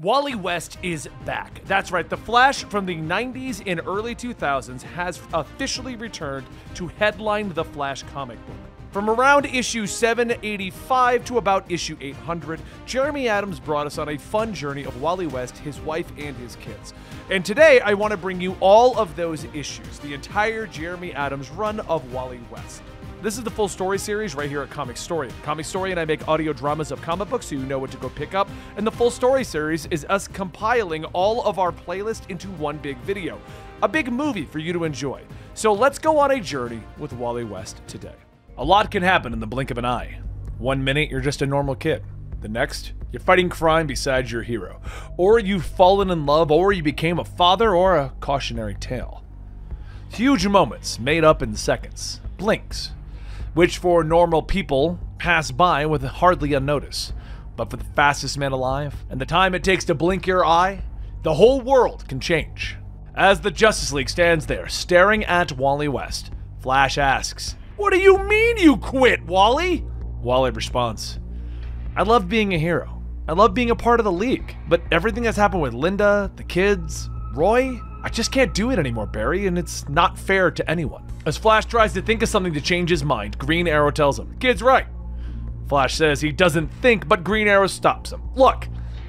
Wally West is back. That's right, the Flash from the 90s and early 2000s has officially returned to headline the Flash comic book. From around issue 785 to about issue 800, Jeremy Adams brought us on a fun journey of Wally West, his wife, and his kids. And today, I want to bring you all of those issues, the entire Jeremy Adams run of Wally West. This is the full story series right here at Comicstorian. Comicstorian, I make audio dramas of comic books so you know what to go pick up, and the full story series is us compiling all of our playlist into one big video. A big movie for you to enjoy. So let's go on a journey with Wally West today. A lot can happen in the blink of an eye. 1 minute, you're just a normal kid. The next, you're fighting crime besides your hero. Or you've fallen in love, or you became a father, or a cautionary tale. Huge moments made up in seconds. Blinks. Which for normal people pass by with hardly a notice. But for the fastest man alive, and the time it takes to blink your eye, the whole world can change. As the Justice League stands there, staring at Wally West, Flash asks, "What do you mean you quit, Wally?" Wally responds, "I love being a hero. I love being a part of the League. But everything that's happened with Linda, the kids, Roy, I just can't do it anymore, Barry, and it's not fair to anyone." As Flash tries to think of something to change his mind, Green Arrow tells him, "Kid's right." Flash says he doesn't think, but Green Arrow stops him. "Look,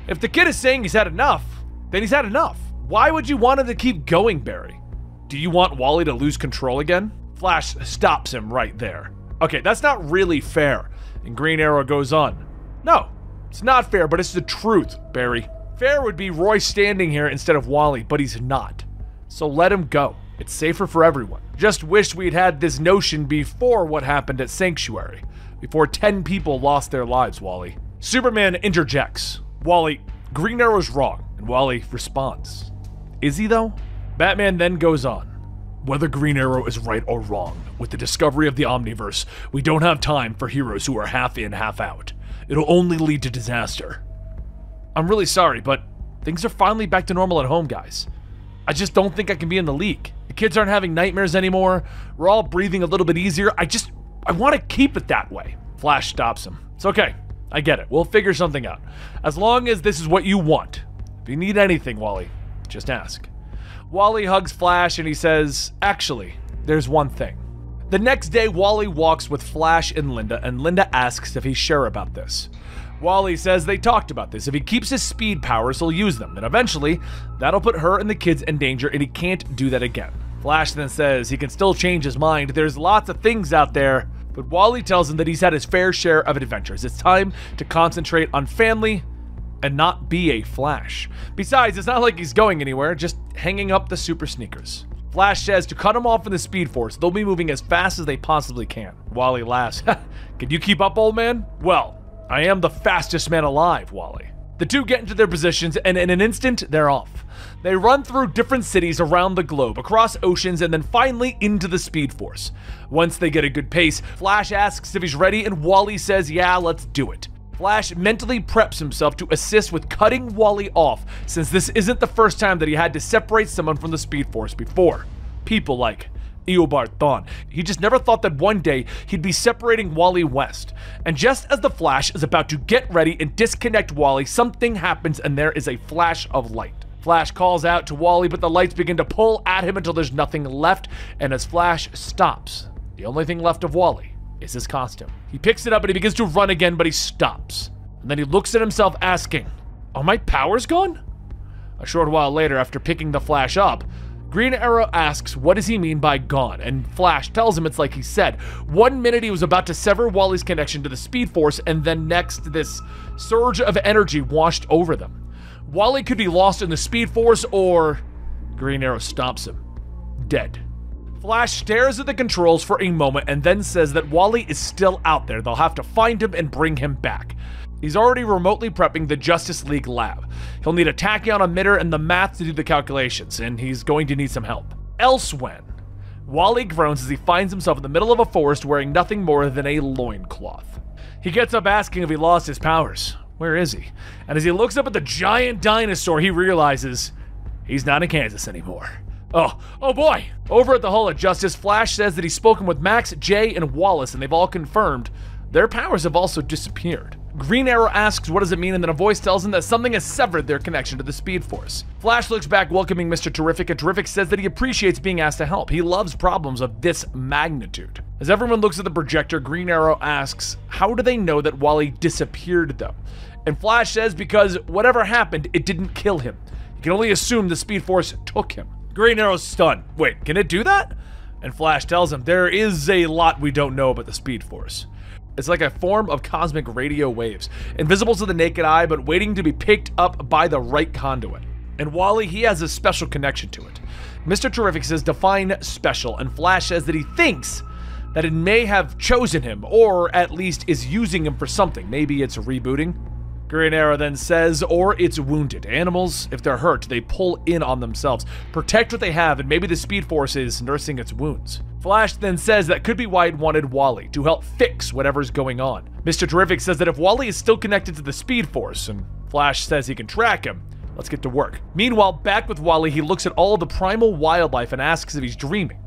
if the kid is saying he's had enough, then he's had enough. Why would you want him to keep going, Barry? Do you want Wally to lose control again?" Flash stops him right there. "Okay, that's not really fair." And Green Arrow goes on, "No, it's not fair, but it's the truth, Barry. Fair would be Roy standing here instead of Wally, but he's not. So let him go. It's safer for everyone. Just wish we'd had this notion before what happened at Sanctuary. Before 10 people lost their lives, Wally." Superman interjects. "Wally, Green Arrow's wrong." And Wally responds, "Is he though?" Batman then goes on, "Whether Green Arrow is right or wrong, with the discovery of the Omniverse, we don't have time for heroes who are half in, half out. It'll only lead to disaster. I'm really sorry, but things are finally back to normal at home, guys. I just don't think I can be in the League. The kids aren't having nightmares anymore. We're all breathing a little bit easier. I want to keep it that way." Flash stops him. "It's okay. I get it. We'll figure something out. As long as this is what you want. If you need anything, Wally, just ask." Wally hugs Flash and he says, "Actually, there's one thing." The next day, Wally walks with Flash and Linda asks if he's sure about this. Wally says they talked about this. If he keeps his speed powers, he'll use them, and eventually, that'll put her and the kids in danger, and he can't do that again. Flash then says he can still change his mind. There's lots of things out there, but Wally tells him that he's had his fair share of adventures. It's time to concentrate on family and not be a Flash. Besides, it's not like he's going anywhere, just hanging up the super sneakers. Flash says to cut him off in the Speed Force, they'll be moving as fast as they possibly can. Wally laughs. "Can you keep up, old man?" "Well, I am the fastest man alive, Wally." The two get into their positions, and in an instant, they're off. They run through different cities around the globe, across oceans, and then finally into the Speed Force. Once they get a good pace, Flash asks if he's ready, and Wally says, "Yeah, let's do it." Flash mentally preps himself to assist with cutting Wally off, since this isn't the first time that he had to separate someone from the Speed Force before. People like Eobard Thawne. He just never thought that one day he'd be separating Wally West. And just as the Flash is about to get ready and disconnect Wally, something happens and there is a flash of light. Flash calls out to Wally, but the lights begin to pull at him until there's nothing left, and as Flash stops, the only thing left of Wally is his costume. He picks it up and he begins to run again, but he stops. And then he looks at himself asking, "Are my powers gone?" A short while later, after picking the Flash up, Green Arrow asks what does he mean by gone, and Flash tells him it's like he said. 1 minute he was about to sever Wally's connection to the Speed Force, and then next this surge of energy washed over them. Wally could be lost in the Speed Force, or Green Arrow stops him. Dead. Flash stares at the controls for a moment and then says that Wally is still out there. They'll have to find him and bring him back. He's already remotely prepping the Justice League lab. He'll need a tachyon emitter and the math to do the calculations, and he's going to need some help. Elsewhere, Wally groans as he finds himself in the middle of a forest wearing nothing more than a loincloth. He gets up asking if he lost his powers. Where is he? And as he looks up at the giant dinosaur, he realizes he's not in Kansas anymore. Oh boy! Over at the Hall of Justice, Flash says that he's spoken with Max, Jay, and Wallace, and they've all confirmed their powers have also disappeared. Green Arrow asks what does it mean, and then a voice tells him that something has severed their connection to the Speed Force. Flash looks back, welcoming Mr. Terrific, and Terrific says that he appreciates being asked to help. He loves problems of this magnitude. As everyone looks at the projector, Green Arrow asks, how do they know that Wally disappeared though? And Flash says because whatever happened, it didn't kill him. You can only assume the Speed Force took him. Green Arrow's stunned. Wait, can it do that? And Flash tells him there is a lot we don't know about the Speed Force. It's like a form of cosmic radio waves, invisible to the naked eye, but waiting to be picked up by the right conduit. And Wally, he has a special connection to it. Mr. Terrific says define special, and Flash says that he thinks that it may have chosen him, or at least is using him for something. Maybe it's rebooting. Green Arrow then says, or it's wounded. Animals, if they're hurt, they pull in on themselves, protect what they have, and maybe the Speed Force is nursing its wounds. Flash then says that could be why it wanted Wally, to help fix whatever's going on. Mr. Terrific says that if Wally is still connected to the Speed Force, and Flash says he can track him, let's get to work. Meanwhile, back with Wally, he looks at all the primal wildlife and asks if he's dreaming.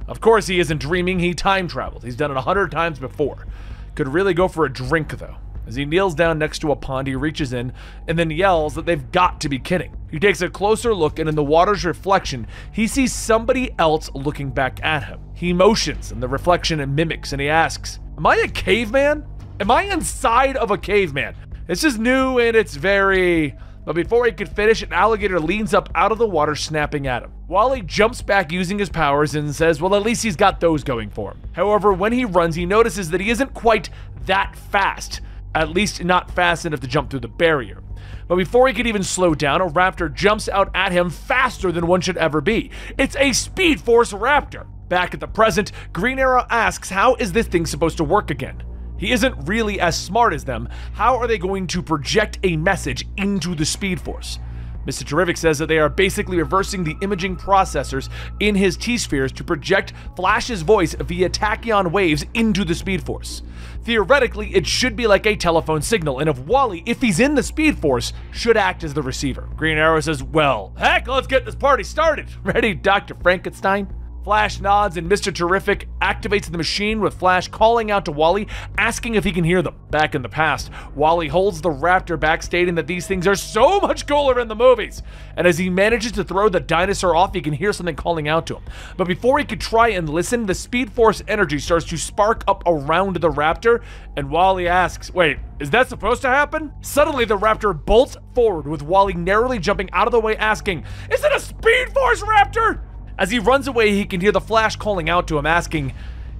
Of course he isn't dreaming, he time traveled. He's done it 100 times before. Could really go for a drink though. As he kneels down next to a pond, he reaches in and then yells that they've got to be kidding. He takes a closer look, and in the water's reflection, he sees somebody else looking back at him. He motions, and the reflection mimics, and he asks, am I a caveman? Am I inside of a caveman? This is new and it's very... But before he could finish, an alligator leans up out of the water, snapping at him. Wally jumps back using his powers and says, well, at least he's got those going for him. However, when he runs, he notices that he isn't quite that fast. At least not fast enough to jump through the barrier. But before he could even slow down, a raptor jumps out at him faster than one should ever be. It's a Speed Force raptor. Back at the present, Green Arrow asks how is this thing supposed to work again? He isn't really as smart as them. How are they going to project a message into the Speed Force? Mr. Terrific says that they are basically reversing the imaging processors in his T-spheres to project Flash's voice via tachyon waves into the Speed Force. Theoretically, it should be like a telephone signal, and if Wally, if he's in the Speed Force, should act as the receiver. Green Arrow says, well, heck, let's get this party started. Ready, Dr. Frankenstein? Flash nods, and Mr. Terrific activates the machine with Flash calling out to Wally, asking if he can hear them. Back in the past, Wally holds the raptor back, stating that these things are so much cooler in the movies. And as he manages to throw the dinosaur off, he can hear something calling out to him. But before he could try and listen, the Speed Force energy starts to spark up around the raptor, and Wally asks, wait, is that supposed to happen? Suddenly, the raptor bolts forward, with Wally narrowly jumping out of the way, asking, is it a Speed Force raptor? As he runs away, he can hear the Flash calling out to him, asking,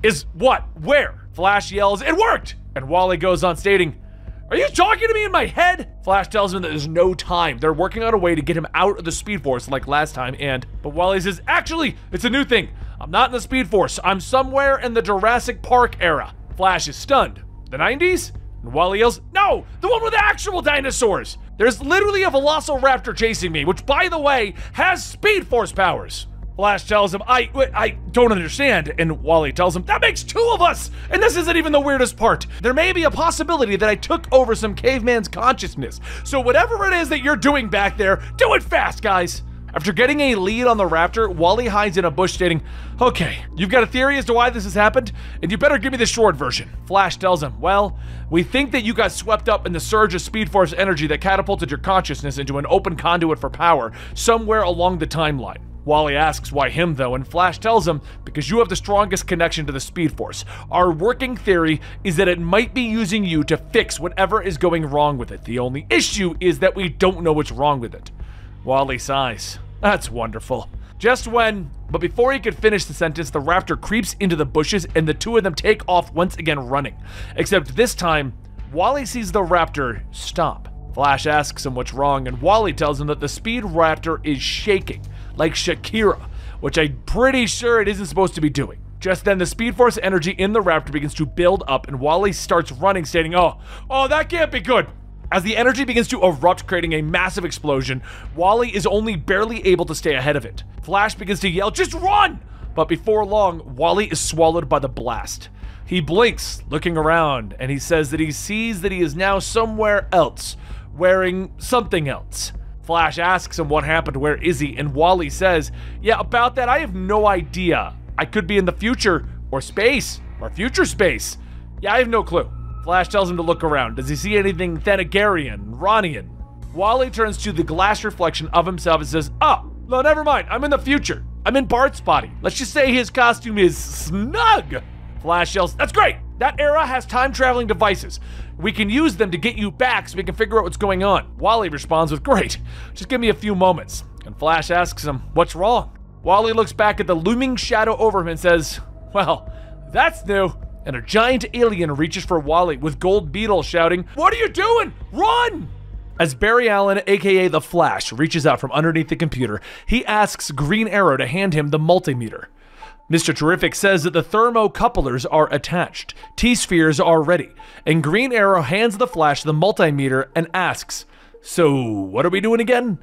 is what? Where? Flash yells, it worked! And Wally goes on stating, are you talking to me in my head? Flash tells him that there's no time. They're working on a way to get him out of the Speed Force like last time, but Wally says, actually, it's a new thing. I'm not in the Speed Force. I'm somewhere in the Jurassic Park era. Flash is stunned. The 90s? And Wally yells, no, the one with the actual dinosaurs. There's literally a velociraptor chasing me, which, by the way, has Speed Force powers. Flash tells him, I don't understand, and Wally tells him, that makes two of us, and this isn't even the weirdest part. There may be a possibility that I took over some caveman's consciousness, so whatever it is that you're doing back there, do it fast, guys. After getting a lead on the raptor, Wally hides in a bush stating, okay, you've got a theory as to why this has happened, and you better give me the short version. Flash tells him, well, we think that you got swept up in the surge of Speed Force energy that catapulted your consciousness into an open conduit for power somewhere along the timeline. Wally asks why him though, and Flash tells him, because you have the strongest connection to the Speed Force. Our working theory is that it might be using you to fix whatever is going wrong with it. The only issue is that we don't know what's wrong with it. Wally sighs. That's wonderful. But before he could finish the sentence, the raptor creeps into the bushes and the two of them take off once again running. Except this time, Wally sees the raptor stop. Flash asks him what's wrong, and Wally tells him that the Speed Raptor is shaking, like Shakira, which I'm pretty sure it isn't supposed to be doing. Just then, the Speed Force energy in the raptor begins to build up, and Wally starts running, stating, oh, that can't be good. As the energy begins to erupt, creating a massive explosion, Wally is only barely able to stay ahead of it. Flash begins to yell, just run! But before long, Wally is swallowed by the blast. He blinks, looking around, and he says that he sees that he is now somewhere else, wearing something else. Flash asks him what happened, where is he, and Wally says, yeah, about that I have no idea. I could be in the future, or space, or future space. Yeah, I have no clue. Flash tells him to look around. Does he see anything Thanagarian, Ronian? Wally turns to the glass reflection of himself and says, oh, no, never mind. I'm in the future. I'm in Bart's body. Let's just say his costume is snug. Flash yells, that's great. That era has time-traveling devices. We can use them to get you back so we can figure out what's going on. Wally responds with, great. Just give me a few moments. And Flash asks him, what's wrong? Wally looks back at the looming shadow over him and says, well, that's new. And a giant alien reaches for Wally with Gold Beetle shouting, what are you doing? Run! As Barry Allen, aka The Flash, reaches out from underneath the computer, he asks Green Arrow to hand him the multimeter. Mr. Terrific says that the thermocouplers are attached, T-spheres are ready, and Green Arrow hands the Flash the multimeter and asks, so what are we doing again?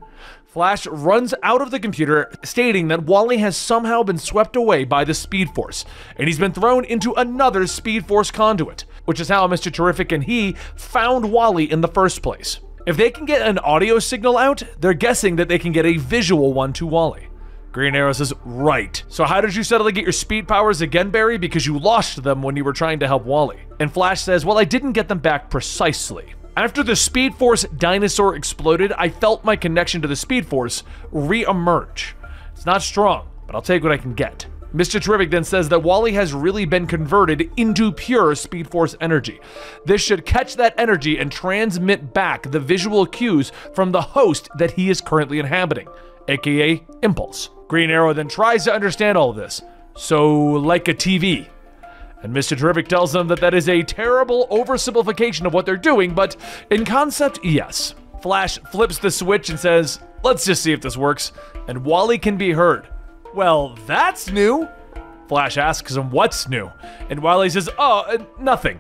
Flash runs out of the computer, stating that Wally has somehow been swept away by the Speed Force, and he's been thrown into another Speed Force conduit, which is how Mr. Terrific and he found Wally in the first place. If they can get an audio signal out, they're guessing that they can get a visual one to Wally. Green Arrow says, right. So how did you suddenly get your speed powers again, Barry? Because you lost them when you were trying to help Wally. And Flash says, well, I didn't get them back precisely. After the Speed Force dinosaur exploded, I felt my connection to the Speed Force re-emerge. It's not strong, but I'll take what I can get. Mr. Terrific then says that Wally has really been converted into pure Speed Force energy. This should catch that energy and transmit back the visual cues from the host that he is currently inhabiting, aka Impulse. Green Arrow then tries to understand all of this. So, like a TV. And Mr. Terrific tells them that that is a terrible oversimplification of what they're doing, but in concept, yes. Flash flips the switch and says, let's just see if this works. And Wally can be heard. Well, that's new. Flash asks him what's new. And Wally says, nothing.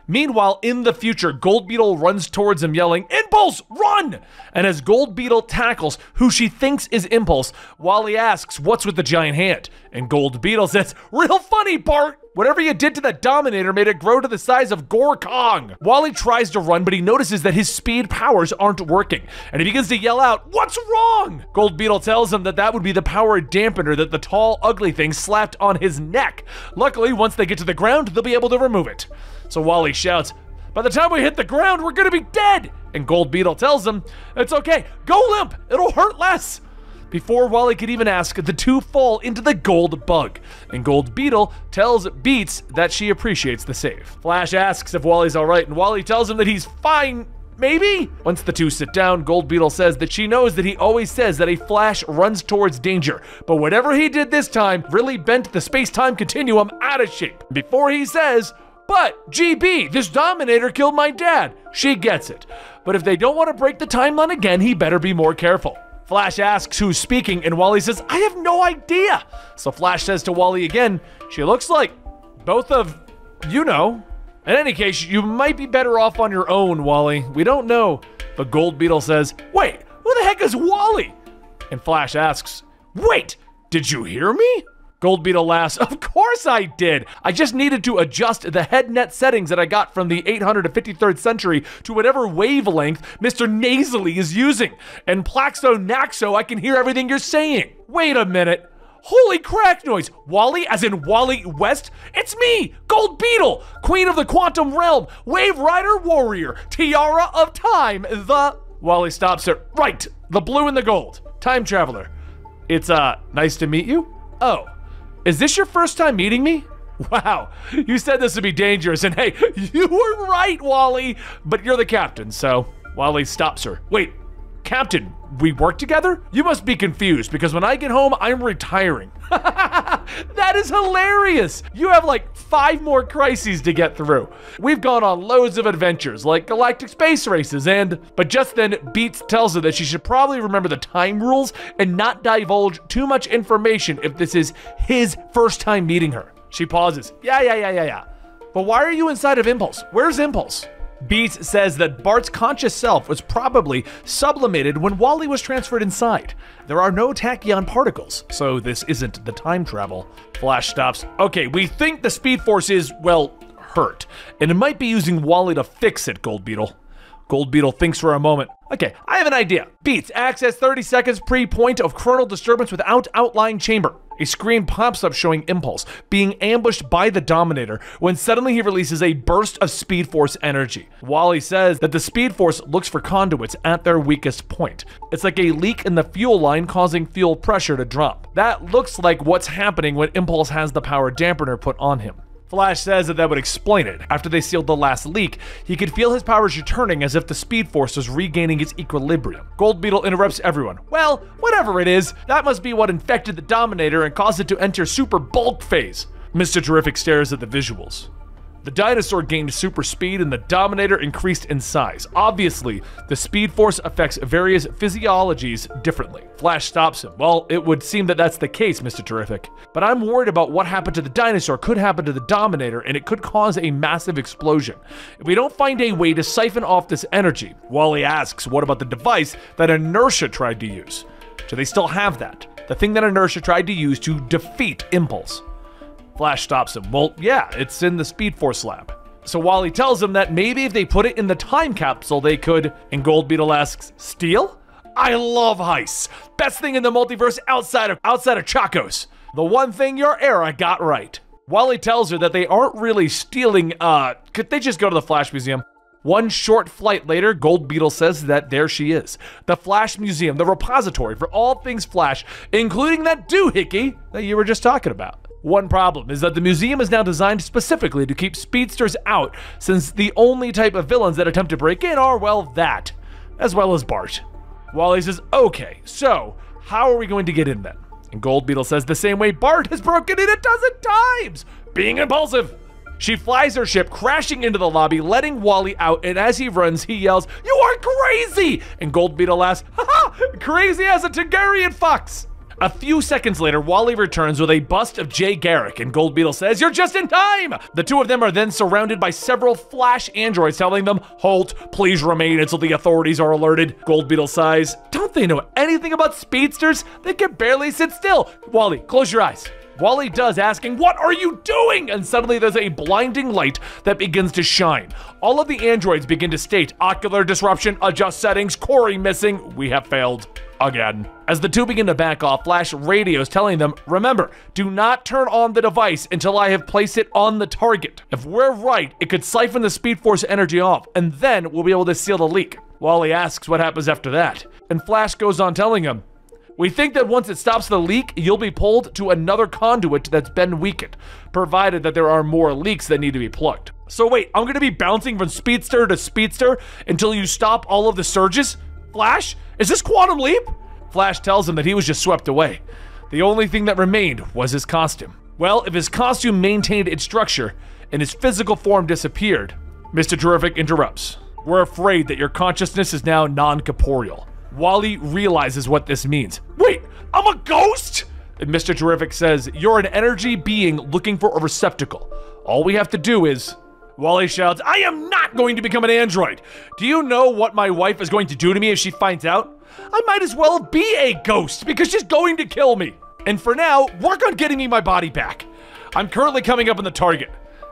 Meanwhile, in the future, Gold Beetle runs towards him yelling, Impulse, run! And as Gold Beetle tackles who she thinks is Impulse, Wally asks, what's with the giant hand? And Gold Beetle says, real funny, Bart! Whatever you did to that Dominator made it grow to the size of Gore Kong. Wally tries to run, but he notices that his speed powers aren't working, and he begins to yell out, what's wrong? Gold Beetle tells him that that would be the power dampener that the tall, ugly thing slapped on his neck. Luckily, once they get to the ground, they'll be able to remove it. So Wally shouts, by the time we hit the ground, we're gonna be dead! And Gold Beetle tells him, it's okay, go limp, it'll hurt less. Before Wally could even ask, the two fall into the gold bug, and Gold Beetle tells Beats that she appreciates the save. Flash asks if Wally's alright, and Wally tells him that he's fine, maybe? Once the two sit down, Gold Beetle says that she knows that he always says that a Flash runs towards danger, but whatever he did this time really bent the space-time continuum out of shape. Before he says, but, GB, this Dominator killed my dad. She gets it. But if they don't want to break the timeline again, he better be more careful. Flash asks who's speaking, and Wally says, I have no idea. So Flash says to Wally again, she looks like both of, you know. In any case, you might be better off on your own, Wally. We don't know. But Gold Beetle says, wait, who the heck is Wally? And Flash asks, wait, did you hear me? Gold Beetle laughs, of course I did. I just needed to adjust the head net settings that I got from the 853rd century to whatever wavelength Mr. Nasally is using. And Plaxo Naxo, I can hear everything you're saying. Wait a minute. Holy crack noise. Wally, as in Wally West? It's me, Gold Beetle, Queen of the Quantum Realm, Wave Rider Warrior, Tiara of Time, the... Wally stops her. Right, the blue and the gold. Time Traveler. It's, nice to meet you. Oh. Is this your first time meeting me? Wow, you said this would be dangerous, and hey, you were right, Wally, but you're the captain, so Wally stops her. Wait, Captain, we work together? You must be confused, because when I get home, I'm retiring. That is hilarious. You have like 5 more crises to get through. We've gone on loads of adventures, like galactic space races, but just then, Beats tells her that she should probably remember the time rules and not divulge too much information if this is his first time meeting her. She pauses. Yeah. But why are you inside of Impulse? Where's Impulse? Beats says that Bart's conscious self was probably sublimated when Wally was transferred inside. There are no tachyon particles, so this isn't the time travel. Flash stops. Okay, we think the Speed Force is, well, hurt, and it might be using Wally to fix it, Gold Beetle. Gold Beetle thinks for a moment. Okay, I have an idea. Beats, access 30 seconds pre-point of kernel disturbance without outlying chamber. A screen pops up showing Impulse being ambushed by the Dominator when suddenly he releases a burst of Speed Force energy. Wally says that the Speed Force looks for conduits at their weakest point. It's like a leak in the fuel line causing fuel pressure to drop. That looks like what's happening when Impulse has the power dampener put on him. Flash says that would explain it. After they sealed the last leak, he could feel his powers returning as if the Speed Force was regaining its equilibrium. Gold Beetle interrupts everyone. Well, whatever it is, that must be what infected the Dominator and caused it to enter super bulk phase. Mr. Terrific stares at the visuals. The dinosaur gained super speed and the Dominator increased in size. Obviously, the Speed Force affects various physiologies differently. Flash stops him. Well, it would seem that that's the case, Mr. Terrific. But I'm worried about what happened to the dinosaur could happen to the Dominator, and it could cause a massive explosion. If we don't find a way to siphon off this energy, Wally asks, what about the device that Inertia tried to use? Do they still have that? The thing that Inertia tried to use to defeat Impulse. Flash stops him. Well, yeah, it's in the Speed Force lab. So Wally tells him that maybe if they put it in the time capsule, they could, and Gold Beetle asks, steal? I love heists. Best thing in the multiverse outside of Chacos. The one thing your era got right. Wally tells her that they aren't really stealing, could they just go to the Flash Museum? One short flight later, Gold Beetle says that there she is. The Flash Museum, the repository for all things Flash, including that doohickey that you were just talking about. One problem is that the museum is now designed specifically to keep speedsters out, since the only type of villains that attempt to break in are, well, that, as well as Bart. Wally says, okay, so how are we going to get in then? And Gold Beetle says the same way Bart has broken in 12 times, being impulsive. She flies her ship, crashing into the lobby, letting Wally out, and as he runs, he yells, "You are crazy!" And Gold Beetle laughs, "Haha, crazy as a Targaryen fox!" A few seconds later, Wally returns with a bust of Jay Garrick, and Gold Beetle says, "You're just in time!" The two of them are then surrounded by several Flash androids telling them, "Halt, please remain until the authorities are alerted." Gold Beetle sighs, "Don't they know anything about speedsters? They can barely sit still." Wally, close your eyes. Wally does, asking, "What are you doing?" And suddenly there's a blinding light that begins to shine. All of the androids begin to state, "Ocular disruption, adjust settings, Corey missing, we have failed again." As the two begin to back off, Flash radios telling them, "Remember, do not turn on the device until I have placed it on the target. If we're right, it could siphon the Speed Force energy off, and then we'll be able to seal the leak." Wally asks what happens after that, and Flash goes on telling him, "We think that once it stops the leak, you'll be pulled to another conduit that's been weakened, provided that there are more leaks that need to be plugged." So wait, I'm gonna be bouncing from speedster to speedster until you stop all of the surges? Flash, is this Quantum Leap? Flash tells him that he was just swept away. The only thing that remained was his costume. Well, if his costume maintained its structure and his physical form disappeared, Mr. Terrific interrupts. "We're afraid that your consciousness is now non-corporeal." Wally realizes what this means. "Wait, I'm a ghost?" And Mr. Terrific says, "You're an energy being looking for a receptacle. All we have to do is..." Wally shouts, "I am not going to become an android. Do you know what my wife is going to do to me if she finds out? I might as well be a ghost because she's going to kill me. And for now, work on getting me my body back. I'm currently coming up on the target.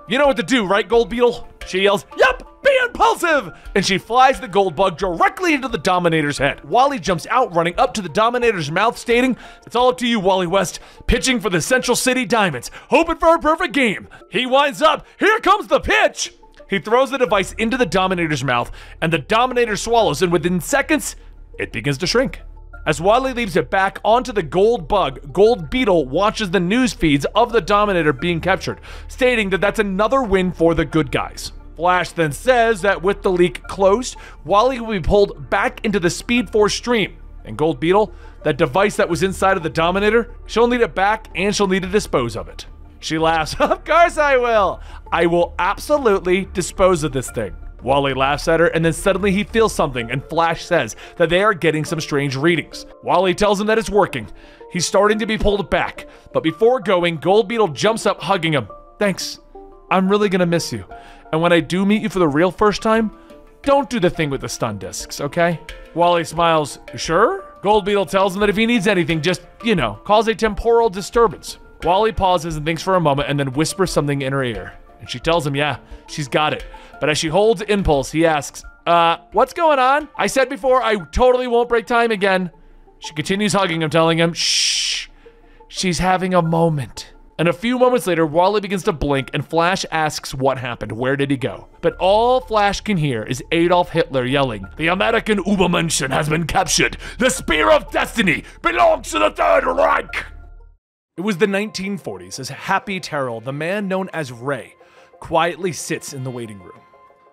You know what to do, right, Gold Beetle?" She yells, "Yup! Be impulsive!" And she flies the gold bug directly into the Dominator's head. Wally jumps out, running up to the Dominator's mouth, stating, "It's all up to you, Wally West. Pitching for the Central City Diamonds. Hoping for a perfect game." He winds up, "Here comes the pitch!" He throws the device into the Dominator's mouth, and the Dominator swallows, and within seconds, it begins to shrink. As Wally leaves it back onto the gold bug, Gold Beetle watches the news feeds of the Dominator being captured, stating that that's another win for the good guys. Flash then says that with the leak closed, Wally will be pulled back into the Speed Force stream. And Gold Beetle, that device that was inside of the Dominator, she'll need it back and she'll need to dispose of it. She laughs, "Of course I will. I will absolutely dispose of this thing." Wally laughs at her, and then suddenly he feels something, and Flash says that they are getting some strange readings. Wally tells him that it's working. He's starting to be pulled back, but before going, Gold Beetle jumps up, hugging him. "Thanks. I'm really gonna miss you. And when I do meet you for the real first time, don't do the thing with the stun discs, okay?" Wally smiles, "Sure?" Gold Beetle tells him that if he needs anything, just, cause a temporal disturbance. Wally pauses and thinks for a moment, and then whispers something in her ear. And she tells him, yeah, she's got it. But as she holds Impulse, he asks, What's going on? I said before, I totally won't break time again. She continues hugging him, telling him, shh, she's having a moment. And a few moments later, Wally begins to blink and Flash asks what happened, where did he go? But all Flash can hear is Adolf Hitler yelling, "The American Übermenschen has been captured. The Spear of Destiny belongs to the Third Reich." It was the 1940s as Happy Terrell, the man known as Ray, quietly sits in the waiting room.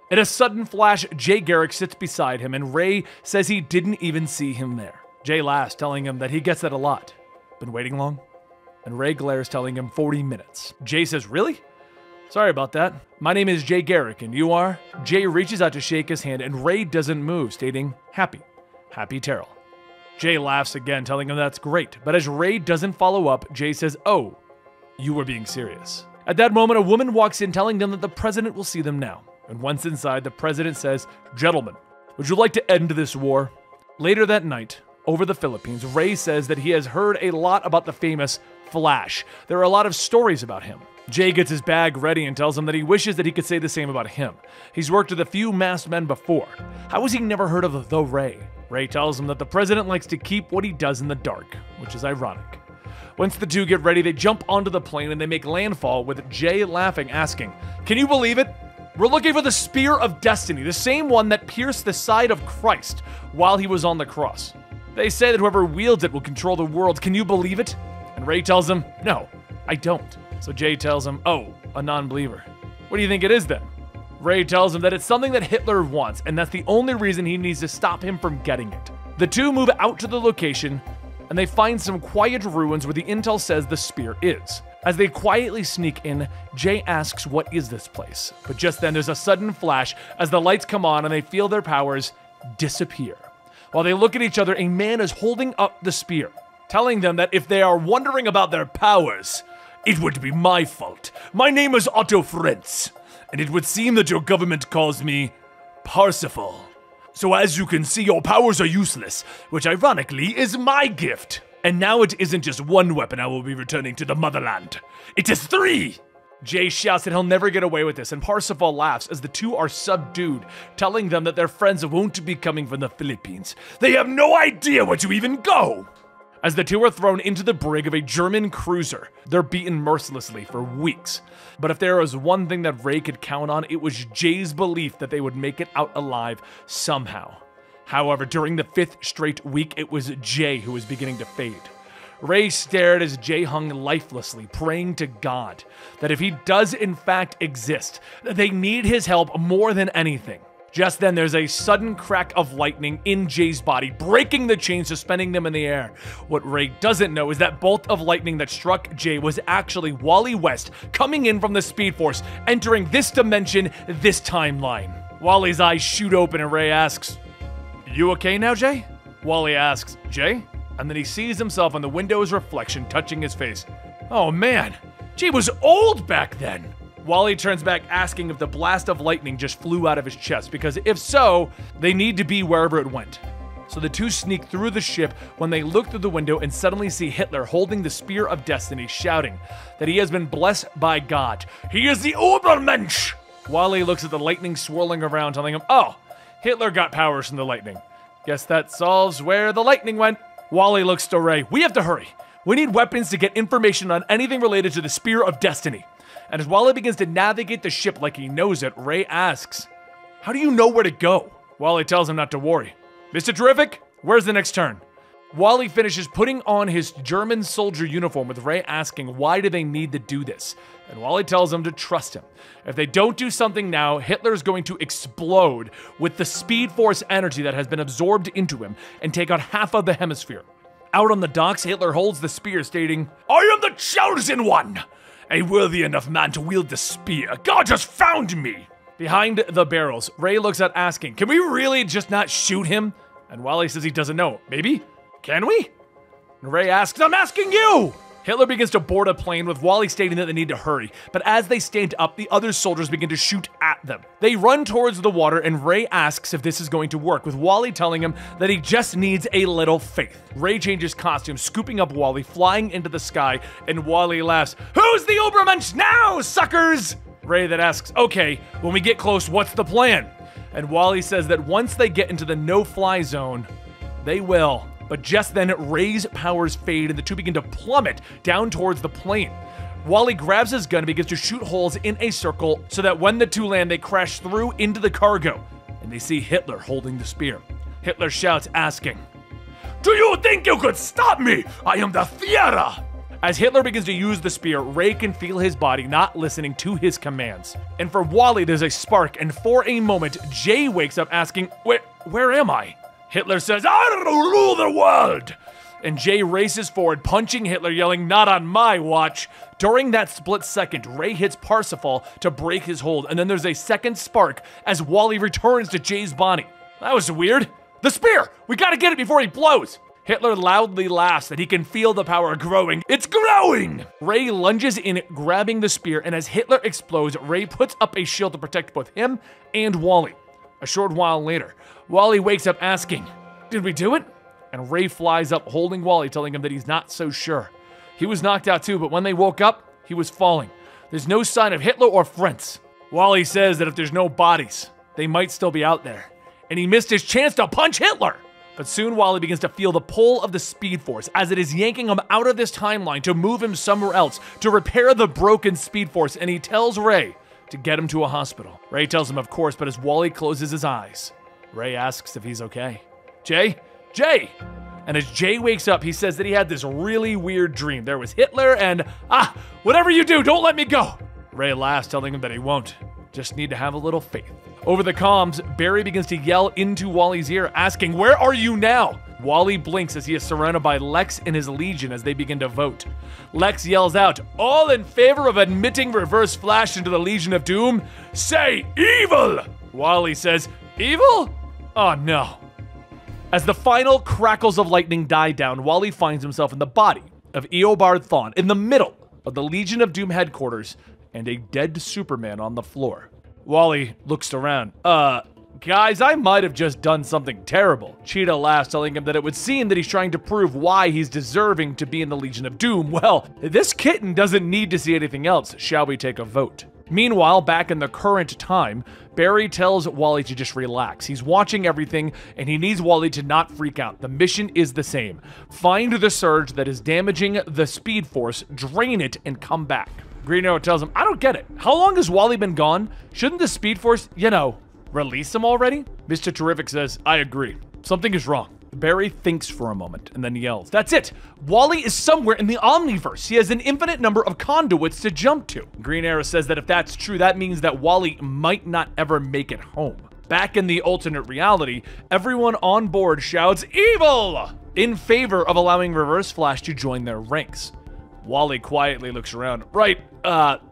In a sudden flash, Jay Garrick sits beside him and Ray says he didn't even see him there. Jay laughs, telling him that he gets that a lot. Been waiting long? And Ray glares, telling him 40 minutes. Jay says, really? Sorry about that. My name is Jay Garrick, and you are? Jay reaches out to shake his hand, and Ray doesn't move, stating, Happy Terrell. Jay laughs again, telling him that's great. But as Ray doesn't follow up, Jay says, oh, you were being serious. At that moment, a woman walks in, telling them that the president will see them now. And once inside, the president says, gentlemen, would you like to end this war? Later that night, over the Philippines, Ray says that he has heard a lot about the famous Flash. There are a lot of stories about him. Jay gets his bag ready and tells him that he wishes that he could say the same about him. He's worked with a few masked men before. How has he never heard of the Ray? Ray tells him that the president likes to keep what he does in the dark, which is ironic. Once the two get ready, they jump onto the plane and they make landfall with Jay laughing, asking, can you believe it? We're looking for the Spear of Destiny, the same one that pierced the side of Christ while he was on the cross. They say that whoever wields it will control the world. Can you believe it? And Ray tells him, no, I don't. So Jay tells him, oh, a non-believer. What do you think it is then? Ray tells him that it's something that Hitler wants, and that's the only reason he needs to stop him from getting it. The two move out to the location, and they find some quiet ruins where the intel says the spear is. As they quietly sneak in, Jay asks, what is this place? But just then there's a sudden flash as the lights come on and they feel their powers disappear. While they look at each other, a man is holding up the spear, telling them that if they are wondering about their powers, it would be my fault. My name is Otto Frenz, and it would seem that your government calls me Parsifal. So as you can see, your powers are useless, which ironically is my gift. And now it isn't just one weapon I will be returning to the motherland. It is 3! Jay shouts that he'll never get away with this, and Parsifal laughs as the two are subdued, telling them that their friends won't be coming from the Philippines. They have no idea where to even go! As the two are thrown into the brig of a German cruiser, they're beaten mercilessly for weeks. But if there was one thing that Ray could count on, it was Jay's belief that they would make it out alive somehow. However, during the 5th straight week, it was Jay who was beginning to fade. Ray stared as Jay hung lifelessly, praying to God that if he does in fact exist, that they need his help more than anything. Just then, there's a sudden crack of lightning in Jay's body, breaking the chain, suspending them in the air. What Ray doesn't know is that bolt of lightning that struck Jay was actually Wally West coming in from the Speed Force, entering this dimension, this timeline. Wally's eyes shoot open and Ray asks, you okay now, Jay? Wally asks, Jay? And then he sees himself in the window's reflection touching his face. Oh man, Jay was old back then. Wally turns back asking if the blast of lightning just flew out of his chest, because if so, they need to be wherever it went. So the two sneak through the ship when they look through the window and suddenly see Hitler holding the Spear of Destiny, shouting that he has been blessed by God. He is the Übermensch! Wally looks at the lightning swirling around, telling him, oh, Hitler got powers from the lightning. Guess that solves where the lightning went. Wally looks to Ray. We have to hurry. We need weapons to get information on anything related to the Spear of Destiny. And as Wally begins to navigate the ship like he knows it, Ray asks, how do you know where to go? Wally tells him not to worry. Mr. Terrific, where's the next turn? Wally finishes putting on his German soldier uniform with Ray asking why do they need to do this? And Wally tells him to trust him. If they don't do something now, Hitler is going to explode with the Speed Force energy that has been absorbed into him and take out half of the hemisphere. Out on the docks, Hitler holds the spear, stating, I am the chosen one! A worthy enough man to wield the spear. God has found me! Behind the barrels, Ray looks at asking, can we really just not shoot him? And Wally says he doesn't know. Maybe? Can we? And Ray asks, I'm asking you! Hitler begins to board a plane with Wally stating that they need to hurry, but as they stand up, the other soldiers begin to shoot at them. They run towards the water and Ray asks if this is going to work, with Wally telling him that he just needs a little faith. Ray changes costume, scooping up Wally, flying into the sky, and Wally laughs, who's the Übermensch now, suckers? Ray then asks, okay, when we get close, what's the plan? And Wally says that once they get into the no-fly zone, they will. But just then, Ray's powers fade and the two begin to plummet down towards the plane. Wally grabs his gun and begins to shoot holes in a circle so that when the two land, they crash through into the cargo. And they see Hitler holding the spear. Hitler shouts, asking, "Do you think you could stop me? I am the Führer!" As Hitler begins to use the spear, Ray can feel his body not listening to his commands. And for Wally, there's a spark, and for a moment, Jay wakes up asking, Where am I? Hitler says, "I rule the world!" And Jay races forward, punching Hitler, yelling, "Not on my watch!" During that split second, Ray hits Parsifal to break his hold, and then there's a second spark as Wally returns to Jay's body. That was weird. The spear! We gotta get it before he blows! Hitler loudly laughs that he can feel the power growing. It's growing! Ray lunges in, grabbing the spear, and as Hitler explodes, Ray puts up a shield to protect both him and Wally. A short while later, Wally wakes up asking, "Did we do it?" And Ray flies up, holding Wally, telling him that he's not so sure. He was knocked out too, but when they woke up, he was falling. There's no sign of Hitler or Fritz. Wally says that if there's no bodies, they might still be out there. And he missed his chance to punch Hitler! But soon Wally begins to feel the pull of the Speed Force as it is yanking him out of this timeline to move him somewhere else to repair the broken Speed Force, and he tells Ray to get him to a hospital. Ray tells him of course, but as Wally closes his eyes, Ray asks if he's okay. Jay? And as Jay wakes up, he says that he had this really weird dream. There was Hitler and, whatever you do, don't let me go. Ray laughs, telling him that he won't. Just need to have a little faith. Over the comms, Barry begins to yell into Wally's ear, asking, "Where are you now?" Wally blinks as he is surrounded by Lex and his Legion as they begin to vote. Lex yells out, "All in favor of admitting Reverse Flash into the Legion of Doom, say evil!" Wally says, "Evil? Oh no." As the final crackles of lightning die down, Wally finds himself in the body of Eobard Thawne in the middle of the Legion of Doom headquarters and a dead Superman on the floor. Wally looks around. Guys, I might have just done something terrible. Cheetah laughs, telling him that it would seem that he's trying to prove why he's deserving to be in the Legion of Doom. Well, this kitten doesn't need to see anything else. Shall we take a vote? Meanwhile, back in the current time, Barry tells Wally to just relax. He's watching everything, and he needs Wally to not freak out. The mission is the same. Find the surge that is damaging the Speed Force, drain it, and come back. Green Arrow tells him, "I don't get it. How long has Wally been gone? Shouldn't the Speed Force, release him already?" Mr. Terrific says, "I agree. Something is wrong." Barry thinks for a moment and then yells, "That's it! Wally is somewhere in the Omniverse. He has an infinite number of conduits to jump to." Green Arrow says that if that's true, that means that Wally might not ever make it home. Back in the alternate reality, everyone on board shouts, "Evil!" in favor of allowing Reverse Flash to join their ranks. Wally quietly looks around. "Right,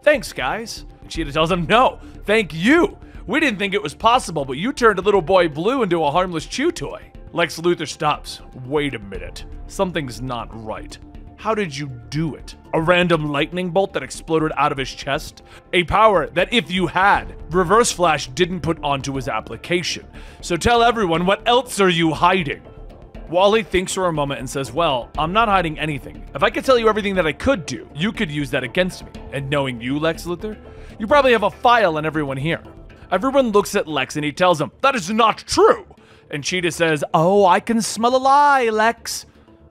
thanks, guys." Cheetah tells him, "No, thank you. We didn't think it was possible, but you turned a little boy Blue into a harmless chew toy." Lex Luthor stops. "Wait a minute. Something's not right. How did you do it? A random lightning bolt that exploded out of his chest? A power that if you had, Reverse Flash didn't put onto his application. So tell everyone, what else are you hiding?" Wally thinks for a moment and says, "Well, I'm not hiding anything. If I could tell you everything that I could do, you could use that against me. And knowing you, Lex Luthor, you probably have a file on everyone here." Everyone looks at Lex and he tells them, "That is not true." And Cheetah says, "Oh, I can smell a lie, Lex."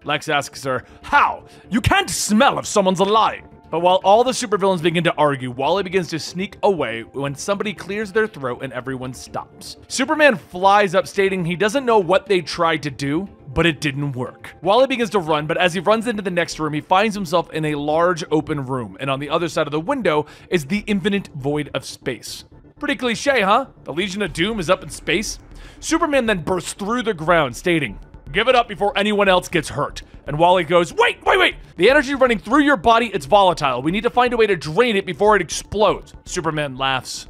Lex asks her, "How? You can't smell if someone's lying." But while all the supervillains begin to argue, Wally begins to sneak away when somebody clears their throat and everyone stops. Superman flies up stating he doesn't know what they tried to do, but it didn't work. Wally begins to run, but as he runs into the next room, he finds himself in a large open room, and on the other side of the window is the infinite void of space. Pretty cliche, huh? The Legion of Doom is up in space? Superman then bursts through the ground, stating, "Give it up before anyone else gets hurt." And Wally goes, wait! The energy running through your body, it's volatile. We need to find a way to drain it before it explodes." Superman laughs.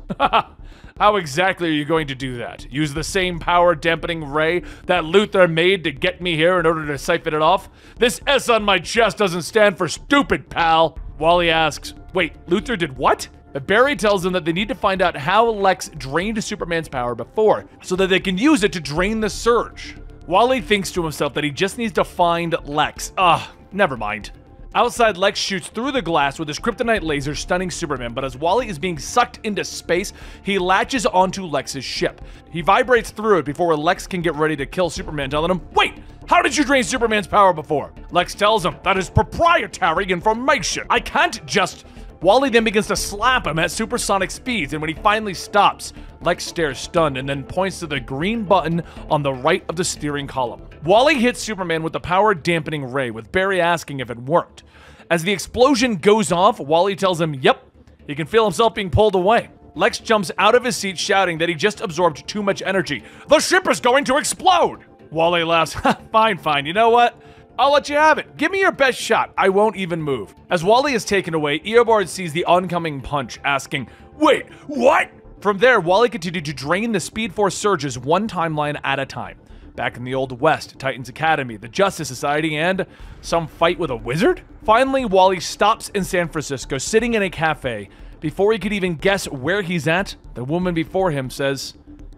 "How exactly are you going to do that? Use the same power dampening ray that Luthor made to get me here in order to siphon it off? This S on my chest doesn't stand for stupid, pal." Wally asks, "Wait, Luthor did what?" But Barry tells them that they need to find out how Lex drained Superman's power before, so that they can use it to drain the Surge. Wally thinks to himself that he just needs to find Lex. Never mind. Outside, Lex shoots through the glass with his kryptonite laser, stunning Superman, but as Wally is being sucked into space, he latches onto Lex's ship. He vibrates through it before Lex can get ready to kill Superman, telling him, "Wait, how did you drain Superman's power before?" Lex tells him, "That is proprietary information. I can't just..." Wally then begins to slap him at supersonic speeds, and when he finally stops, Lex stares stunned and then points to the green button on the right of the steering column. Wally hits Superman with the power dampening ray, with Barry asking if it worked. As the explosion goes off, Wally tells him, yep, he can feel himself being pulled away. Lex jumps out of his seat shouting that he just absorbed too much energy. "The ship is going to explode!" Wally laughs, fine, you know what? I'll let you have it. Give me your best shot. I won't even move." As Wally is taken away, Eobard sees the oncoming punch, asking, "Wait, what?" From there, Wally continued to drain the Speed Force surges one timeline at a time. Back in the Old West, Titans Academy, the Justice Society, and some fight with a wizard? Finally, Wally stops in San Francisco, sitting in a cafe. Before he could even guess where he's at, the woman before him says,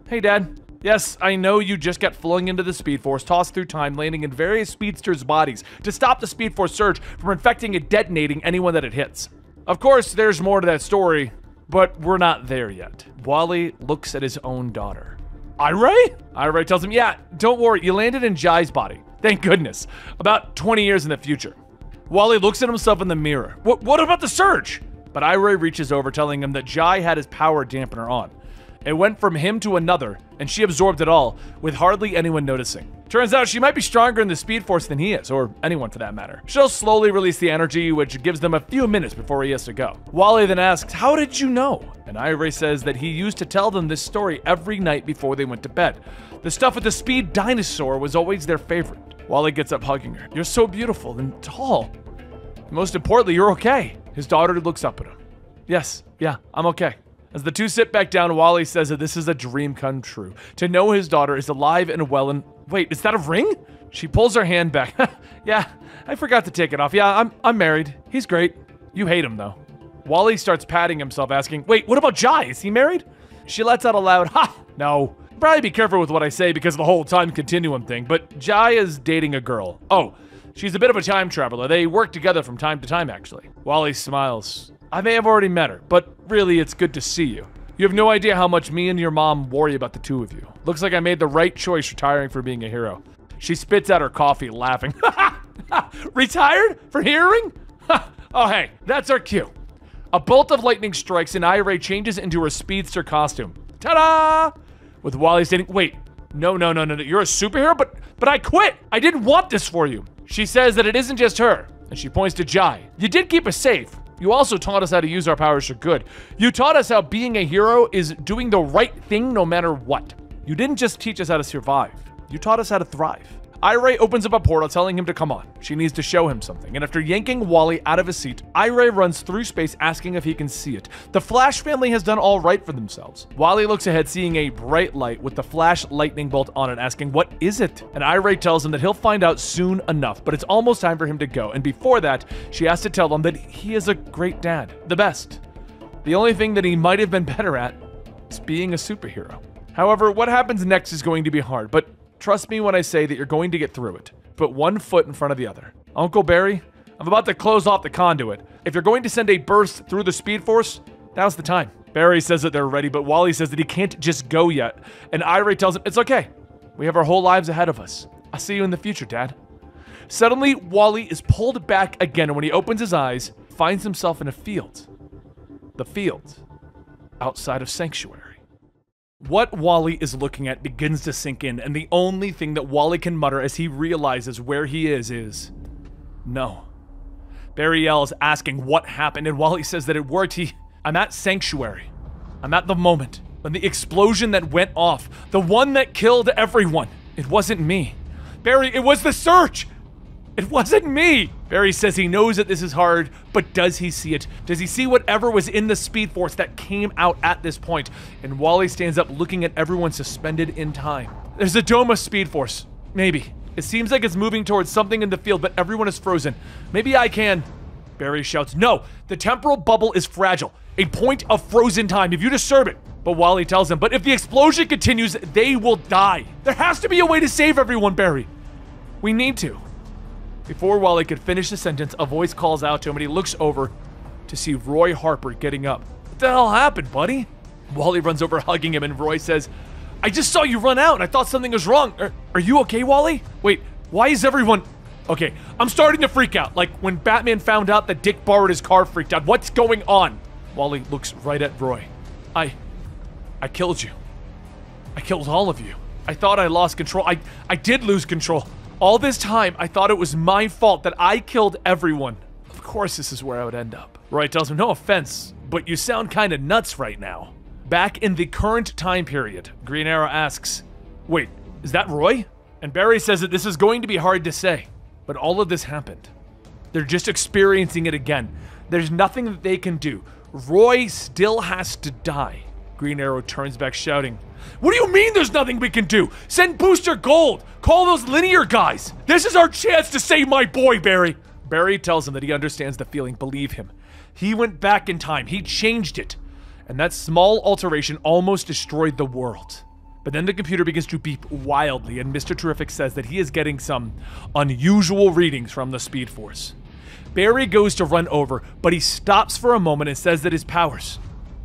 "Hey, Dad. Yes, I know you just got flung into the Speed Force, tossed through time, landing in various speedsters' bodies to stop the Speed Force surge from infecting and detonating anyone that it hits. Of course, there's more to that story, but we're not there yet." Wally looks at his own daughter. "Iray?" Iray tells him, "Yeah, don't worry, you landed in Jai's body. Thank goodness. About 20 years in the future." Wally looks at himself in the mirror. What about the surge?" But Iray reaches over, telling him that Jai had his power dampener on. It went from him to another, and she absorbed it all, with hardly anyone noticing. Turns out she might be stronger in the Speed Force than he is, or anyone for that matter. She'll slowly release the energy, which gives them a few minutes before he has to go. Wally then asks, "How did you know?" And Iray says that he used to tell them this story every night before they went to bed. The stuff with the speed dinosaur was always their favorite. Wally gets up hugging her. "You're so beautiful and tall. And most importantly, you're okay." His daughter looks up at him. "Yes, yeah, I'm okay." As the two sit back down, Wally says that this is a dream come true. To know his daughter is alive and well and... Wait, is that a ring? She pulls her hand back. "Yeah, I forgot to take it off. Yeah, I'm married. He's great. You hate him, though." Wally starts patting himself, asking, "Wait, what about Jai? Is he married?" She lets out a loud, "Ha! No." Probably be careful with what I say because of the whole time continuum thing, but Jai is dating a girl. Oh, she's a bit of a time traveler. They work together from time to time, actually. Wally smiles. "I may have already met her, but really, it's good to see you. You have no idea how much me and your mom worry about the two of you. Looks like I made the right choice retiring from being a hero." She spits out her coffee, laughing. "Retired? For hearing? Oh, hey, that's our cue." A bolt of lightning strikes and Iray changes into her speedster costume. Ta-da! With Wally stating, "Wait, no, you're a superhero? But I quit! I didn't want this for you." She says that it isn't just her, and she points to Jai. "You did keep us safe. You also taught us how to use our powers for good. You taught us how being a hero is doing the right thing no matter what. You didn't just teach us how to survive. You taught us how to thrive." Iray opens up a portal telling him to come on. She needs to show him something, and after yanking Wally out of his seat, Iray runs through space asking if he can see it. The Flash family has done all right for themselves. Wally looks ahead seeing a bright light with the Flash lightning bolt on it, asking what is it? And Iray tells him that he'll find out soon enough, but it's almost time for him to go, and before that, she has to tell him that he is a great dad, the best. The only thing that he might have been better at is being a superhero. However, what happens next is going to be hard, but trust me when I say that you're going to get through it. Put one foot in front of the other. Uncle Barry, I'm about to close off the conduit. If you're going to send a burst through the Speed Force, now's the time. Barry says that they're ready, but Wally says that he can't just go yet. And Iray tells him, it's okay. We have our whole lives ahead of us. I'll see you in the future, Dad. Suddenly, Wally is pulled back again, and when he opens his eyes, finds himself in a field. The field outside of Sanctuary. What Wally is looking at begins to sink in, and the only thing that Wally can mutter as he realizes where he is, no. Barry yells, asking what happened, and Wally says that it worked. I'm at Sanctuary. I'm at the moment when the explosion that went off, the one that killed everyone. It wasn't me. Barry, it was the surge. It wasn't me. Barry says he knows that this is hard, but does he see it? Does he see whatever was in the Speed Force that came out at this point? And Wally stands up looking at everyone suspended in time. There's a dome of Speed Force. Maybe. It seems like it's moving towards something in the field, but everyone is frozen. Maybe I can. Barry shouts, no, the temporal bubble is fragile. A point of frozen time if you disturb it. But Wally tells him, but if the explosion continues, they will die. There has to be a way to save everyone, Barry. We need to. Before Wally could finish the sentence, a voice calls out to him and he looks over to see Roy Harper getting up. What the hell happened, buddy? Wally runs over hugging him and Roy says, I just saw you run out and I thought something was wrong. Are you okay, Wally? Wait, why is everyone... Okay, I'm starting to freak out. Like when Batman found out that Dick borrowed his car, freaked out. What's going on? Wally looks right at Roy. I killed you. I killed all of you. I thought I lost control. I did lose control. All this time, I thought it was my fault that I killed everyone. Of course this is where I would end up. Roy tells him, no offense, but you sound kind of nuts right now. Back in the current time period, Green Arrow asks, wait, is that Roy? And Barry says that this is going to be hard to say. But all of this happened. They're just experiencing it again. There's nothing that they can do. Roy still has to die. Green Arrow turns back shouting, what do you mean there's nothing we can do? Send Booster Gold! Call those linear guys! This is our chance to save my boy, Barry! Barry tells him that he understands the feeling, believe him. He went back in time, he changed it. And that small alteration almost destroyed the world. But then the computer begins to beep wildly, and Mr. Terrific says that he is getting some unusual readings from the Speed Force. Barry goes to run over, but he stops for a moment and says that his powers,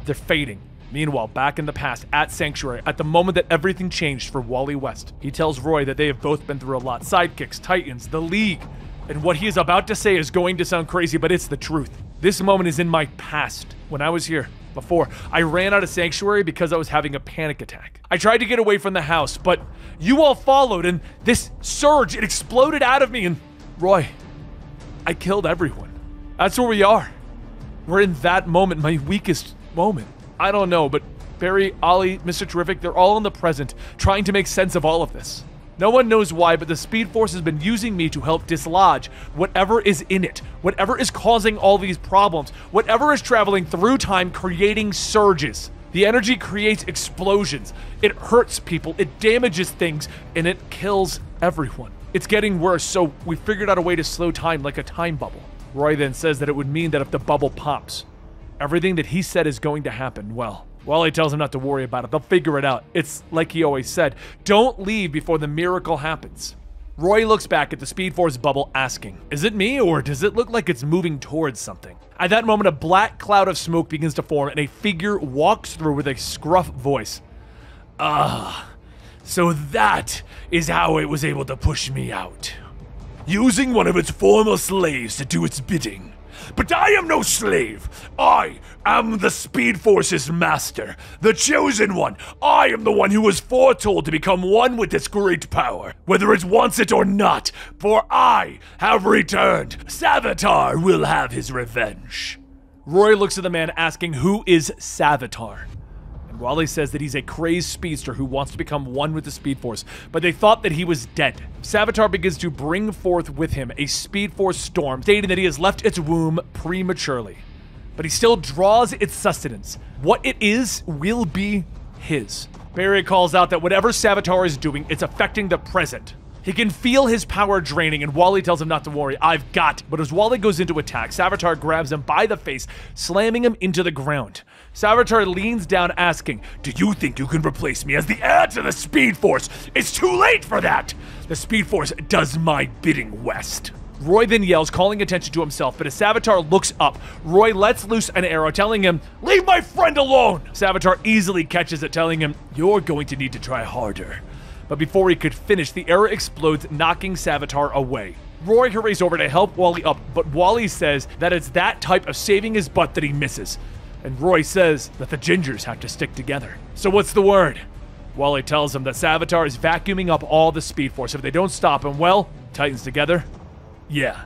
they're fading. Meanwhile, back in the past, at Sanctuary, at the moment that everything changed for Wally West, he tells Roy that they have both been through a lot. Sidekicks, Titans, the League. And what he is about to say is going to sound crazy, but it's the truth. This moment is in my past, when I was here. Before, I ran out of Sanctuary because I was having a panic attack. I tried to get away from the house, but you all followed, and this surge, it exploded out of me, and Roy, I killed everyone. That's where we are. We're in that moment, my weakest moment. I don't know, but Barry, Ollie, Mr. Terrific, they're all in the present, trying to make sense of all of this. No one knows why, but the Speed Force has been using me to help dislodge whatever is in it, whatever is causing all these problems, whatever is traveling through time, creating surges. The energy creates explosions. It hurts people, it damages things, and it kills everyone. It's getting worse, so we figured out a way to slow time like a time bubble. Roy then says that it would mean that if the bubble pops, everything that he said is going to happen, well, Wally tells him not to worry about it. They'll figure it out. It's like he always said, don't leave before the miracle happens. Roy looks back at the Speed Force bubble asking, is it me or does it look like it's moving towards something? At that moment, a black cloud of smoke begins to form and a figure walks through with a scruff voice. So that is how it was able to push me out. Using one of its former slaves to do its bidding. But I am no slave. I am the Speed Force's master, the chosen one. I am the one who was foretold to become one with this great power, whether it wants it or not, for I have returned. Savitar will have his revenge. Roy looks at the man asking who is Savitar. And Wally says that he's a crazed speedster who wants to become one with the Speed Force, but they thought that he was dead. Savitar begins to bring forth with him a Speed Force storm, stating that he has left its womb prematurely. But he still draws its sustenance. What it is will be his. Barry calls out that whatever Savitar is doing, it's affecting the present. He can feel his power draining, and Wally tells him not to worry, I've got it. But as Wally goes into attack, Savitar grabs him by the face, slamming him into the ground. Savitar leans down asking, do you think you can replace me as the heir to the Speed Force? It's too late for that! The Speed Force does my bidding, West. Roy then yells, calling attention to himself, but as Savitar looks up, Roy lets loose an arrow, telling him, leave my friend alone! Savitar easily catches it, telling him, you're going to need to try harder. But before he could finish, the arrow explodes, knocking Savitar away. Roy hurries over to help Wally up, but Wally says that it's that type of saving his butt that he misses. And Roy says that the Gingers have to stick together. So what's the word? Wally tells him that Savitar is vacuuming up all the Speed Force. If they don't stop him, well, Titans together? Yeah,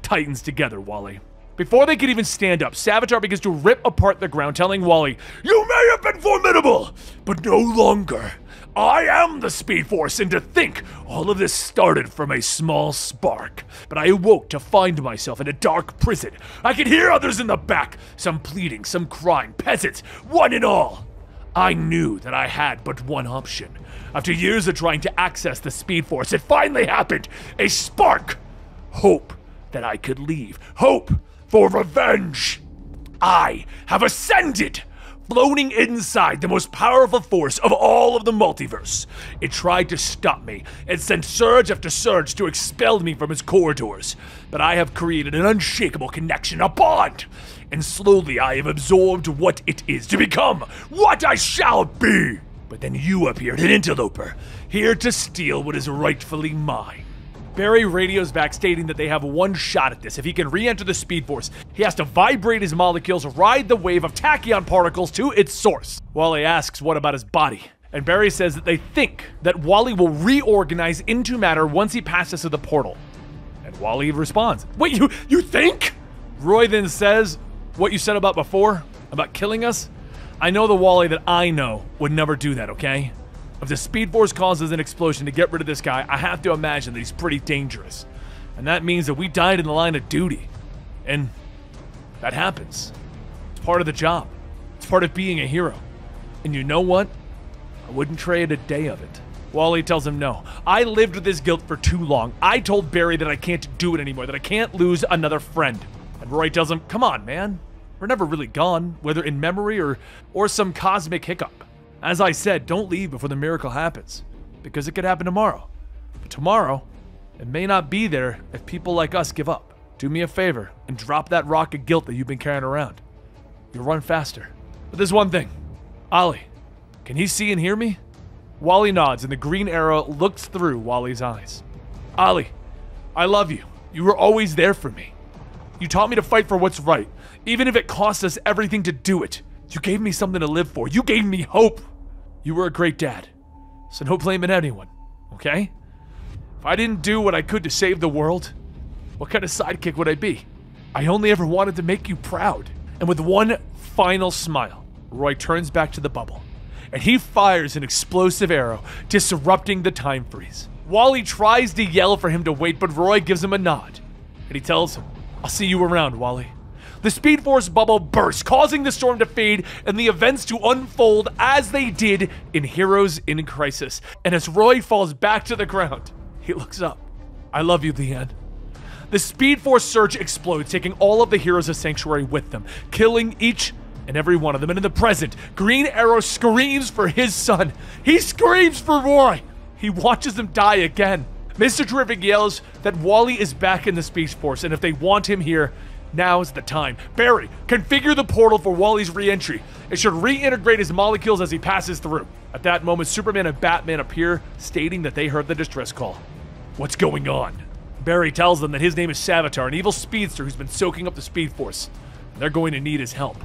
Titans together, Wally. Before they could even stand up, Savitar begins to rip apart the ground, telling Wally, you may have been formidable, but no longer. I am the Speed Force, and to think all of this started from a small spark. But I awoke to find myself in a dark prison. I could hear others in the back, some pleading, some crying, peasants, one and all. I knew that I had but one option. After years of trying to access the Speed Force, it finally happened. A spark. Hope that I could leave. Hope for revenge. I have ascended. floating inside the most powerful force of all of the multiverse. It tried to stop me and sent surge after surge to expel me from its corridors. But I have created an unshakable connection, a bond. And slowly I have absorbed what it is to become what I shall be. But then you appeared, an interloper, here to steal what is rightfully mine. Barry radios back stating that they have one shot at this. If he can re-enter the Speed Force, he has to vibrate his molecules, ride the wave of tachyon particles to its source. Wally asks what about his body, and Barry says that they think that Wally will reorganize into matter once he passes through the portal. And Wally responds, wait, you think? Roy then says, what you said about before, about killing us? I know the Wally that I know would never do that, okay? If the Speed Force causes an explosion to get rid of this guy, I have to imagine that he's pretty dangerous. And that means that we died in the line of duty. And that happens. It's part of the job. It's part of being a hero. And you know what? I wouldn't trade a day of it. Wally tells him no. I lived with this guilt for too long. I told Barry that I can't do it anymore, that I can't lose another friend. And Roy tells him, come on, man. We're never really gone, whether in memory or some cosmic hiccup. As I said, don't leave before the miracle happens, because it could happen tomorrow. But tomorrow, it may not be there if people like us give up. Do me a favor and drop that rock of guilt that you've been carrying around. You'll run faster. But there's one thing. Ollie, can he see and hear me? Wally nods, and the green arrow looks through Wally's eyes. Ollie, I love you. You were always there for me. You taught me to fight for what's right, even if it costs us everything to do it. You gave me something to live for. You gave me hope. You were a great dad, so no blaming anyone, okay? If I didn't do what I could to save the world, what kind of sidekick would I be? I only ever wanted to make you proud. And with one final smile, Roy turns back to the bubble, and he fires an explosive arrow, disrupting the time freeze. Wally tries to yell for him to wait, but Roy gives him a nod, and he tells him, I'll see you around, Wally. The Speed Force bubble bursts, causing the storm to fade and the events to unfold as they did in Heroes in Crisis. And as Roy falls back to the ground, he looks up. I love you, Leanne. The Speed Force surge explodes, taking all of the heroes of Sanctuary with them, killing each and every one of them. And in the present, Green Arrow screams for his son. He screams for Roy. He watches him die again. Mr. Terrific yells that Wally is back in the Speed Force, and if they want him here, now's the time. Barry, configure the portal for Wally's re-entry. It should reintegrate his molecules as he passes through. At that moment, Superman and Batman appear, stating that they heard the distress call. What's going on? Barry tells them that his name is Savitar, an evil speedster who's been soaking up the Speed Force. And they're going to need his help.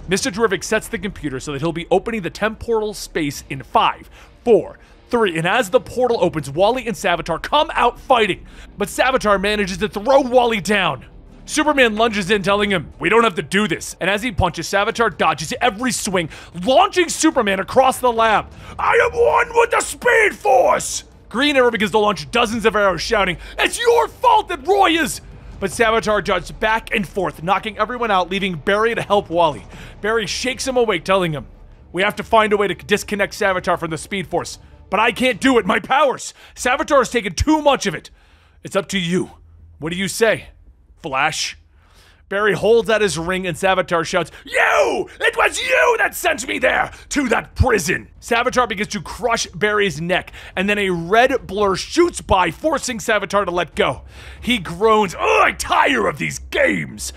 Mr. Terrific sets the computer so that he'll be opening the temporal space in 5, 4, 3, and as the portal opens, Wally and Savitar come out fighting. But Savitar manages to throw Wally down. Superman lunges in, telling him, we don't have to do this. And as he punches, Savitar dodges every swing, launching Superman across the lab. I am one with the Speed Force! Green Arrow begins to launch dozens of arrows, shouting, it's your fault that Roy is... But Savitar dodges back and forth, knocking everyone out, leaving Barry to help Wally. Barry shakes him awake, telling him, we have to find a way to disconnect Savitar from the Speed Force. But I can't do it, my powers! Savitar has taken too much of it. It's up to you. What do you say, Flash? Barry holds out his ring and Savitar shouts, you! It was you that sent me there! To that prison! Savitar begins to crush Barry's neck, and then a red blur shoots by, forcing Savitar to let go. He groans, oh, I tire of these games!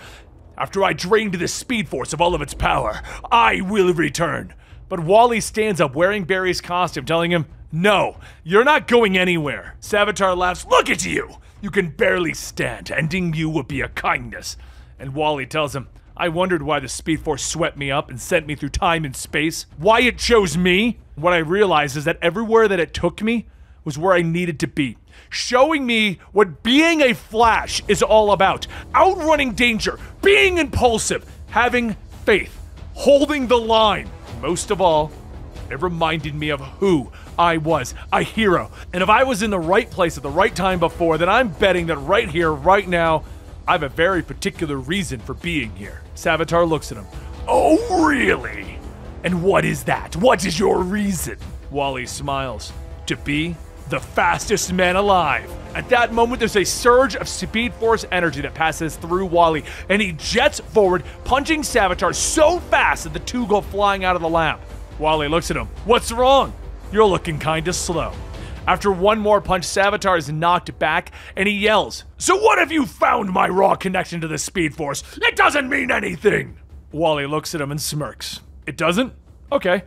After I drained the Speed Force of all of its power, I will return. But Wally stands up wearing Barry's costume, telling him, no, you're not going anywhere. Savitar laughs, look at you! You can barely stand. Ending you would be a kindness. And Wally tells him, I wondered why the Speed Force swept me up and sent me through time and space. Why it chose me? What I realized is that everywhere that it took me was where I needed to be. Showing me what being a Flash is all about. Outrunning danger, being impulsive, having faith, holding the line. Most of all, it reminded me of who I was, a hero. And if I was in the right place at the right time before, then I'm betting that right here, right now, I have a very particular reason for being here. Savitar looks at him. Oh, really? And what is that? What is your reason? Wally smiles. To be the fastest man alive. At that moment, there's a surge of Speed Force energy that passes through Wally, and he jets forward, punching Savitar so fast that the two go flying out of the lab. Wally looks at him. What's wrong? You're looking kinda slow. After one more punch, Savitar is knocked back, and he yells, So what have you found my raw connection to the Speed Force? It doesn't mean anything! Wally looks at him and smirks. It doesn't? Okay.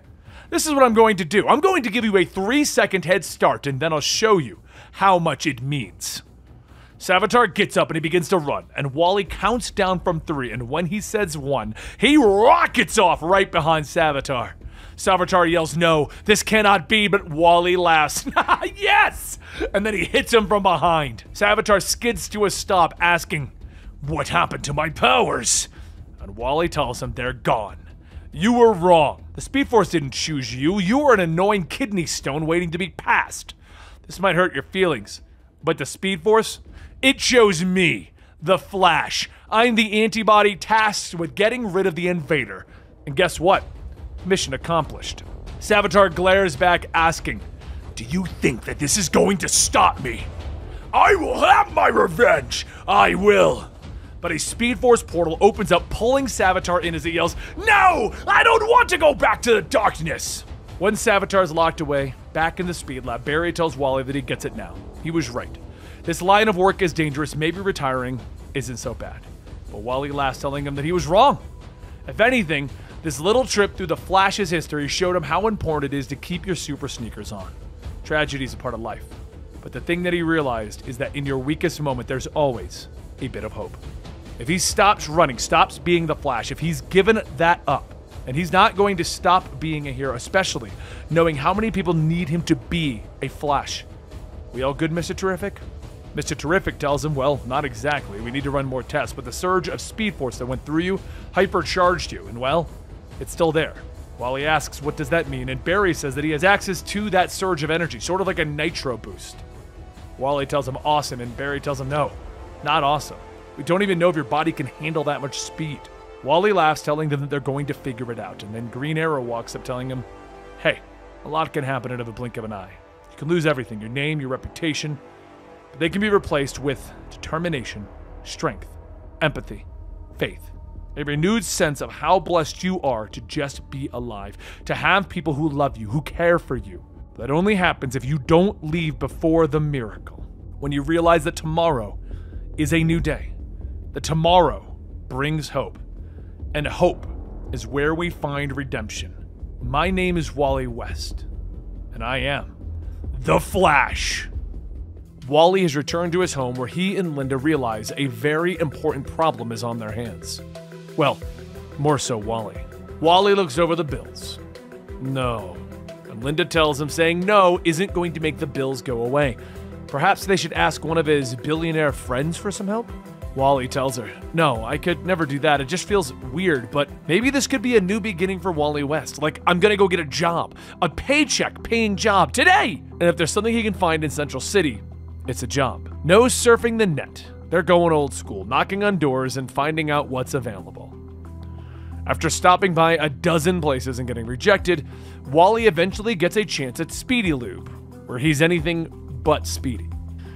This is what I'm going to do. I'm going to give you a 3-second head start, and then I'll show you how much it means. Savitar gets up and he begins to run, and Wally counts down from 3, and when he says 1, he rockets off right behind Savitar. Savitar yells, No, this cannot be, but Wally laughs. Yes! And then he hits him from behind. Savitar skids to a stop, asking, What happened to my powers? And Wally tells him they're gone. You were wrong. The Speed Force didn't choose you. You were an annoying kidney stone waiting to be passed. This might hurt your feelings, but the Speed Force, it chose me, the Flash. I'm the antibody tasked with getting rid of the invader. And guess what? Mission accomplished. Savitar glares back, asking, Do you think that this is going to stop me? I will have my revenge! I will! But a Speed Force portal opens up, pulling Savitar in as he yells, No! I don't want to go back to the darkness! When Savitar is locked away, back in the Speed Lab, Barry tells Wally that he gets it now. He was right. This line of work is dangerous, maybe retiring isn't so bad. But Wally laughs, telling him that he was wrong. If anything, this little trip through the Flash's history showed him how important it is to keep your super sneakers on. Tragedy is a part of life. But the thing that he realized is that in your weakest moment, there's always a bit of hope. If he stops running, stops being the Flash, if he's given that up, and he's not going to stop being a hero, especially knowing how many people need him to be a Flash. We all good, Mr. Terrific? Mr. Terrific tells him, well, not exactly. We need to run more tests, but the surge of Speed Force that went through you hypercharged you, and well, it's still there. Wally asks, what does that mean? And Barry says that he has access to that surge of energy, sort of like a nitro boost. Wally tells him, awesome, and Barry tells him, no, not awesome. We don't even know if your body can handle that much speed. Wally laughs, telling them that they're going to figure it out, and then Green Arrow walks up, telling him, hey, a lot can happen in a blink of an eye. You can lose everything, your name, your reputation, but they can be replaced with determination, strength, empathy, faith, a renewed sense of how blessed you are to just be alive, to have people who love you, who care for you. That only happens if you don't leave before the miracle, when you realize that tomorrow is a new day, that tomorrow brings hope, and hope is where we find redemption. My name is Wally West, and I am the Flash. Wally has returned to his home where he and Linda realize a very important problem is on their hands. Well, more so Wally. Wally looks over the bills. No. And Linda tells him saying no isn't going to make the bills go away. Perhaps they should ask one of his billionaire friends for some help? Wally tells her, no, I could never do that. It just feels weird, but maybe this could be a new beginning for Wally West. Like, I'm gonna go get a job, a paycheck paying job today. And if there's something he can find in Central City, it's a job. No surfing the net. They're going old school, knocking on doors and finding out what's available. After stopping by a dozen places and getting rejected, Wally eventually gets a chance at Speedy Lube, where he's anything but speedy.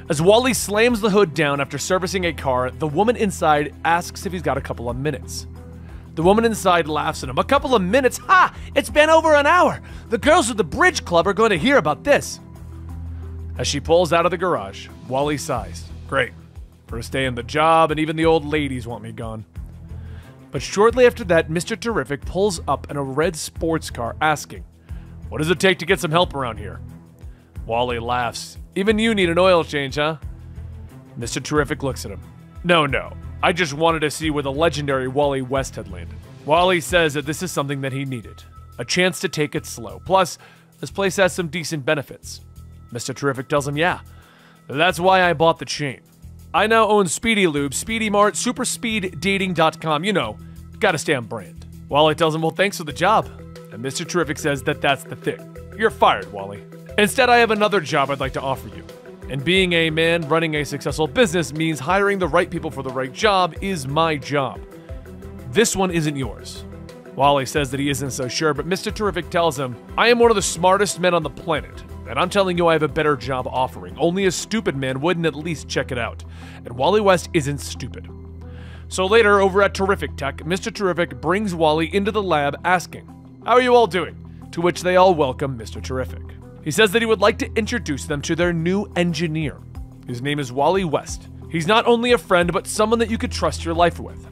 As Wally slams the hood down after servicing a car, the woman inside asks if he's got a couple of minutes. The woman inside laughs at him. A couple of minutes? Ha! It's been over an hour! The girls at the bridge club are going to hear about this. As she pulls out of the garage, Wally sighs. Great. First day in the job, and even the old ladies want me gone. But shortly after that, Mr. Terrific pulls up in a red sports car asking, what does it take to get some help around here? Wally laughs. Even you need an oil change, huh? Mr. Terrific looks at him. No. I just wanted to see where the legendary Wally West had landed. Wally says that this is something that he needed. A chance to take it slow. Plus, this place has some decent benefits. Mr. Terrific tells him, yeah, that's why I bought the chain. I now own Speedy Lube, Speedy Mart, SuperspeedDating.com. You know, gotta stay on brand. Wally tells him, well, thanks for the job. And Mr. Terrific says that that's the thing. You're fired, Wally. Instead, I have another job I'd like to offer you. And being a man running a successful business means hiring the right people for the right job is my job. This one isn't yours. Wally says that he isn't so sure, but Mr. Terrific tells him, I am one of the smartest men on the planet. And I'm telling you I have a better job offering. Only a stupid man wouldn't at least check it out. And Wally West isn't stupid. So later, over at Terrific Tech, Mr. Terrific brings Wally into the lab asking, "How are you all doing?" To which they all welcome Mr. Terrific. He says that he would like to introduce them to their new engineer. His name is Wally West. He's not only a friend, but someone that you could trust your life with.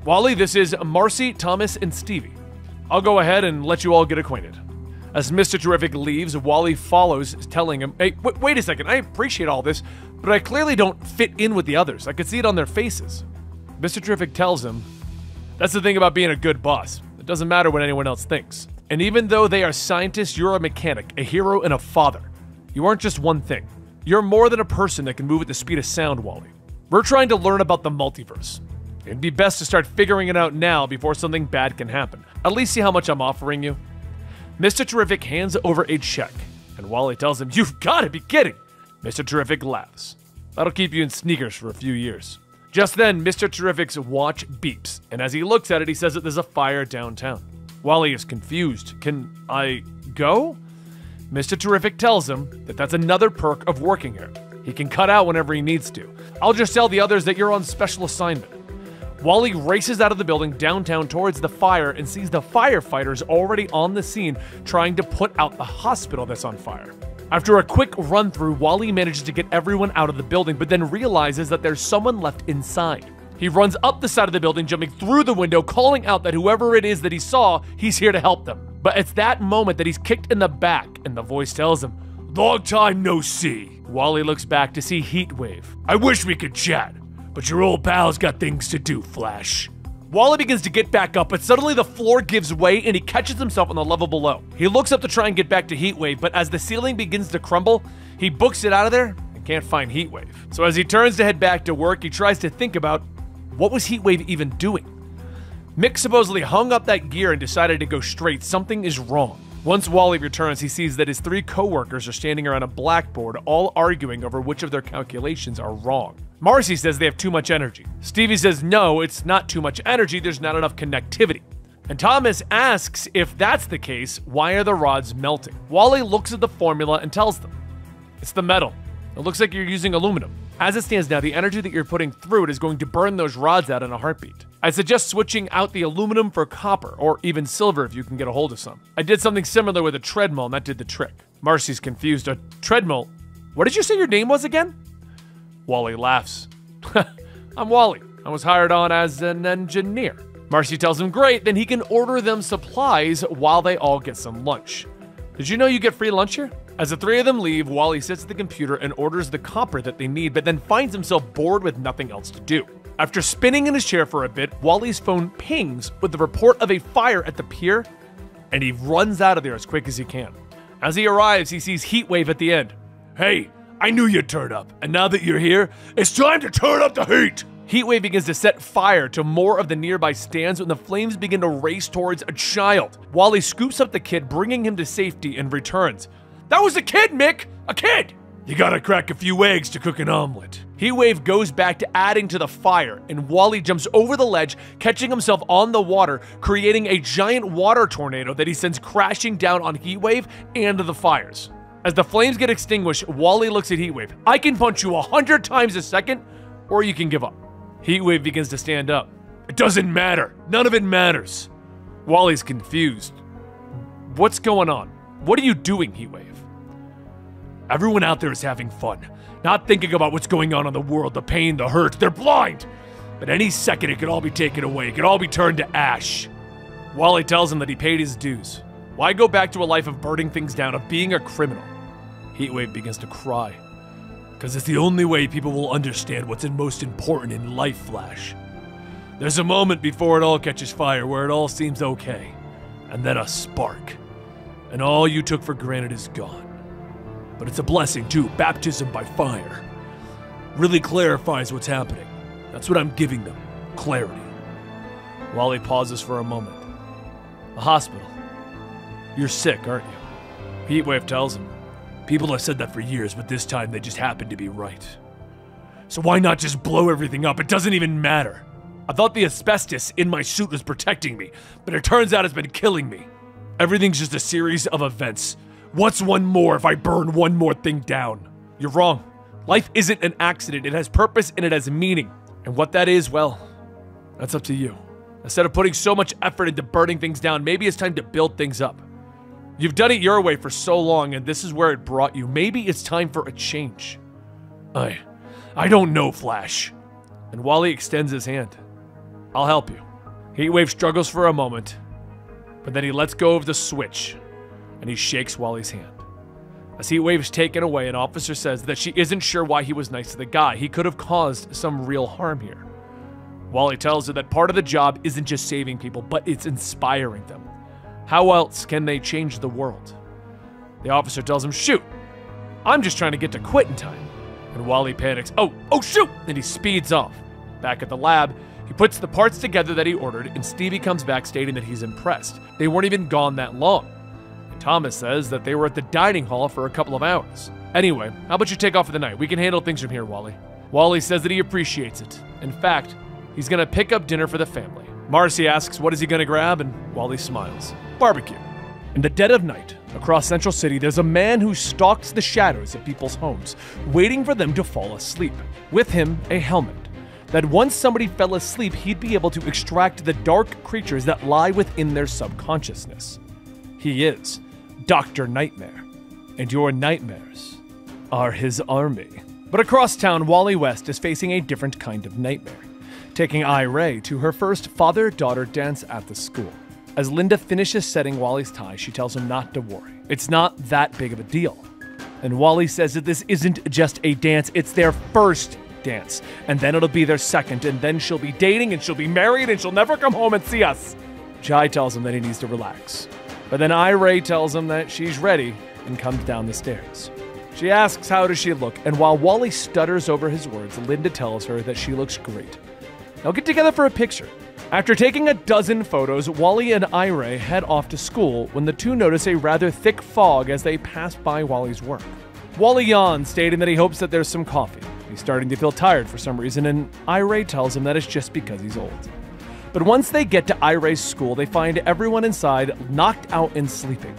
Wally, this is Marcy, Thomas, and Stevie. I'll go ahead and let you all get acquainted. As Mr. Terrific leaves, Wally follows, telling him, "Hey, wait a second, I appreciate all this, but I clearly don't fit in with the others. I could see it on their faces." Mr. Terrific tells him, "That's the thing about being a good boss. It doesn't matter what anyone else thinks. And even though they are scientists, you're a mechanic, a hero, and a father. You aren't just one thing. You're more than a person that can move at the speed of sound, Wally. We're trying to learn about the multiverse. It'd be best to start figuring it out now before something bad can happen. At least see how much I'm offering you." Mr. Terrific hands over a check, and Wally tells him, "You've got to be kidding." Mr. Terrific laughs. "That'll keep you in sneakers for a few years." Just then, Mr. Terrific's watch beeps, and as he looks at it, he says that there's a fire downtown. Wally is confused. "Can I go?" Mr. Terrific tells him that that's another perk of working here. He can cut out whenever he needs to. "I'll just tell the others that you're on special assignment." Wally races out of the building downtown towards the fire and sees the firefighters already on the scene trying to put out the hospital that's on fire. After a quick run through, Wally manages to get everyone out of the building, but then realizes that there's someone left inside. He runs up the side of the building, jumping through the window, calling out that whoever it is that he saw, he's here to help them. But it's that moment that he's kicked in the back, and the voice tells him, "Long time no see." Wally looks back to see Heatwave. "I wish we could chat, but your old pal's got things to do, Flash." Wally begins to get back up, but suddenly the floor gives way and he catches himself on the level below. He looks up to try and get back to Heatwave, but as the ceiling begins to crumble, he books it out of there and can't find Heatwave. So as he turns to head back to work, he tries to think about, what was Heatwave even doing? Mick supposedly hung up that gear and decided to go straight. Something is wrong. Once Wally returns, he sees that his 3 co-workers are standing around a blackboard, all arguing over which of their calculations are wrong. Marcy says they have too much energy. Stevie says no, it's not too much energy, there's not enough connectivity. And Thomas asks if that's the case, why are the rods melting? Wally looks at the formula and tells them, "It's the metal. It looks like you're using aluminum. As it stands now, the energy that you're putting through it is going to burn those rods out in a heartbeat. I suggest switching out the aluminum for copper, or even silver if you can get a hold of some. I did something similar with a treadmill and that did the trick." Marcy's confused. "A treadmill? What did you say your name was again?" Wally laughs. "I'm Wally. I was hired on as an engineer." Marcy tells him great, then he can order them supplies while they all get some lunch. "Did you know you get free lunch here?" As the 3 of them leave, Wally sits at the computer and orders the copper that they need, but then finds himself bored with nothing else to do. After spinning in his chair for a bit, Wally's phone pings with the report of a fire at the pier, and he runs out of there as quick as he can. As he arrives, he sees Heatwave at the end. "Hey, I knew you'd turn up, and now that you're here, it's time to turn up the heat!" Heatwave begins to set fire to more of the nearby stands when the flames begin to race towards a child. Wally scoops up the kid, bringing him to safety, and returns. "That was a kid, Mick! A kid! You gotta crack a few eggs to cook an omelet." Heatwave goes back to adding to the fire, and Wally jumps over the ledge, catching himself on the water, creating a giant water tornado that he sends crashing down on Heatwave and the fires. As the flames get extinguished, Wally looks at Heatwave. "I can punch you 100 times a second, or you can give up." Heatwave begins to stand up. "It doesn't matter. None of it matters." Wally's confused. "What's going on? What are you doing, Heatwave?" "Everyone out there is having fun, not thinking about what's going on in the world, the pain, the hurt. They're blind. But any second it could all be taken away. It could all be turned to ash." Wally tells him that he paid his dues. Why go back to a life of burning things down, of being a criminal? Heatwave begins to cry. "Because it's the only way people will understand what's most important in life, Flash. There's a moment before it all catches fire where it all seems okay. And then a spark. And all you took for granted is gone. But it's a blessing too, baptism by fire. Really clarifies what's happening. That's what I'm giving them, clarity." Wally pauses for a moment. "The hospital. You're sick, aren't you?" Heatwave tells him. "People have said that for years, but this time they just happen to be right. So why not just blow everything up? It doesn't even matter. I thought the asbestos in my suit was protecting me, but it turns out it's been killing me. Everything's just a series of events. What's one more if I burn one more thing down? You're wrong. Life isn't an accident. It has purpose and it has meaning. And what that is, well, that's up to you. Instead of putting so much effort into burning things down, maybe it's time to build things up. You've done it your way for so long, and this is where it brought you. Maybe it's time for a change. I don't know, Flash. And Wally extends his hand. I'll help you. Heatwave struggles for a moment, but then he lets go of the switch, and he shakes Wally's hand. As Heatwave is taken away, an officer says that she isn't sure why he was nice to the guy. He could have caused some real harm here. Wally tells her that part of the job isn't just saving people, but it's inspiring them. How else can they change the world? The officer tells him, shoot, I'm just trying to get to quit in time. And Wally panics, oh shoot, and he speeds off. Back at the lab, he puts the parts together that he ordered, and Stevie comes back stating that he's impressed. They weren't even gone that long. And Thomas says that they were at the dining hall for a couple of hours. Anyway, how about you take off for the night? We can handle things from here, Wally. Wally says that he appreciates it. In fact, he's gonna pick up dinner for the family. Marcy asks what is he gonna grab, and Wally smiles. Barbecue. In the dead of night, across Central City, there's a man who stalks the shadows of people's homes, waiting for them to fall asleep. With him, a helmet, that once somebody fell asleep, he'd be able to extract the dark creatures that lie within their subconsciousness. He is Dr. Nightmare, and your nightmares are his army. But across town, Wally West is facing a different kind of nightmare, taking Ray to her first father-daughter dance at the school. As Linda finishes setting Wally's tie, she tells him not to worry. It's not that big of a deal. And Wally says that this isn't just a dance, it's their first dance. And then it'll be their second, and then she'll be dating, and she'll be married, and she'll never come home and see us. Jai tells him that he needs to relax. But then Ray tells him that she's ready and comes down the stairs. She asks how does she look, and while Wally stutters over his words, Linda tells her that she looks great. They'll get together for a picture. After taking a dozen photos, Wally and Ray head off to school when the two notice a rather thick fog as they pass by Wally's work. Wally yawns, stating that he hopes that there's some coffee. He's starting to feel tired for some reason, and Ray tells him that it's just because he's old. But once they get to Ray's school, they find everyone inside knocked out and sleeping.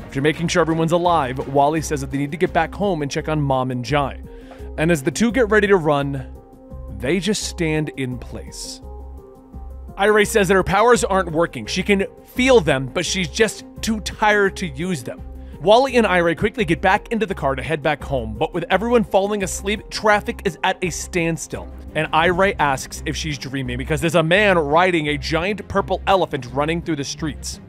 After making sure everyone's alive, Wally says that they need to get back home and check on Mom and Jai. And as the two get ready to run, they just stand in place. Ray says that her powers aren't working. She can feel them, but she's just too tired to use them. Wally and Ray quickly get back into the car to head back home, but with everyone falling asleep, traffic is at a standstill. And Ray asks if she's dreaming because there's a man riding a giant purple elephant running through the streets.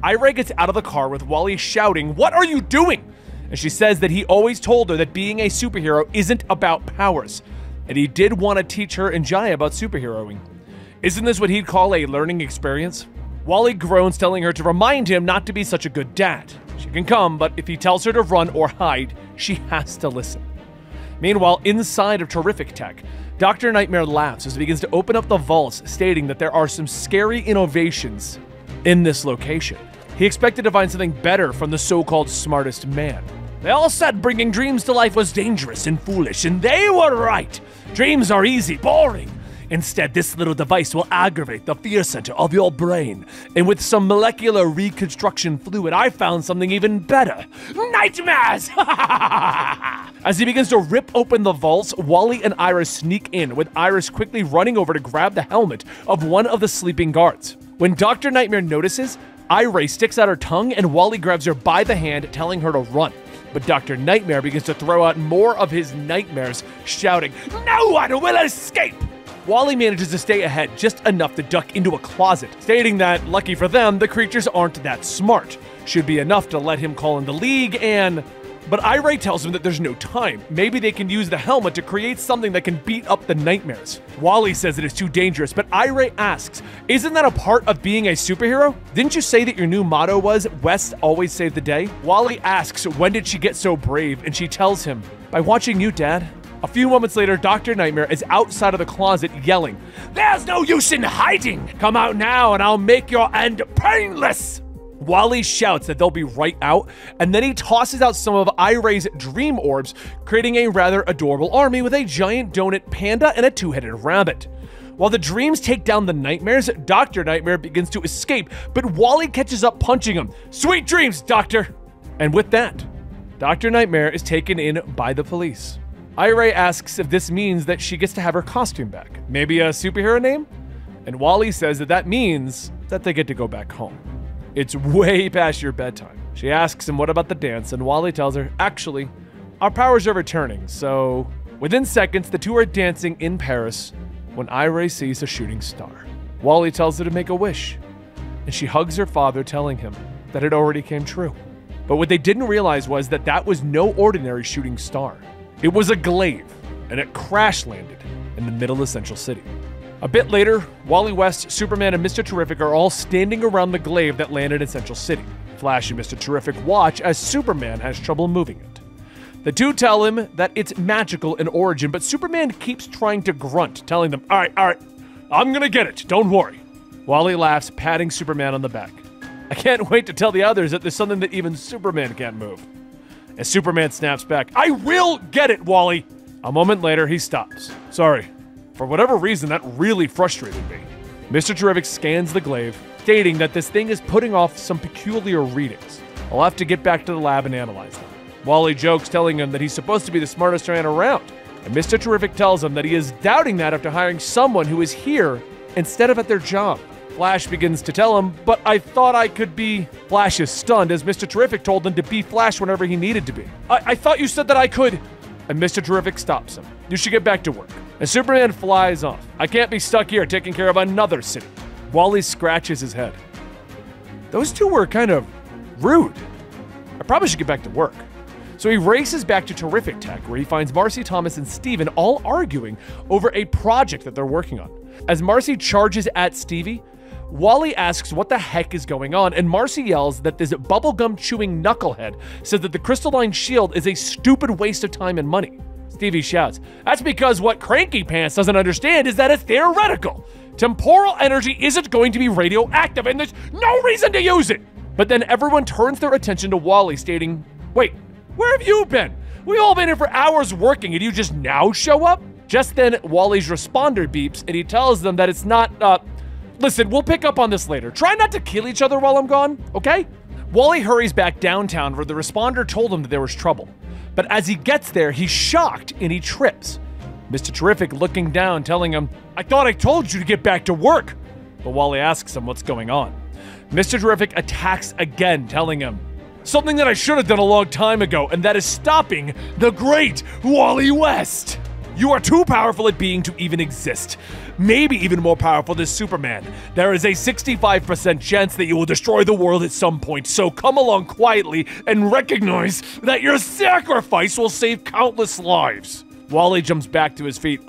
Ray gets out of the car with Wally shouting, "What are you doing?" And she says that he always told her that being a superhero isn't about powers, and he did want to teach her and Jai about superheroing. Isn't this what he'd call a learning experience? Wally groans, telling her to remind him not to be such a good dad. She can come, but if he tells her to run or hide, she has to listen. Meanwhile, inside of Terrific Tech, Dr. Nightmare laughs as he begins to open up the vaults, stating that there are some scary innovations in this location. He expected to find something better from the so-called smartest man. They all said bringing dreams to life was dangerous and foolish, and they were right. Dreams are easy, boring. Instead, this little device will aggravate the fear center of your brain. And with some molecular reconstruction fluid, I found something even better. Nightmares! As he begins to rip open the vaults, Wally and Iris sneak in, with Iris quickly running over to grab the helmet of one of the sleeping guards. When Dr. Nightmare notices, Ray sticks out her tongue and Wally grabs her by the hand, telling her to run. But Dr. Nightmare begins to throw out more of his nightmares, shouting, "No one will escape!" Wally manages to stay ahead just enough to duck into a closet, stating that, lucky for them, the creatures aren't that smart. Should be enough to let him call in the League and... But Ray tells him that there's no time. Maybe they can use the helmet to create something that can beat up the nightmares. Wally says it is too dangerous, but Ray asks, isn't that a part of being a superhero? Didn't you say that your new motto was, West always save the day? Wally asks, when did she get so brave? And she tells him, by watching you, Dad. A few moments later, Dr. Nightmare is outside of the closet yelling, "There's no use in hiding! Come out now and I'll make your end painless!" Wally shouts that they'll be right out, and then he tosses out some of Ray's dream orbs, creating a rather adorable army with a giant donut panda and a two-headed rabbit. While the dreams take down the nightmares, Dr. Nightmare begins to escape, but Wally catches up punching him. "Sweet dreams, Doctor!" And with that, Dr. Nightmare is taken in by the police. Ira asks if this means that she gets to have her costume back. Maybe a superhero name? And Wally says that that means that they get to go back home. It's way past your bedtime. She asks him what about the dance, and Wally tells her, actually, our powers are returning, so... Within seconds, the two are dancing in Paris when Ira sees a shooting star. Wally tells her to make a wish, and she hugs her father, telling him that it already came true. But what they didn't realize was that that was no ordinary shooting star. It was a glaive, and it crash-landed in the middle of Central City. A bit later, Wally West, Superman, and Mr. Terrific are all standing around the glaive that landed in Central City. Flash and Mr. Terrific watch as Superman has trouble moving it. The two tell him that it's magical in origin, but Superman keeps trying to grunt, telling them, all right, I'm gonna get it, don't worry. Wally laughs, patting Superman on the back. I can't wait to tell the others that there's something that even Superman can't move. As Superman snaps back, I will get it, Wally! A moment later, he stops. Sorry, for whatever reason, that really frustrated me. Mr. Terrific scans the glaive, stating that this thing is putting off some peculiar readings. I'll have to get back to the lab and analyze them. Wally jokes, telling him that he's supposed to be the smartest man around. And Mr. Terrific tells him that he is doubting that after hiring someone who is here instead of at their job. Flash begins to tell him, but I thought I could be... Flash is stunned as Mr. Terrific told him to be Flash whenever he needed to be. I thought you said that I could... And Mr. Terrific stops him. You should get back to work. And Superman flies off. I can't be stuck here taking care of another city. Wally scratches his head. Those two were kind of rude. I probably should get back to work. So he races back to Terrific Tech, where he finds Marcy, Thomas, and Steven all arguing over a project that they're working on. As Marcy charges at Stevie, Wally asks what the heck is going on, and Marcy yells that this bubblegum-chewing knucklehead says that the crystalline shield is a stupid waste of time and money. Stevie shouts, that's because what Cranky Pants doesn't understand is that it's theoretical. Temporal energy isn't going to be radioactive, and there's no reason to use it. But then everyone turns their attention to Wally, stating, wait, where have you been? We've all been here for hours working, and you just now show up? Just then, Wally's responder beeps, and he tells them that it's not, listen, we'll pick up on this later. Try not to kill each other while I'm gone, okay? Wally hurries back downtown where the responder told him that there was trouble. But as he gets there, he's shocked and he trips. Mr. Terrific looking down, telling him, I thought I told you to get back to work. But Wally asks him what's going on. Mr. Terrific attacks again, telling him, something that I should have done a long time ago, and that is stopping the great Wally West. You are too powerful at being to even exist. Maybe even more powerful than Superman. There is a 65% chance that you will destroy the world at some point, so come along quietly and recognize that your sacrifice will save countless lives. Wally jumps back to his feet.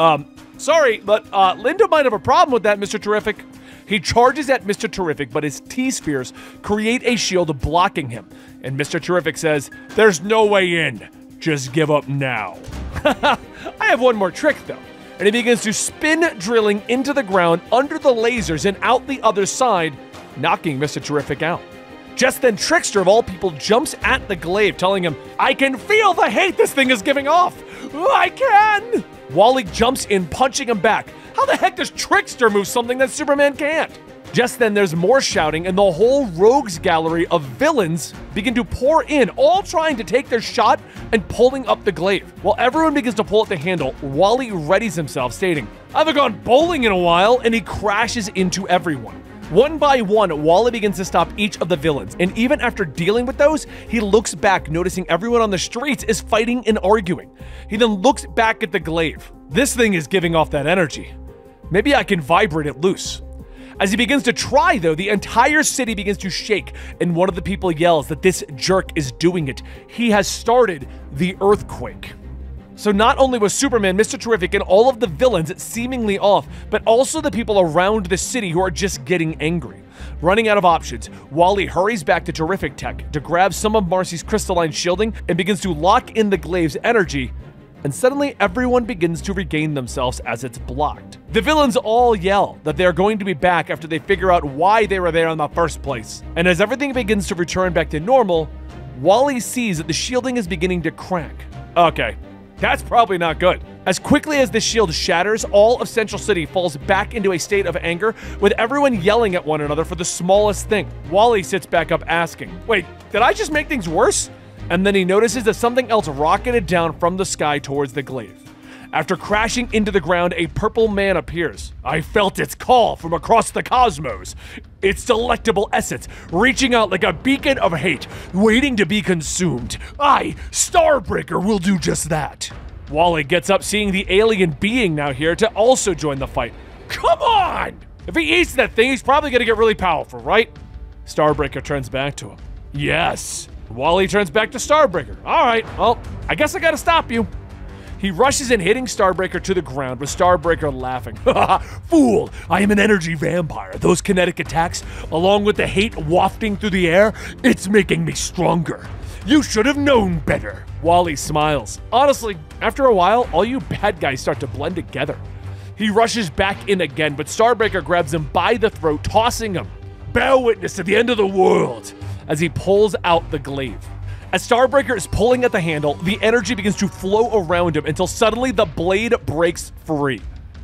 Sorry, but Linda might have a problem with that, Mr. Terrific. He charges at Mr. Terrific, but his T-spheres create a shield blocking him. And Mr. Terrific says, there's no way in. Just give up now. I have one more trick, though. And he begins to spin drilling into the ground under the lasers and out the other side, knocking Mr. Terrific out. Just then, Trickster, of all people, jumps at the glaive, telling him, I can feel the hate this thing is giving off. I can. Wally jumps in, punching him back. How the heck does Trickster move something that Superman can't? Just then, there's more shouting, and the whole rogues gallery of villains begin to pour in, all trying to take their shot and pulling up the glaive. While everyone begins to pull at the handle, Wally readies himself, stating, I haven't gone bowling in a while, and he crashes into everyone. One by one, Wally begins to stop each of the villains, and even after dealing with those, he looks back, noticing everyone on the streets is fighting and arguing. He then looks back at the glaive. This thing is giving off that energy. Maybe I can vibrate it loose. As he begins to try, though, the entire city begins to shake, and one of the people yells that this jerk is doing it. He has started the earthquake. So not only was Superman, Mr. Terrific, and all of the villains seemingly off, but also the people around the city who are just getting angry. Running out of options, Wally hurries back to Terrific Tech to grab some of Marcy's crystalline shielding and begins to lock in the glaive's energy, and suddenly everyone begins to regain themselves as it's blocked. The villains all yell that they are going to be back after they figure out why they were there in the first place. And as everything begins to return back to normal, Wally sees that the shielding is beginning to crack. Okay, that's probably not good. As quickly as the shield shatters, all of Central City falls back into a state of anger, with everyone yelling at one another for the smallest thing. Wally sits back up asking, wait, did I just make things worse? and then he notices that something else rocketed down from the sky towards the glaive. After crashing into the ground, a purple man appears. I felt its call from across the cosmos. Its delectable essence, reaching out like a beacon of hate, waiting to be consumed. I, Starbreaker, will do just that. Wally gets up, seeing the alien being now here to also join the fight. Come on! If he eats that thing, he's probably gonna get really powerful, right? Starbreaker turns back to him. Yes. Wally turns back to Starbreaker. All right, well, I guess I gotta stop you. He rushes in, hitting Starbreaker to the ground, with Starbreaker laughing. Haha, fool! I am an energy vampire. Those kinetic attacks, along with the hate wafting through the air, it's making me stronger. You should have known better. Wally smiles. Honestly, after a while, all you bad guys start to blend together. He rushes back in again, but Starbreaker grabs him by the throat, tossing him. Bear witness to the end of the world, as he pulls out the glaive. As Starbreaker is pulling at the handle, the energy begins to flow around him until suddenly the blade breaks free.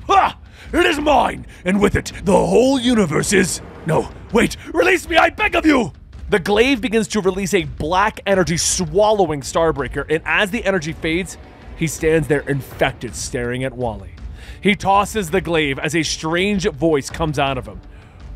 Ha! It is mine! And with it, the whole universe is... No, wait! Release me, I beg of you! The glaive begins to release a black energy swallowing Starbreaker, and as the energy fades, he stands there infected, staring at Wally. He tosses the glaive as a strange voice comes out of him.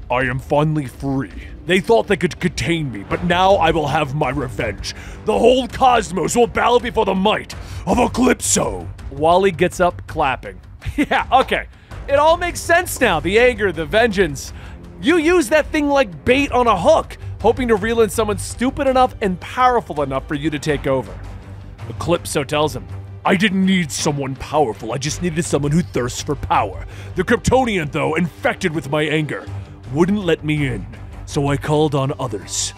I am finally free. They thought they could contain me, but now I will have my revenge. The whole cosmos will bow before the might of Eclipso. Wally gets up, clapping. Yeah, okay. It all makes sense now. The anger, the vengeance. You use that thing like bait on a hook, hoping to reel in someone stupid enough and powerful enough for you to take over. Eclipso tells him, I didn't need someone powerful, I just needed someone who thirsts for power. The Kryptonian, though, infected with my anger, wouldn't let me in, so I called on others.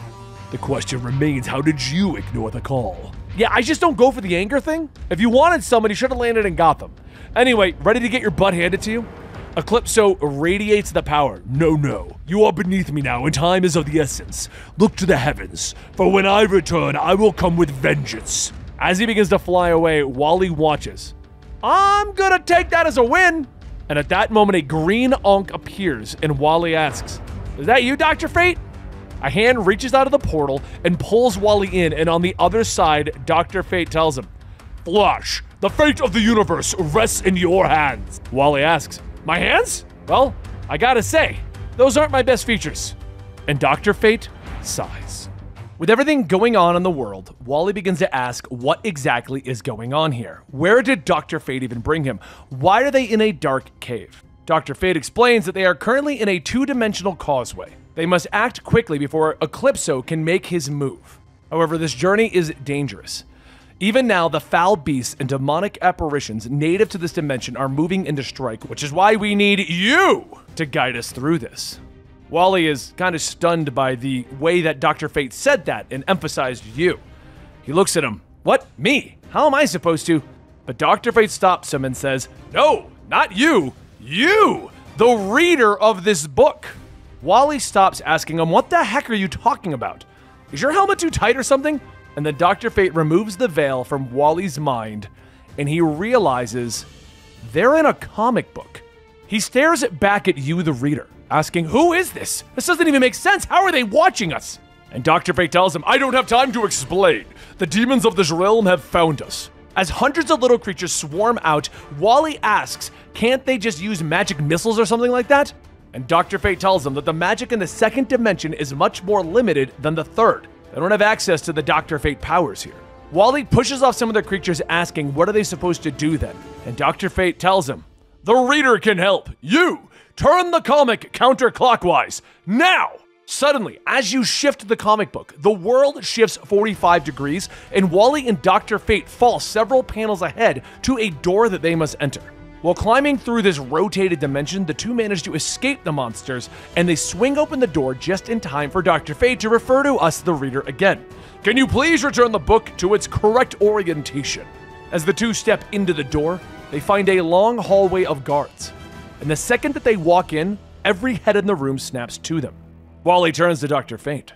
The question remains, how did you ignore the call? Yeah, I just don't go for the anger thing. If you wanted someone, you should have landed in Gotham. Anyway, ready to get your butt handed to you? Eclipso radiates the power. No. You are beneath me now, and time is of the essence. Look to the heavens, for when I return, I will come with vengeance. As he begins to fly away, Wally watches. I'm gonna take that as a win. And at that moment, a green Ankh appears, and Wally asks, is that you, Dr. Fate? A hand reaches out of the portal and pulls Wally in, and on the other side, Dr. Fate tells him, Flash, the fate of the universe rests in your hands. Wally asks, my hands? Well, I gotta say, those aren't my best features. And Dr. Fate sighs. With everything going on in the world, Wally begins to ask what exactly is going on here. Where did Dr. Fate even bring him? Why are they in a dark cave? Dr. Fate explains that they are currently in a two-dimensional causeway. They must act quickly before Eclipso can make his move. However, this journey is dangerous. Even now, the foul beasts and demonic apparitions native to this dimension are moving into strike, which is why we need you to guide us through this. Wally is kind of stunned by the way that Dr. Fate said that and emphasized you. He looks at him. What? Me? How am I supposed to? But Dr. Fate stops him and says, no, not you. You, the reader of this book. Wally stops, asking him, what the heck are you talking about? Is your helmet too tight or something? And then Dr. Fate removes the veil from Wally's mind, and he realizes they're in a comic book. He stares back at you, the reader, asking, who is this? This doesn't even make sense. How are they watching us? And Dr. Fate tells him, I don't have time to explain. The demons of this realm have found us. As hundreds of little creatures swarm out, Wally asks, can't they just use magic missiles or something like that? And Dr. Fate tells him that the magic in the second dimension is much more limited than the third. They don't have access to the Dr. Fate powers here. Wally pushes off some of the creatures, asking, what are they supposed to do then? And Dr. Fate tells him, the reader can help. You, turn the comic counterclockwise, now! Suddenly, as you shift the comic book, the world shifts 45 degrees, and Wally and Dr. Fate fall several panels ahead to a door that they must enter. While climbing through this rotated dimension, the two manage to escape the monsters, and they swing open the door just in time for Dr. Fate to refer to us, the reader, again. Can you please return the book to its correct orientation? As the two step into the door, they find a long hallway of guards. And the second that they walk in, every head in the room snaps to them. Wally turns to Dr. Fate.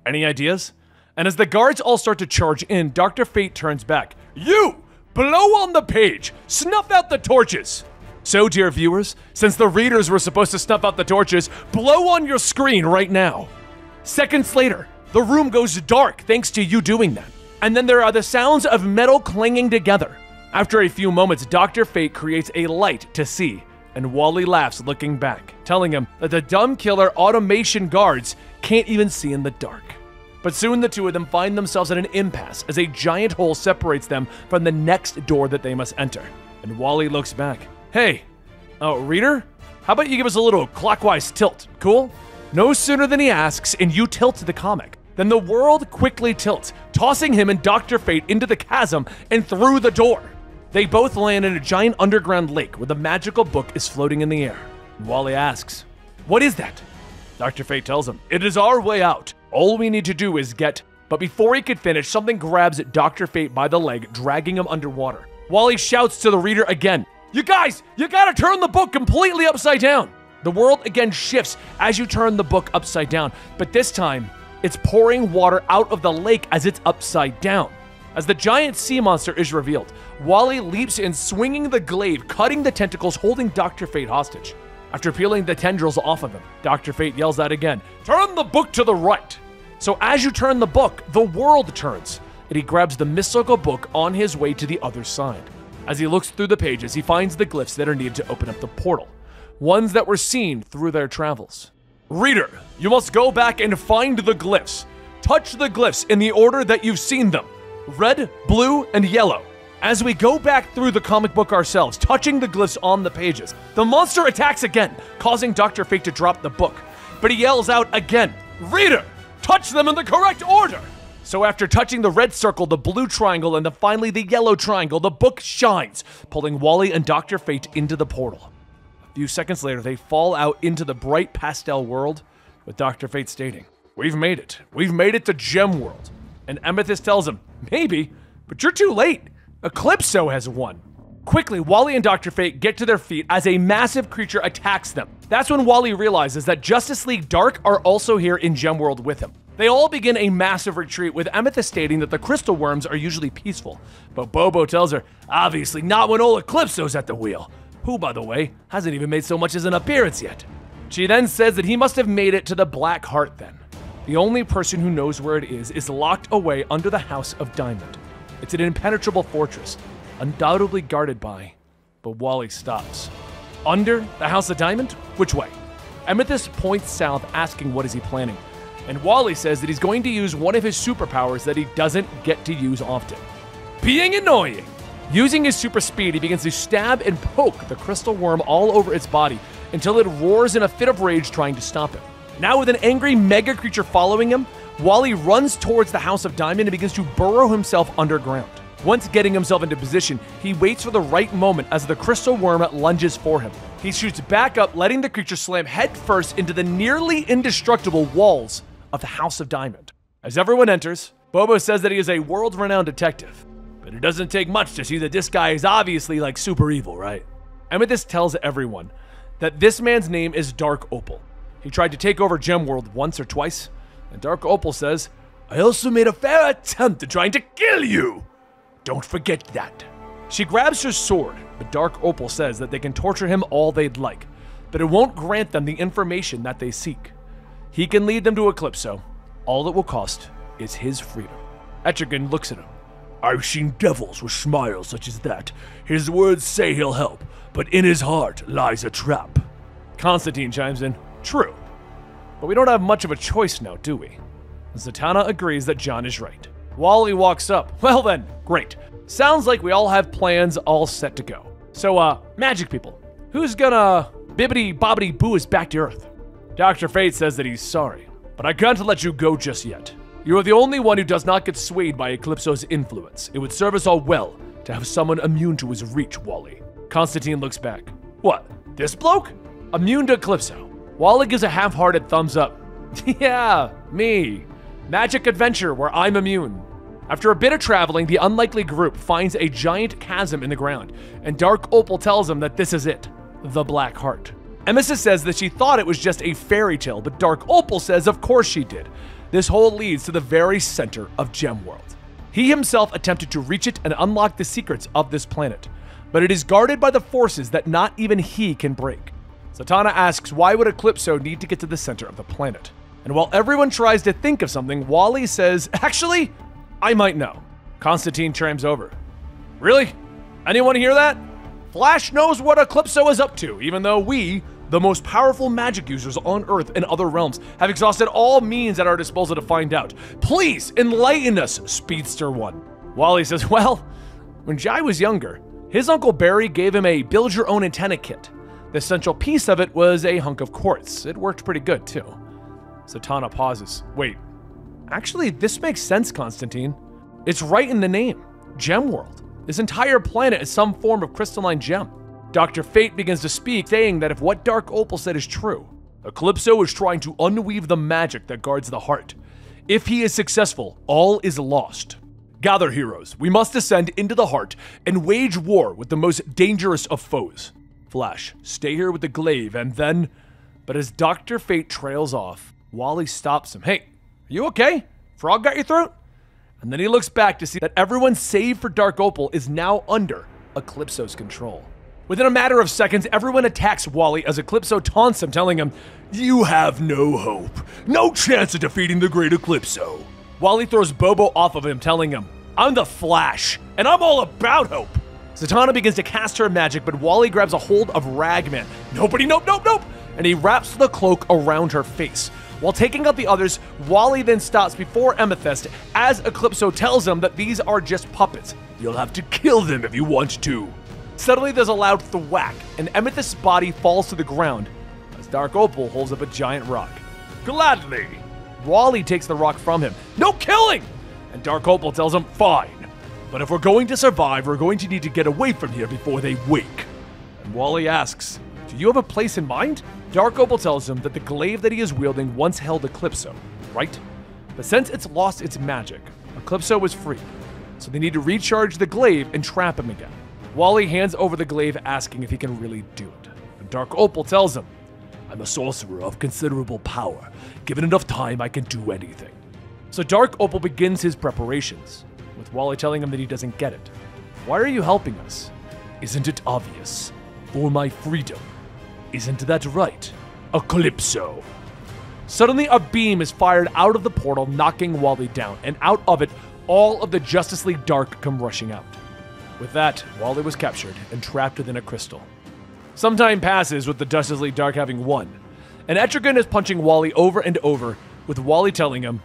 Any ideas? And as the guards all start to charge in, Dr. Fate turns back. You! Blow on the page! Snuff out the torches! So, dear viewers, since the readers were supposed to snuff out the torches, blow on your screen right now. Seconds later, the room goes dark thanks to you doing that. And then there are the sounds of metal clanging together. After a few moments, Dr. Fate creates a light to see, and Wally laughs looking back, telling him that the dumb killer automation guards can't even see in the dark. But soon the two of them find themselves at an impasse as a giant hole separates them from the next door that they must enter. And Wally looks back. Hey, reader? How about you give us a little clockwise tilt, cool? No sooner than he asks and you tilt the comic, then the world quickly tilts, tossing him and Dr. Fate into the chasm and through the door. They both land in a giant underground lake where the magical book is floating in the air. And Wally asks, what is that? Dr. Fate tells him, it is our way out. All we need to do is get... But before he could finish, something grabs Dr. Fate by the leg, dragging him underwater. Wally shouts to the reader again, you guys, you gotta turn the book completely upside down. The world again shifts as you turn the book upside down, but this time, it's pouring water out of the lake as it's upside down. As the giant sea monster is revealed, Wally leaps in, swinging the glaive, cutting the tentacles, holding Dr. Fate hostage. After peeling the tendrils off of him, Dr. Fate yells out again, turn the book to the right. So as you turn the book, the world turns, and he grabs the mystical book on his way to the other side. As he looks through the pages, he finds the glyphs that are needed to open up the portal, ones that were seen through their travels. Reader, you must go back and find the glyphs. Touch the glyphs in the order that you've seen them. Red, blue, and yellow. As we go back through the comic book ourselves, touching the glyphs on the pages, the monster attacks again, causing Dr. Fate to drop the book. But he yells out again, Reader, touch them in the correct order! So after touching the red circle, the blue triangle, and finally the yellow triangle, the book shines, pulling Wally and Dr. Fate into the portal. A few seconds later, they fall out into the bright pastel world, with Dr. Fate stating, we've made it. We've made it to Gem World. And Amethyst tells him, maybe, but you're too late. Eclipso has won. Quickly, Wally and Dr. Fate get to their feet as a massive creature attacks them. That's when Wally realizes that Justice League Dark are also here in Gem World with him. They all begin a massive retreat, with Amethyst stating that the crystal worms are usually peaceful. But Bobo tells her, obviously not when old Eclipso's at the wheel. Who, by the way, hasn't even made so much as an appearance yet. She then says that he must have made it to the Black Heart then. The only person who knows where it is locked away under the House of Diamond. It's an impenetrable fortress, undoubtedly guarded by... But Wally stops. Under the House of Diamond? Which way? Amethyst points south, asking what is he planning. And Wally says that he's going to use one of his superpowers that he doesn't get to use often. Being annoying! Using his super speed, he begins to stab and poke the crystal worm all over its body until it roars in a fit of rage, trying to stop him. Now with an angry mega creature following him, Wally runs towards the House of Diamond and begins to burrow himself underground. Once getting himself into position, he waits for the right moment as the crystal worm lunges for him. He shoots back up, letting the creature slam headfirst into the nearly indestructible walls of the House of Diamond. As everyone enters, Bobo says that he is a world-renowned detective. But it doesn't take much to see that this guy is obviously like super evil, right? Amethyst tells everyone that this man's name is Dark Opal. He tried to take over Gem World once or twice, and Dark Opal says, I also made a fair attempt at trying to kill you. Don't forget that. She grabs her sword, but Dark Opal says that they can torture him all they'd like, but it won't grant them the information that they seek. He can lead them to Eclipso. All it will cost is his freedom. Etrigan looks at him. I've seen devils with smiles such as that. His words say he'll help, but in his heart lies a trap. Constantine chimes in. True. But we don't have much of a choice now, do we? Zatanna agrees that John is right. Wally walks up. Well then, great. Sounds like we all have plans all set to go. So, magic people, who's gonna bibbity-bobbity-boo us back to Earth? Dr. Fate says that he's sorry, but I can't let you go just yet. You are the only one who does not get swayed by Eclipso's influence. It would serve us all well to have someone immune to his reach, Wally. Constantine looks back. What, this bloke? Immune to Eclipso. Wally gives a half-hearted thumbs up. Yeah, me. Magic adventure where I'm immune. After a bit of traveling, the unlikely group finds a giant chasm in the ground, and Dark Opal tells them that this is it, the Black Heart. Emissa says that she thought it was just a fairy tale, but Dark Opal says of course she did. This hole leads to the very center of Gem World. He himself attempted to reach it and unlock the secrets of this planet, but it is guarded by the forces that not even he can break. Zatanna asks why would Eclipso need to get to the center of the planet? And while everyone tries to think of something, Wally says, actually, I might know. Constantine chimes over. Really? Anyone hear that? Flash knows what Eclipso is up to, even though we, the most powerful magic users on Earth and other realms, have exhausted all means at our disposal to find out. Please enlighten us, Speedster 1. Wally says, well, when Jai was younger, his Uncle Barry gave him a build-your-own antenna kit. The central piece of it was a hunk of quartz. It worked pretty good, too. Zatanna pauses. Wait, actually, this makes sense, Constantine. It's right in the name, Gem World. This entire planet is some form of crystalline gem. Dr. Fate begins to speak, saying that if what Dark Opal said is true, Eclipso is trying to unweave the magic that guards the heart. If he is successful, all is lost. Gather, heroes. We must descend into the heart and wage war with the most dangerous of foes. Flash, stay here with the glaive and then... But as Dr. Fate trails off, Wally stops him. Hey, are you okay? Frog got your throat? And then he looks back to see that everyone save for Dark Opal is now under Eclipso's control. Within a matter of seconds, everyone attacks Wally as Eclipso taunts him, telling him, "You have no hope. No chance of defeating the great Eclipso." Wally throws Bobo off of him, telling him, "I'm the Flash, and I'm all about hope." Zatanna begins to cast her magic, but Wally grabs a hold of Ragman. Nobody, nope. And he wraps the cloak around her face. While taking out the others, Wally then stops before Amethyst as Eclipso tells him that these are just puppets. You'll have to kill them if you want to. Suddenly there's a loud thwack, and Amethyst's body falls to the ground as Dark Opal holds up a giant rock. Gladly! Wally takes the rock from him. No killing! And Dark Opal tells him, fine. But if we're going to survive, we're going to need to get away from here before they wake. And Wally asks, do you have a place in mind? Dark Opal tells him that the glaive that he is wielding once held Eclipso, right? But since it's lost its magic, Eclipso is free. So they need to recharge the glaive and trap him again. Wally hands over the glaive, asking if he can really do it. And Dark Opal tells him, I'm a sorcerer of considerable power. Given enough time, I can do anything. So Dark Opal begins his preparations, with Wally telling him that he doesn't get it. Why are you helping us? Isn't it obvious? For my freedom. Isn't that right? Eclipso. Suddenly, a beam is fired out of the portal, knocking Wally down, and out of it, all of the Justice League Dark come rushing out. With that, Wally was captured and trapped within a crystal. Some time passes with the Justice League Dark having won, and Etrigan is punching Wally over and over, with Wally telling him,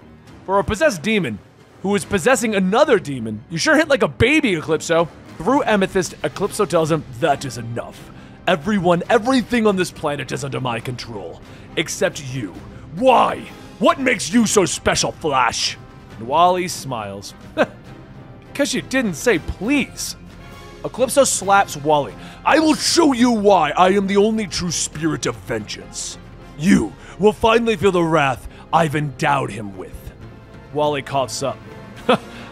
for a possessed demon who is possessing another demon, you sure hit like a baby, Eclipso. Through Amethyst, Eclipso tells him, that is enough. Everyone, everything on this planet is under my control, except you. Why? What makes you so special, Flash? And Wally smiles. Because you didn't say please. Eclipso slaps Wally. I will show you why I am the only true spirit of vengeance. You will finally feel the wrath I've endowed him with. Wally coughs up.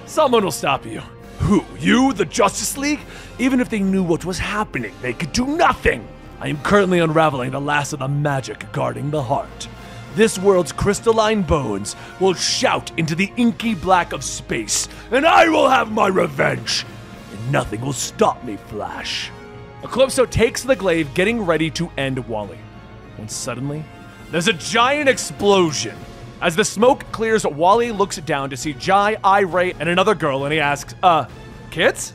Someone will stop you. Who? You, the Justice League? Even if they knew what was happening, they could do nothing. I am currently unraveling the last of the magic guarding the heart. This world's crystalline bones will shout into the inky black of space, and I will have my revenge. And nothing will stop me, Flash. Eclipso takes the glaive, getting ready to end Wally. When suddenly, there's a giant explosion. As the smoke clears, Wally looks down to see Jai, Iray, and another girl, and he asks, kids?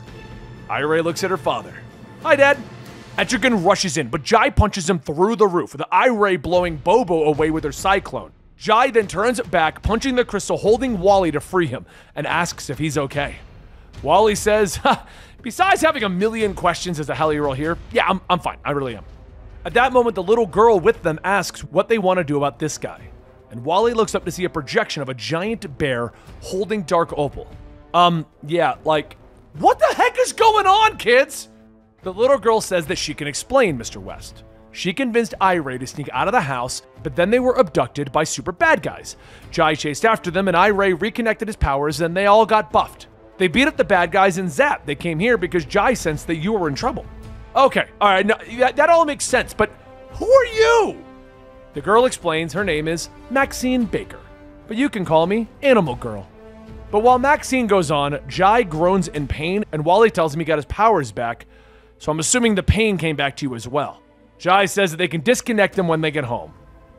Iray looks at her father. Hi, Dad. Etrigan rushes in, but Jai punches him through the roof, with Iray blowing Bobo away with her cyclone. Jai then turns back, punching the crystal, holding Wally to free him, and asks if he's okay. Wally says, besides having a million questions as to how you're all here, yeah, I'm fine, I really am. At that moment, the little girl with them asks what they want to do about this guy. And Wally looks up to see a projection of a giant bear holding Dark Opal. Yeah, like, what the heck is going on, kids? The little girl says that she can explain, Mr. West. She convinced Iray to sneak out of the house, but then they were abducted by super bad guys. Jai chased after them, and Iray reconnected his powers, and they all got buffed. They beat up the bad guys and zap. They came here because Jai sensed that you were in trouble. Okay, all right, now, that all makes sense, but who are you? The girl explains her name is Maxine Baker, but you can call me Animal Girl. But while Maxine goes on, Jai groans in pain, and Wally tells him he got his powers back, so I'm assuming the pain came back to you as well. Jai says that they can disconnect him when they get home,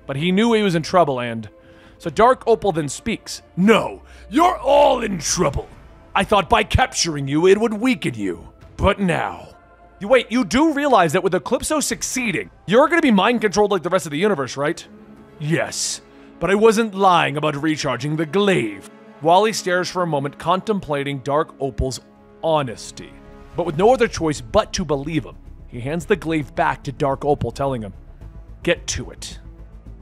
but he knew he was in trouble, and so Dark Opal then speaks. No, you're all in trouble. I thought by capturing you, it would weaken you. But now... Wait, you do realize that with Eclipso succeeding, you're gonna be mind-controlled like the rest of the universe, right? Yes, but I wasn't lying about recharging the glaive. Wally stares for a moment, contemplating Dark Opal's honesty. But with no other choice but to believe him, he hands the glaive back to Dark Opal, telling him, get to it.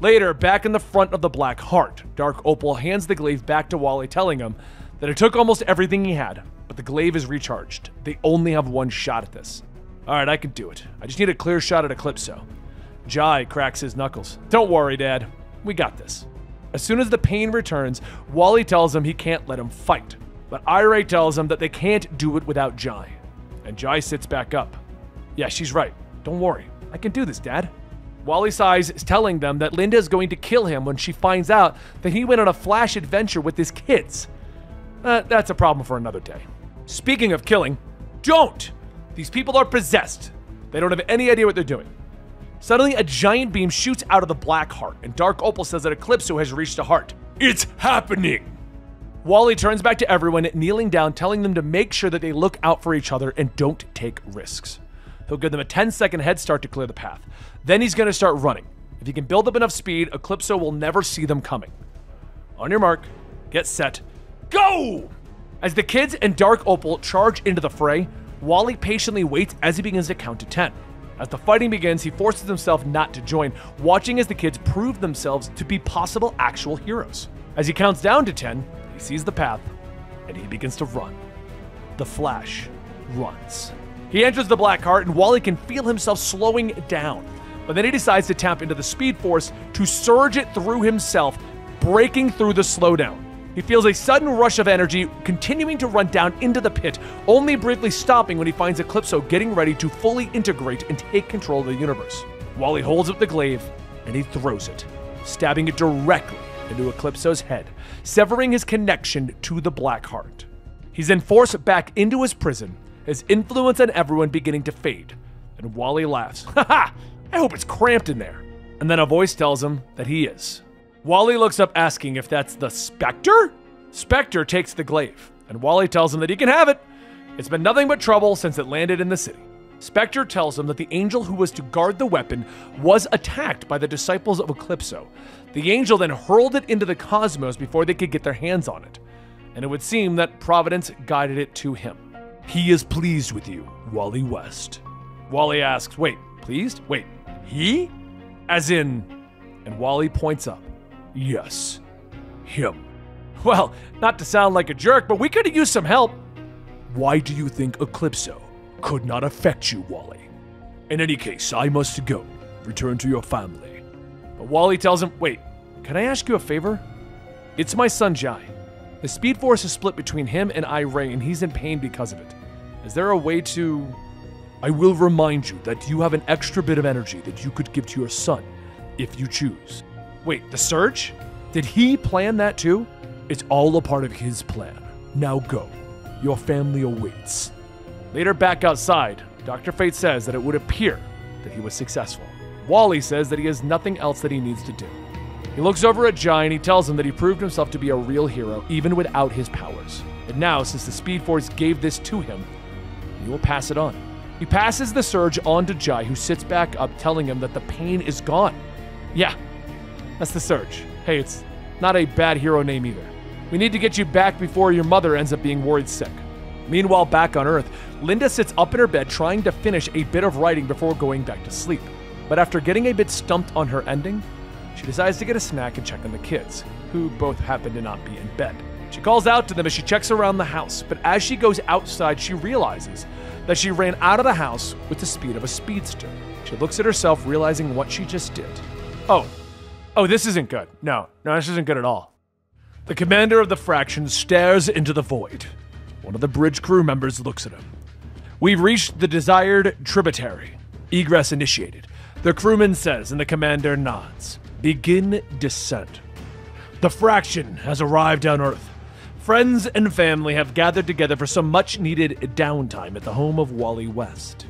Later, back in the front of the Black Heart, Dark Opal hands the glaive back to Wally, telling him that it took almost everything he had, but the glaive is recharged. They only have one shot at this. Alright, I can do it. I just need a clear shot at Eclipso. Jai cracks his knuckles. Don't worry, Dad. We got this. As soon as the pain returns, Wally tells him he can't let him fight. But Iray tells him that they can't do it without Jai. And Jai sits back up. Yeah, she's right. Don't worry. I can do this, Dad. Wally sighs, telling them that Linda is going to kill him when she finds out that he went on a Flash adventure with his kids. That's a problem for another day. Speaking of killing, don't! These people are possessed. They don't have any idea what they're doing. Suddenly, a giant beam shoots out of the Black Heart, and Dark Opal says that Eclipso has reached a heart. It's happening! Wally turns back to everyone, kneeling down, telling them to make sure that they look out for each other and don't take risks. He'll give them a 10-second head start to clear the path. Then he's going to start running. If he can build up enough speed, Eclipso will never see them coming. On your mark, get set, go! As the kids and Dark Opal charge into the fray, Wally patiently waits as he begins to count to 10. As the fighting begins, he forces himself not to join, watching as the kids prove themselves to be possible actual heroes. As he counts down to 10, he sees the path, and he begins to run. The Flash runs. He enters the Black Heart, and Wally can feel himself slowing down. But then he decides to tap into the Speed Force to surge it through himself, breaking through the slowdown. He feels a sudden rush of energy, continuing to run down into the pit, only briefly stopping when he finds Eclipso getting ready to fully integrate and take control of the universe. Wally holds up the glaive, and he throws it, stabbing it directly into Eclipso's head, severing his connection to the Black Heart. He's then forced back into his prison, his influence on everyone beginning to fade, and Wally laughs. Haha! I hope it's cramped in there. And then a voice tells him that he is. Wally looks up asking if that's the Spectre? Spectre takes the glaive, and Wally tells him that he can have it. It's been nothing but trouble since it landed in the city. Spectre tells him that the angel who was to guard the weapon was attacked by the disciples of Eclipso. The angel then hurled it into the cosmos before they could get their hands on it, and it would seem that Providence guided it to him. He is pleased with you, Wally West. Wally asks, wait, pleased? Wait, he? As in, and Wally points up. Yes, him. Well, not to sound like a jerk, but we could have used some help. Why do you think Eclipso could not affect you, Wally? In any case, I must go. Return to your family. But Wally tells him, wait, can I ask you a favor? It's my son, Jai. The Speed Force is split between him and Iray, and he's in pain because of it. Is there a way to... I will remind you that you have an extra bit of energy that you could give to your son, if you choose. Wait, the Surge? Did he plan that too? It's all a part of his plan. Now go. Your family awaits. Later back outside, Dr. Fate says that it would appear that he was successful. Wally says that he has nothing else that he needs to do. He looks over at Jai and he tells him that he proved himself to be a real hero even without his powers. And now, since the Speed Force gave this to him, he will pass it on. He passes the Surge on to Jai, who sits back up telling him that the pain is gone. Yeah, that's the Surge. Hey, it's not a bad hero name either. We need to get you back before your mother ends up being worried sick. Meanwhile, back on Earth, Linda sits up in her bed trying to finish a bit of writing before going back to sleep. But after getting a bit stumped on her ending, she decides to get a snack and check on the kids, who both happen to not be in bed. She calls out to them as she checks around the house, but as she goes outside, she realizes that she ran out of the house with the speed of a speedster. She looks at herself, realizing what she just did. Oh, this isn't good. No, this isn't good at all. The commander of the fraction stares into the void. One of the bridge crew members looks at him. We've reached the desired tributary. Egress initiated. The crewman says, and the commander nods. Begin descent. The fraction has arrived on Earth. Friends and family have gathered together for some much-needed downtime at the home of Wally West.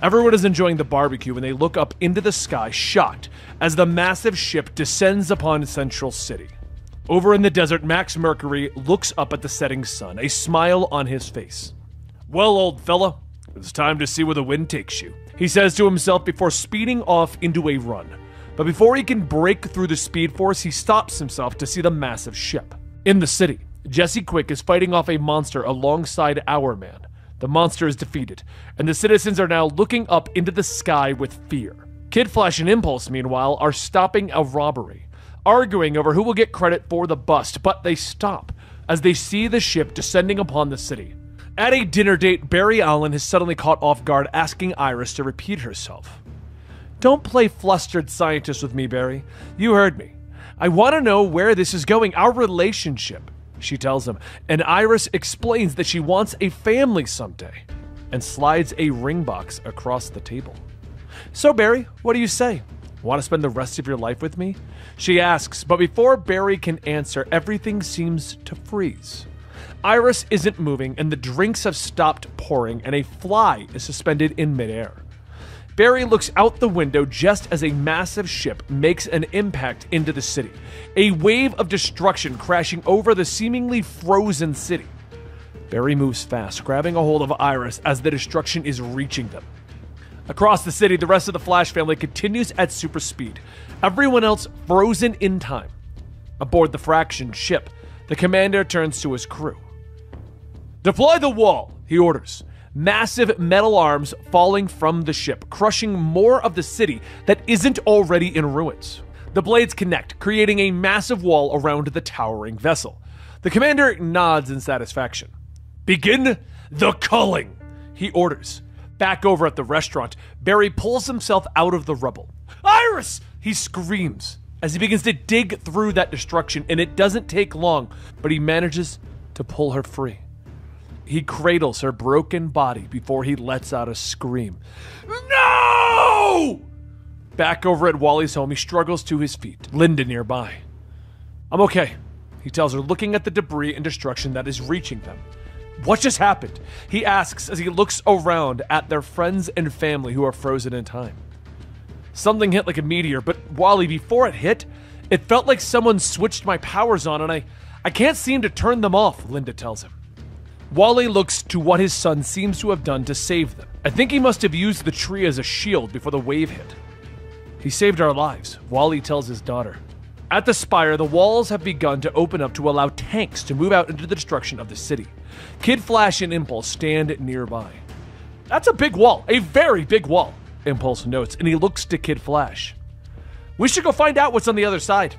Everyone is enjoying the barbecue when they look up into the sky, shocked, as the massive ship descends upon Central City. Over in the desert, Max Mercury looks up at the setting sun, a smile on his face. "Well, old fella, it's time to see where the wind takes you," he says to himself before speeding off into a run. But before he can break through the speed force, he stops himself to see the massive ship. In the city, Jesse Quick is fighting off a monster alongside our man. The monster is defeated, and the citizens are now looking up into the sky with fear. Kid Flash and Impulse, meanwhile, are stopping a robbery, arguing over who will get credit for the bust, but they stop as they see the ship descending upon the city. At a dinner date, Barry Allen is suddenly caught off guard, asking Iris to repeat herself. "Don't play flustered scientist with me, Barry. You heard me. I want to know where this is going, our relationship," she tells him, and Iris explains that she wants a family someday, and slides a ring box across the table. "So, Barry, what do you say? Want to spend the rest of your life with me?" she asks, but before Barry can answer, everything seems to freeze. Iris isn't moving, and the drinks have stopped pouring, and a fly is suspended in midair. Barry looks out the window just as a massive ship makes an impact into the city, a wave of destruction crashing over the seemingly frozen city. Barry moves fast, grabbing a hold of Iris as the destruction is reaching them. Across the city, the rest of the Flash family continues at super speed, everyone else frozen in time. Aboard the fractioned ship, the commander turns to his crew. "Deploy the wall," he orders. Massive metal arms falling from the ship, crushing more of the city that isn't already in ruins. The blades connect, creating a massive wall around the towering vessel. The commander nods in satisfaction. "Begin the culling," he orders. Back over at the restaurant, Barry pulls himself out of the rubble. "Iris!" he screams as he begins to dig through that destruction, and it doesn't take long, but he manages to pull her free. He cradles her broken body before he lets out a scream. "No!" Back over at Wally's home, he struggles to his feet, Linda nearby. "I'm okay," he tells her, looking at the debris and destruction that is reaching them. "What just happened?" he asks as he looks around at their friends and family who are frozen in time. "Something hit like a meteor, but Wally, before it hit, it felt like someone switched my powers on, and I can't seem to turn them off," Linda tells him. Wally looks to what his son seems to have done to save them. "I think he must have used the tree as a shield before the wave hit. He saved our lives," Wally tells his daughter. At the spire, the walls have begun to open up to allow tanks to move out into the destruction of the city. Kid Flash and Impulse stand nearby. "That's a big wall, a very big wall," Impulse notes, and he looks to Kid Flash. "We should go find out what's on the other side."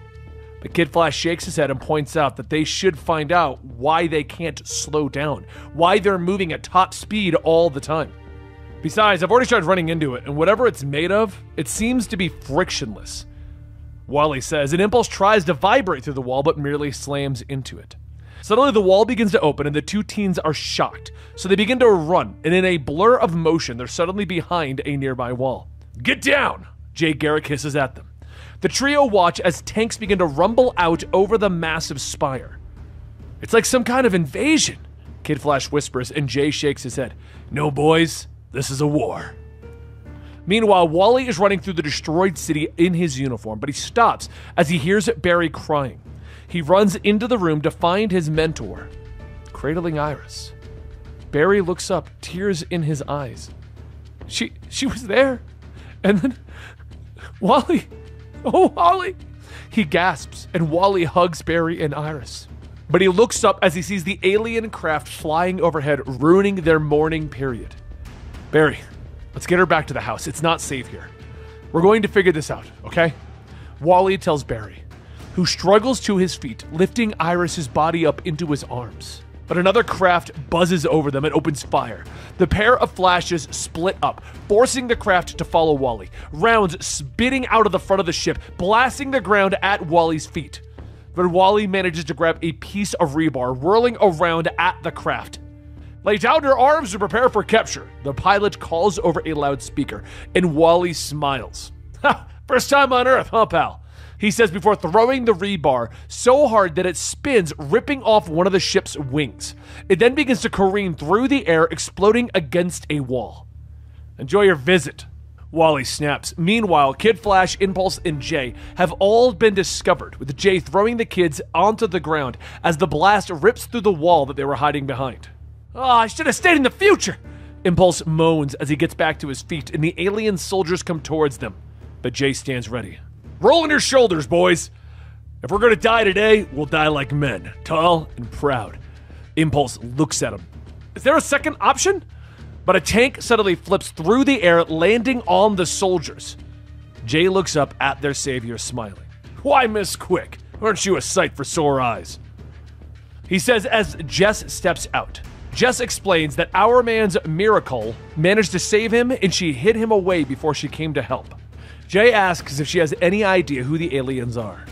But Kid Flash shakes his head and points out that they should find out why they can't slow down, why they're moving at top speed all the time. "Besides, I've already started running into it, and whatever it's made of, it seems to be frictionless," Wally says, and Impulse tries to vibrate through the wall but merely slams into it. Suddenly the wall begins to open and the two teens are shocked, so they begin to run, and in a blur of motion they're suddenly behind a nearby wall. "Get down!" Jay Garrick hisses at them. The trio watch as tanks begin to rumble out over the massive spire. "It's like some kind of invasion," Kid Flash whispers, and Jay shakes his head. "No, boys, this is a war." Meanwhile, Wally is running through the destroyed city in his uniform, but he stops as he hears Barry crying. He runs into the room to find his mentor, cradling Iris. Barry looks up, tears in his eyes. She was there, and then Wally... "Oh, Wally!" he gasps, and Wally hugs Barry and Iris. But he looks up as he sees the alien craft flying overhead, ruining their mourning period. "Barry, let's get her back to the house. It's not safe here. We're going to figure this out, okay?" Wally tells Barry, who struggles to his feet, lifting Iris's body up into his arms. But another craft buzzes over them and opens fire. The pair of flashes split up, forcing the craft to follow Wally, rounds spitting out of the front of the ship, blasting the ground at Wally's feet. But Wally manages to grab a piece of rebar, whirling around at the craft. "Lay down your arms and prepare for capture," the pilot calls over a loudspeaker, and Wally smiles. "Ha! First time on Earth, huh, pal?" he says before throwing the rebar so hard that it spins, ripping off one of the ship's wings. It then begins to careen through the air, exploding against a wall. "Enjoy your visit," Wally snaps. Meanwhile, Kid Flash, Impulse, and Jay have all been discovered, with Jay throwing the kids onto the ground as the blast rips through the wall that they were hiding behind. I should have stayed in the future! Impulse moans as he gets back to his feet and the alien soldiers come towards them. But Jay stands ready. Roll on your shoulders, boys! If we're gonna die today, we'll die like men, tall and proud. Impulse looks at him. Is there a second option? But a tank suddenly flips through the air, landing on the soldiers. Jay looks up at their savior, smiling. Why, Miss Quick? Aren't you a sight for sore eyes? He says as Jess steps out. Jess explains that Our Man's Miracle managed to save him and she hid him away before she came to help. Jay asks if she has any idea who the aliens are.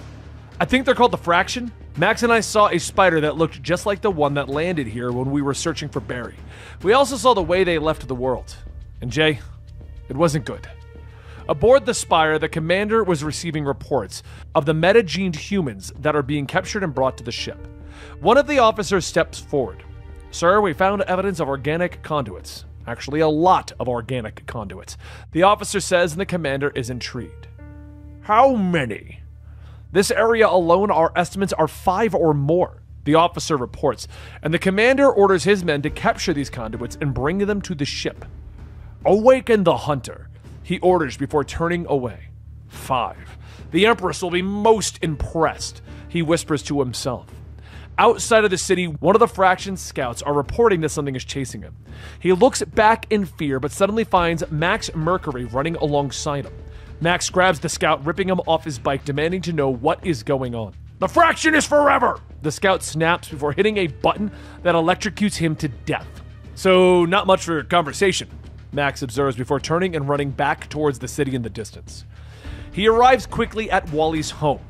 I think they're called the Fraction. Max and I saw a spider that looked just like the one that landed here when we were searching for Barry. We also saw the way they left the world. And Jay, it wasn't good. Aboard the Spire, the commander was receiving reports of the metagened humans that are being captured and brought to the ship. One of the officers steps forward. Sir, we found evidence of organic conduits. Actually, a lot of organic conduits. The officer says, and the commander is intrigued. How many? This area alone, our estimates are 5 or more, the officer reports, and the commander orders his men to capture these conduits and bring them to the ship. Awaken the hunter, he orders before turning away. 5. The Empress will be most impressed, he whispers to himself. Outside of the city, one of the Fraction scouts are reporting that something is chasing him. He looks back in fear, but suddenly finds Max Mercury running alongside him. Max grabs the scout, ripping him off his bike, demanding to know what is going on. The Fraction is forever! The scout snaps before hitting a button that electrocutes him to death. So, not much for conversation, Max observes before turning and running back towards the city in the distance. He arrives quickly at Wally's home,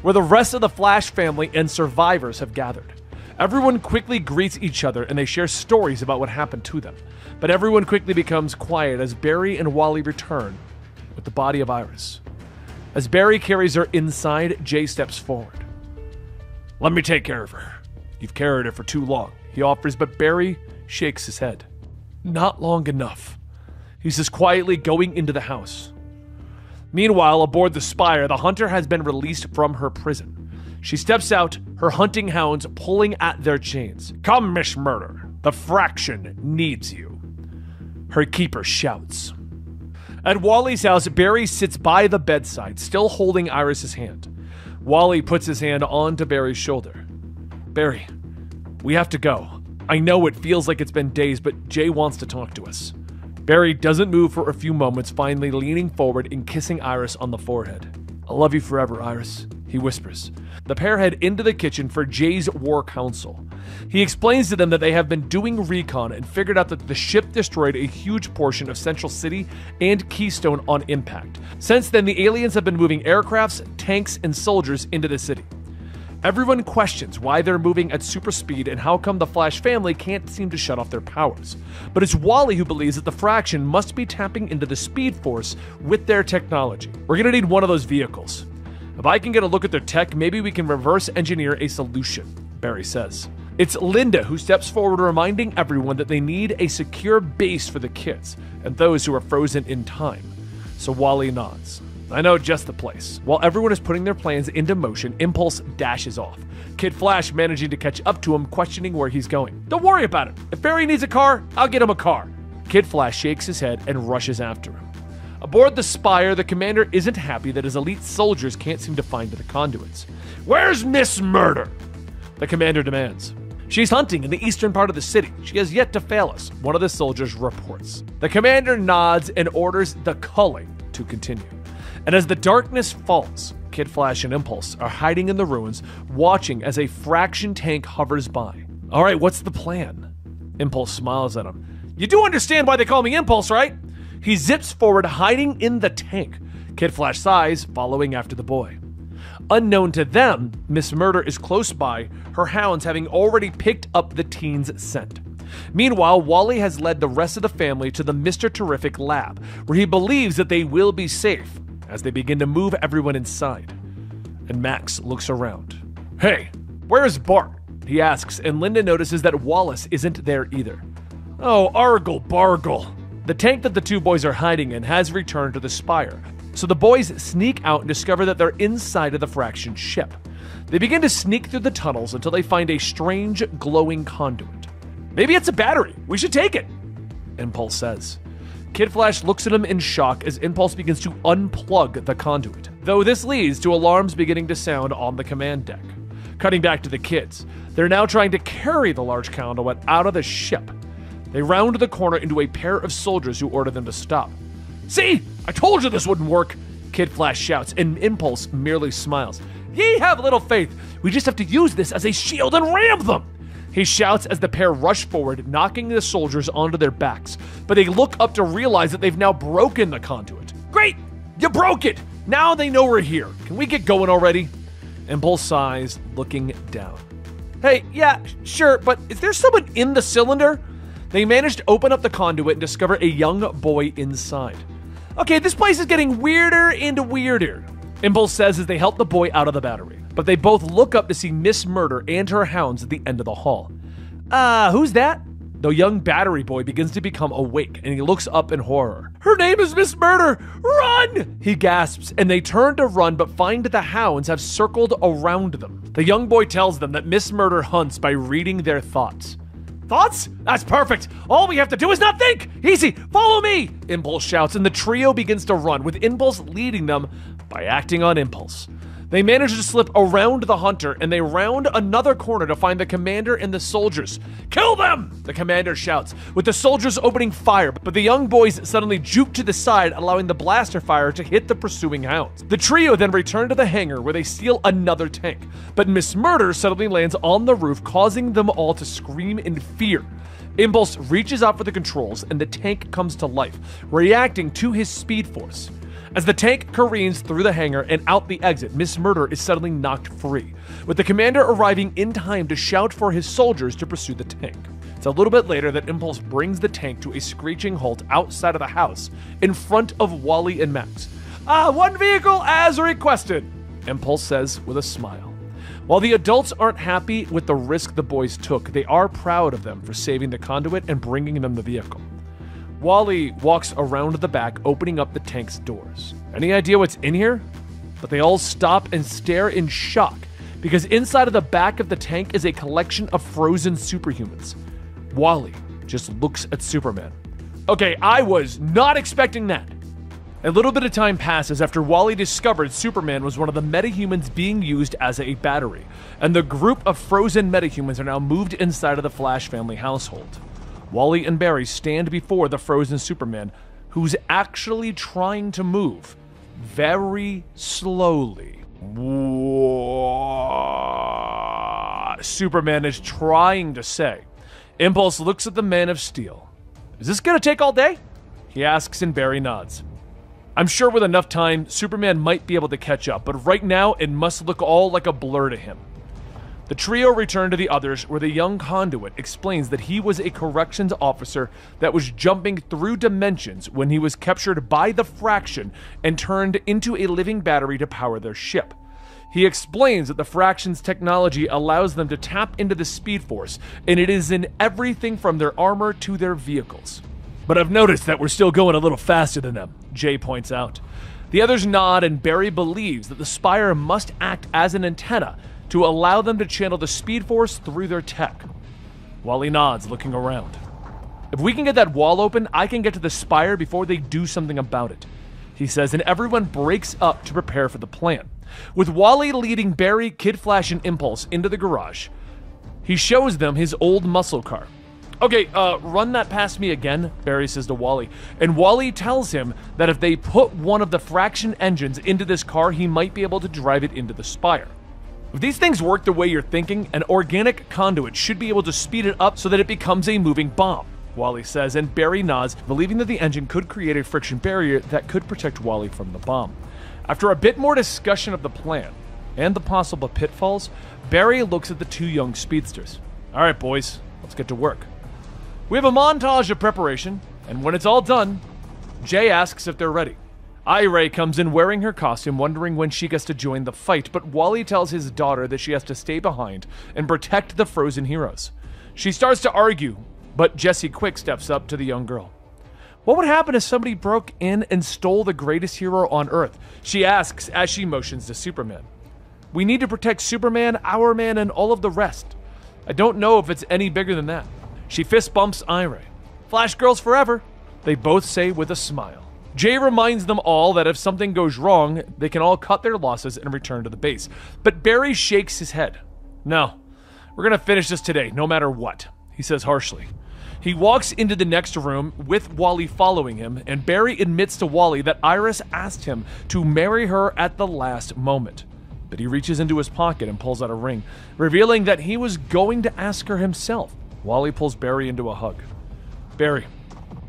where the rest of the Flash family and survivors have gathered. Everyone quickly greets each other and they share stories about what happened to them. But everyone quickly becomes quiet as Barry and Wally return with the body of Iris. As Barry carries her inside, Jay steps forward. Let me take care of her. You've carried her for too long, he offers, but Barry shakes his head. Not long enough. He says quietly, going into the house. Meanwhile, aboard the Spire, the hunter has been released from her prison. She steps out, her hunting hounds pulling at their chains. Come, Miss Murder. The Fraction needs you. Her keeper shouts. At Wally's house, Barry sits by the bedside, still holding Iris's hand. Wally puts his hand onto Barry's shoulder. Barry, we have to go. I know it feels like it's been days, but Jay wants to talk to us. Barry doesn't move for a few moments, finally leaning forward and kissing Iris on the forehead. I love you forever, Iris, he whispers. The pair head into the kitchen for Jay's war council. He explains to them that they have been doing recon and figured out that the ship destroyed a huge portion of Central City and Keystone on impact. Since then, the aliens have been moving aircrafts, tanks, and soldiers into the city. Everyone questions why they're moving at super speed and how come the Flash family can't seem to shut off their powers. But it's Wally who believes that the Fraction must be tapping into the Speed Force with their technology. We're gonna need one of those vehicles. If I can get a look at their tech, maybe we can reverse engineer a solution, Barry says. It's Linda who steps forward, reminding everyone that they need a secure base for the kids and those who are frozen in time. So Wally nods. I know just the place. While everyone is putting their plans into motion, Impulse dashes off. Kid Flash managing to catch up to him, questioning where he's going. Don't worry about it. If Barry needs a car, I'll get him a car. Kid Flash shakes his head and rushes after him. Aboard the Spire, the commander isn't happy that his elite soldiers can't seem to find the conduits. Where's Miss Murder? The commander demands. She's hunting in the eastern part of the city. She has yet to fail us, one of the soldiers reports. The commander nods and orders the culling to continue. And as the darkness falls, Kid Flash and Impulse are hiding in the ruins, watching as a Fraction tank hovers by. All right, what's the plan? Impulse smiles at him. You do understand why they call me Impulse, right? He zips forward, hiding in the tank. Kid Flash sighs, following after the boy. Unknown to them, Miss Murder is close by, her hounds having already picked up the teen's scent. Meanwhile, Wally has led the rest of the family to the Mr. Terrific lab, where he believes that they will be safe, as they begin to move everyone inside. And Max looks around. Hey, where's Bart? He asks, and Linda notices that Wallace isn't there either. Oh, Argle Bargle. The tank that the two boys are hiding in has returned to the spire, so the boys sneak out and discover that they're inside of the Fraction ship. They begin to sneak through the tunnels until they find a strange glowing conduit. "Maybe it's a battery. We should take it," Impulse says. Kid Flash looks at him in shock as Impulse begins to unplug the conduit, though this leads to alarms beginning to sound on the command deck. Cutting back to the kids, they're now trying to carry the large conduit out of the ship. They round the corner into a pair of soldiers who order them to stop. "See? I told you this wouldn't work!" Kid Flash shouts, and Impulse merely smiles. "Ye have little faith! We just have to use this as a shield and ram them!" He shouts as the pair rush forward, knocking the soldiers onto their backs, but they look up to realize that they've now broken the conduit. "Great! You broke it! Now they know we're here. Can we get going already?" Impulse sighs, looking down. "Hey, yeah, sure, but is there someone in the cylinder?" They manage to open up the conduit and discover a young boy inside. "Okay, this place is getting weirder and weirder," Impulse says as they help the boy out of the battery. But they both look up to see Miss Murder and her hounds at the end of the hall. Who's that?" The young battery boy begins to become awake, and he looks up in horror. "Her name is Miss Murder! Run!" he gasps, and they turn to run but find the hounds have circled around them. The young boy tells them that Miss Murder hunts by reading their thoughts. "Thoughts? That's perfect! All we have to do is not think! Easy! Follow me!" Impulse shouts, and the trio begins to run, with Impulse leading them by acting on impulse. They manage to slip around the hunter, and they round another corner to find the commander and the soldiers. "Kill them!" the commander shouts, with the soldiers opening fire, but the young boys suddenly juke to the side, allowing the blaster fire to hit the pursuing hounds. The trio then return to the hangar, where they steal another tank, but Miss Murder suddenly lands on the roof, causing them all to scream in fear. Impulse reaches out for the controls, and the tank comes to life, reacting to his speed force. As the tank careens through the hangar and out the exit, Miss Murder is suddenly knocked free, with the commander arriving in time to shout for his soldiers to pursue the tank. It's a little bit later that Impulse brings the tank to a screeching halt outside of the house, in front of Wally and Max. "One vehicle as requested," Impulse says with a smile. While the adults aren't happy with the risk the boys took, they are proud of them for saving the conduit and bringing them the vehicle. Wally walks around the back, opening up the tank's doors. Any idea what's in here? But they all stop and stare in shock, because inside of the back of the tank is a collection of frozen superhumans. Wally just looks at Superman. Okay, I was not expecting that. A little bit of time passes after Wally discovered Superman was one of the metahumans being used as a battery, and the group of frozen metahumans are now moved inside of the Flash family household. Wally and Barry stand before the frozen Superman, who's actually trying to move very slowly. Superman is trying to say. Impulse looks at the Man of Steel. "Is this gonna take all day?" he asks, and Barry nods. I'm sure with enough time, Superman might be able to catch up, but right now it must look all like a blur to him. The trio return to the others, where the young conduit explains that he was a corrections officer that was jumping through dimensions when he was captured by the Fraction and turned into a living battery to power their ship. He explains that the Fraction's technology allows them to tap into the Speed Force, and it is in everything from their armor to their vehicles. "But I've noticed that we're still going a little faster than them," Jay points out. The others nod, and Barry believes that the Spire must act as an antenna to allow them to channel the Speed Force through their tech. Wally nods, looking around. "If we can get that wall open, I can get to the Spire before they do something about it," he says, and everyone breaks up to prepare for the plan. With Wally leading Barry, Kid Flash, and Impulse into the garage, he shows them his old muscle car. "Okay, run that past me again," Barry says to Wally, and Wally tells him that if they put one of the Fraction engines into this car, he might be able to drive it into the Spire. If these things work the way you're thinking, an organic conduit should be able to speed it up so that it becomes a moving bomb, Wally says, and Barry nods, believing that the engine could create a friction barrier that could protect Wally from the bomb. After a bit more discussion of the plan and the possible pitfalls, Barry looks at the two young speedsters. "All right, boys, let's get to work." We have a montage of preparation, and when it's all done, Jay asks if they're ready. Ray comes in wearing her costume, wondering when she gets to join the fight, but Wally tells his daughter that she has to stay behind and protect the frozen heroes. She starts to argue, but Jesse Quick steps up to the young girl. What would happen if somebody broke in and stole the greatest hero on Earth? She asks as she motions to Superman. We need to protect Superman, our man, and all of the rest. I don't know if it's any bigger than that. She fist bumps Ira. Flash girls forever, they both say with a smile. Jay reminds them all that if something goes wrong, they can all cut their losses and return to the base. But Barry shakes his head. No, we're gonna finish this today, no matter what, he says harshly. He walks into the next room with Wally following him, and Barry admits to Wally that Iris asked him to marry her at the last moment. But he reaches into his pocket and pulls out a ring, revealing that he was going to ask her himself. Wally pulls Barry into a hug. Barry,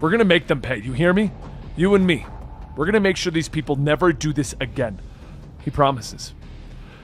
we're gonna make them pay, you hear me? You and me. We're gonna make sure these people never do this again. He promises.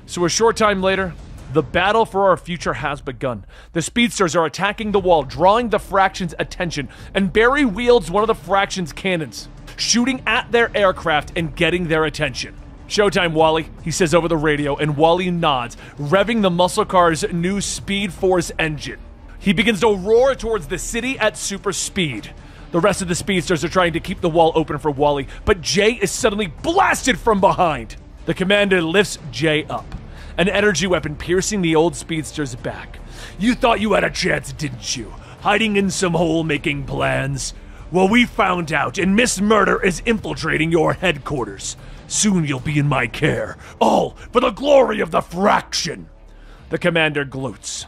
So a short time later, the battle for our future has begun. The speedsters are attacking the wall, drawing the Fraction's attention, and Barry wields one of the Fraction's cannons, shooting at their aircraft and getting their attention. Showtime, Wally, he says over the radio, and Wally nods, revving the muscle car's new Speed Force engine. He begins to roar towards the city at super speed. The rest of the speedsters are trying to keep the wall open for Wally, but Jay is suddenly blasted from behind. The commander lifts Jay up, an energy weapon piercing the old speedster's back. You thought you had a chance, didn't you? Hiding in some hole making plans? Well, we found out, and Miss Murder is infiltrating your headquarters. Soon you'll be in my care, all for the glory of the Fraction. The commander gloats.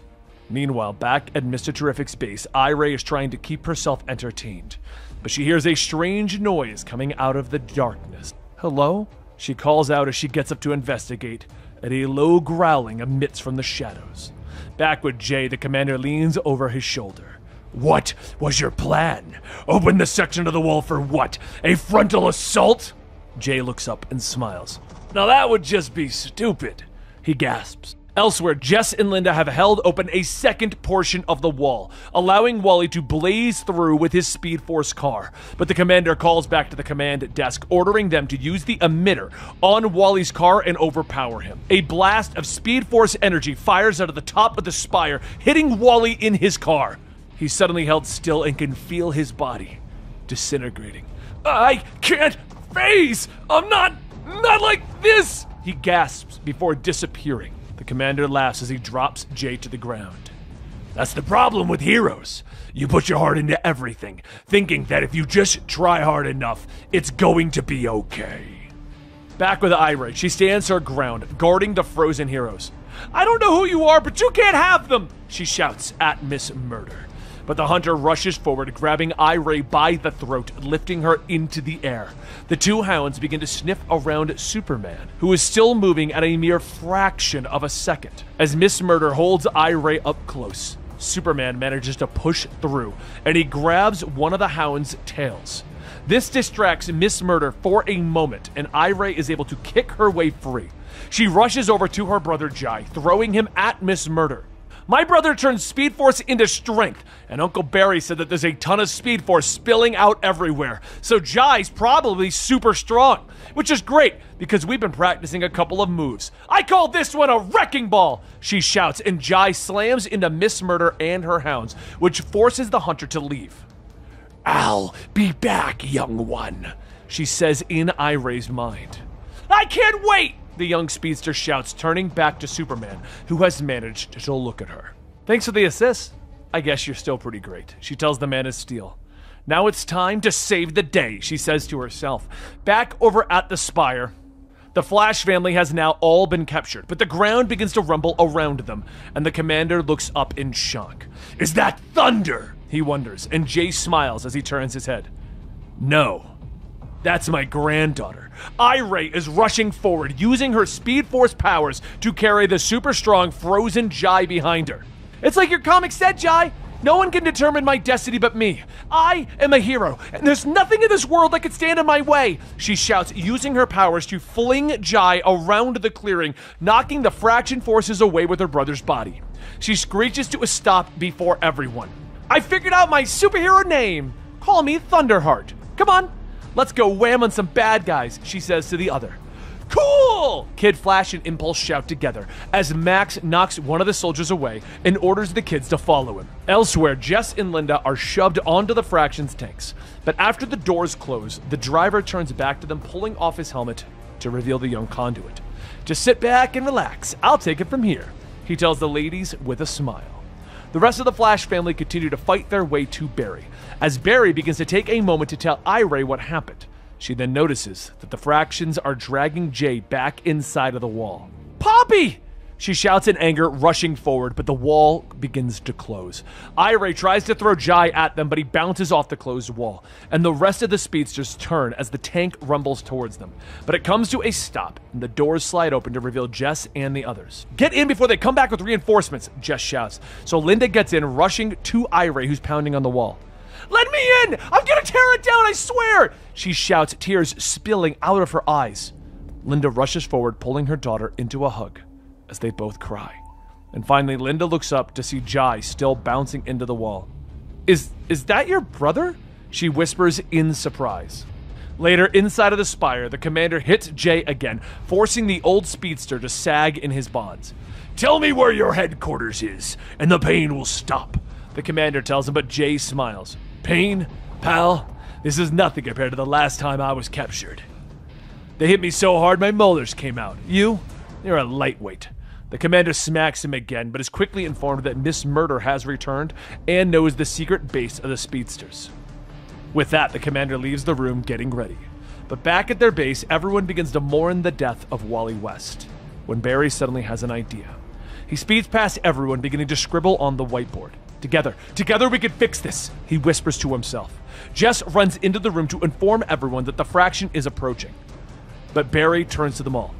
Meanwhile, back at Mr. Terrific's base, Ira is trying to keep herself entertained, but she hears a strange noise coming out of the darkness. Hello? She calls out as she gets up to investigate, and a low growling emits from the shadows. Back with Jay, the commander leans over his shoulder. What was your plan? Open the section of the wall for what? A frontal assault? Jay looks up and smiles. Now that would just be stupid, he gasps. Elsewhere, Jess and Linda have held open a second portion of the wall, allowing Wally to blaze through with his Speed Force car. But the commander calls back to the command desk, ordering them to use the emitter on Wally's car and overpower him. A blast of Speed Force energy fires out of the top of the spire, hitting Wally in his car. He's suddenly held still and can feel his body disintegrating. I can't phase! I'm not like this! He gasps before disappearing. The commander laughs as he drops Jay to the ground. That's the problem with heroes. You put your heart into everything, thinking that if you just try hard enough, it's going to be okay. Back with Ira, she stands her ground, guarding the frozen heroes. I don't know who you are, but you can't have them, she shouts at Miss Murder. But the hunter rushes forward, grabbing Ira by the throat, lifting her into the air. The two hounds begin to sniff around Superman, who is still moving at a mere fraction of a second. As Miss Murder holds Ira up close, Superman manages to push through, and he grabs one of the hound's tails. This distracts Miss Murder for a moment, and Ira is able to kick her way free. She rushes over to her brother Jai, throwing him at Miss Murder. My brother turns Speed Force into strength, and Uncle Barry said that there's a ton of Speed Force spilling out everywhere, so Jai's probably super strong, which is great, because we've been practicing a couple of moves. I call this one a wrecking ball, she shouts, and Jai slams into Miss Murder and her hounds, which forces the hunter to leave. I'll be back, young one, she says in Ira's mind. I can't wait! The young speedster shouts, turning back to Superman, who has managed to look at her. Thanks for the assist. I guess you're still pretty great, she tells the Man of Steel. Now it's time to save the day, she says to herself. Back over at the Spire, the Flash family has now all been captured, but the ground begins to rumble around them, and the commander looks up in shock. Is that thunder? He wonders, and Jay smiles as he turns his head. No. That's my granddaughter. Ira is rushing forward, using her Speed Force powers to carry the super strong frozen Jai behind her. It's like your comic said, Jai. No one can determine my destiny but me. I am a hero, and there's nothing in this world that can stand in my way, she shouts, using her powers to fling Jai around the clearing, knocking the Fraction forces away with her brother's body. She screeches to a stop before everyone. I figured out my superhero name. Call me Thunderheart. Come on. Let's go wham on some bad guys, she says to the other. Cool! Kid Flash and Impulse shout together as Max knocks one of the soldiers away and orders the kids to follow him. Elsewhere, Jess and Linda are shoved onto the Fraction's tanks, but after the doors close, the driver turns back to them, pulling off his helmet to reveal the young conduit. Just sit back and relax. I'll take it from here, he tells the ladies with a smile. The rest of the Flash family continue to fight their way to Barry, as Barry begins to take a moment to tell Iray what happened. She then notices that the Fractions are dragging Jay back inside of the wall. Poppy! She shouts in anger, rushing forward, but the wall begins to close. Iray tries to throw Jai at them, but he bounces off the closed wall, and the rest of the speedsters turn as the tank rumbles towards them. But it comes to a stop, and the doors slide open to reveal Jess and the others. Get in before they come back with reinforcements, Jess shouts. So Linda gets in, rushing to Iray, who's pounding on the wall. Let me in! I'm gonna tear it down, I swear! She shouts, tears spilling out of her eyes. Linda rushes forward, pulling her daughter into a hug, as they both cry. And finally, Linda looks up to see Jai still bouncing into the wall. Is that your brother? She whispers in surprise. Later, inside of the spire, the commander hits Jay again, forcing the old speedster to sag in his bonds. Tell me where your headquarters is, and the pain will stop, the commander tells him, but Jay smiles. Pain? Pal, this is nothing compared to the last time I was captured. They hit me so hard my molars came out. You're a lightweight. The commander smacks him again, but is quickly informed that Miss Murder has returned and knows the secret base of the speedsters. With that, the commander leaves the room, getting ready. But back at their base, everyone begins to mourn the death of Wally West, when Barry suddenly has an idea. He speeds past everyone, beginning to scribble on the whiteboard. Together we can fix this, he whispers to himself. Jess runs into the room to inform everyone that the Fraction is approaching. But Barry turns to them all.